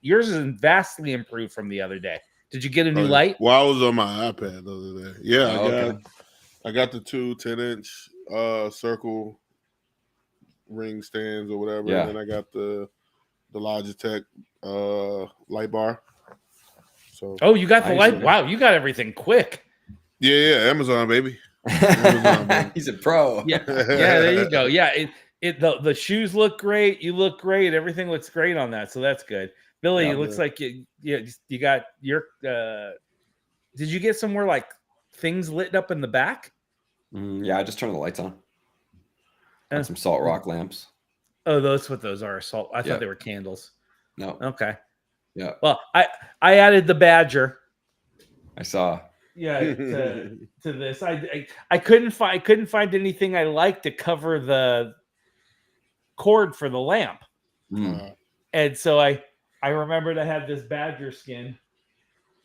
yours is vastly improved from the other day. Did you get a new light? Well, I was on my iPad the other day. Yeah, okay. I got the two 10-inch circle ring stands or whatever. Yeah. And then I got the Logitech light bar. So you got the light. Wow, you got everything quick. Yeah, Amazon baby. Amazon, baby. He's a pro. Yeah, there you go. Yeah, the shoes look great. You look great. Everything looks great on that. So that's good. Billy, it looks like you got your. Did you get somewhere like things lit up in the back? Yeah, I just turned the lights on. And some salt rock lamps. Oh, that's what those are. Salt. I thought they were candles. No. Okay. Yeah. Well, I added the badger. I saw. Yeah. To this, I couldn't find anything I liked to cover the cord for the lamp, and so I remembered I had this badger skin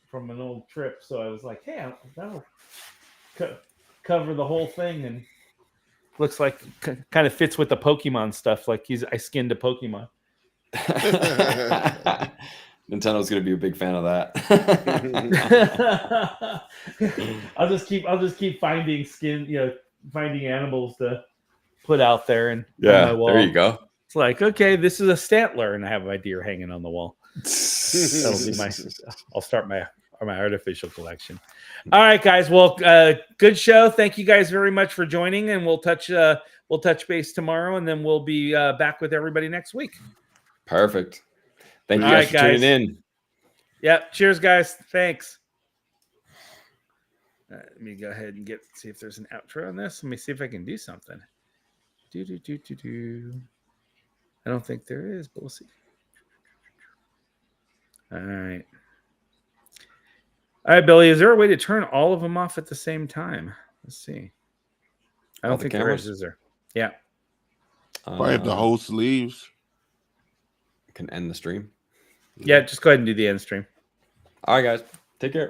from an old trip, so I was like, hey, that'll cover the whole thing, and looks like kind of fits with the Pokemon stuff. Like I skinned a Pokemon. Nintendo's gonna be a big fan of that. I'll just keep finding finding animals to put out there and on my wall. There you go. It's like, okay, this is a Stantler, and I have my deer hanging on the wall. That'll be I'll start my my artificial collection. All right, guys. Well, good show. Thank you guys very much for joining, and we'll touch base tomorrow, and then we'll be back with everybody next week. Perfect. Thank you All guys right, for tuning in. Yep. Cheers, guys. Thanks. Let me go ahead and see if there's an outro on this. Let me see if I can do something. I don't think there is, but we'll see. All right. All right, Billy. Is there a way to turn all of them off at the same time? Let's see. I don't think there is there? Yeah. Probably if the host leaves. Can end the stream. Yeah, just go ahead and do the end stream. All right, guys. Take care.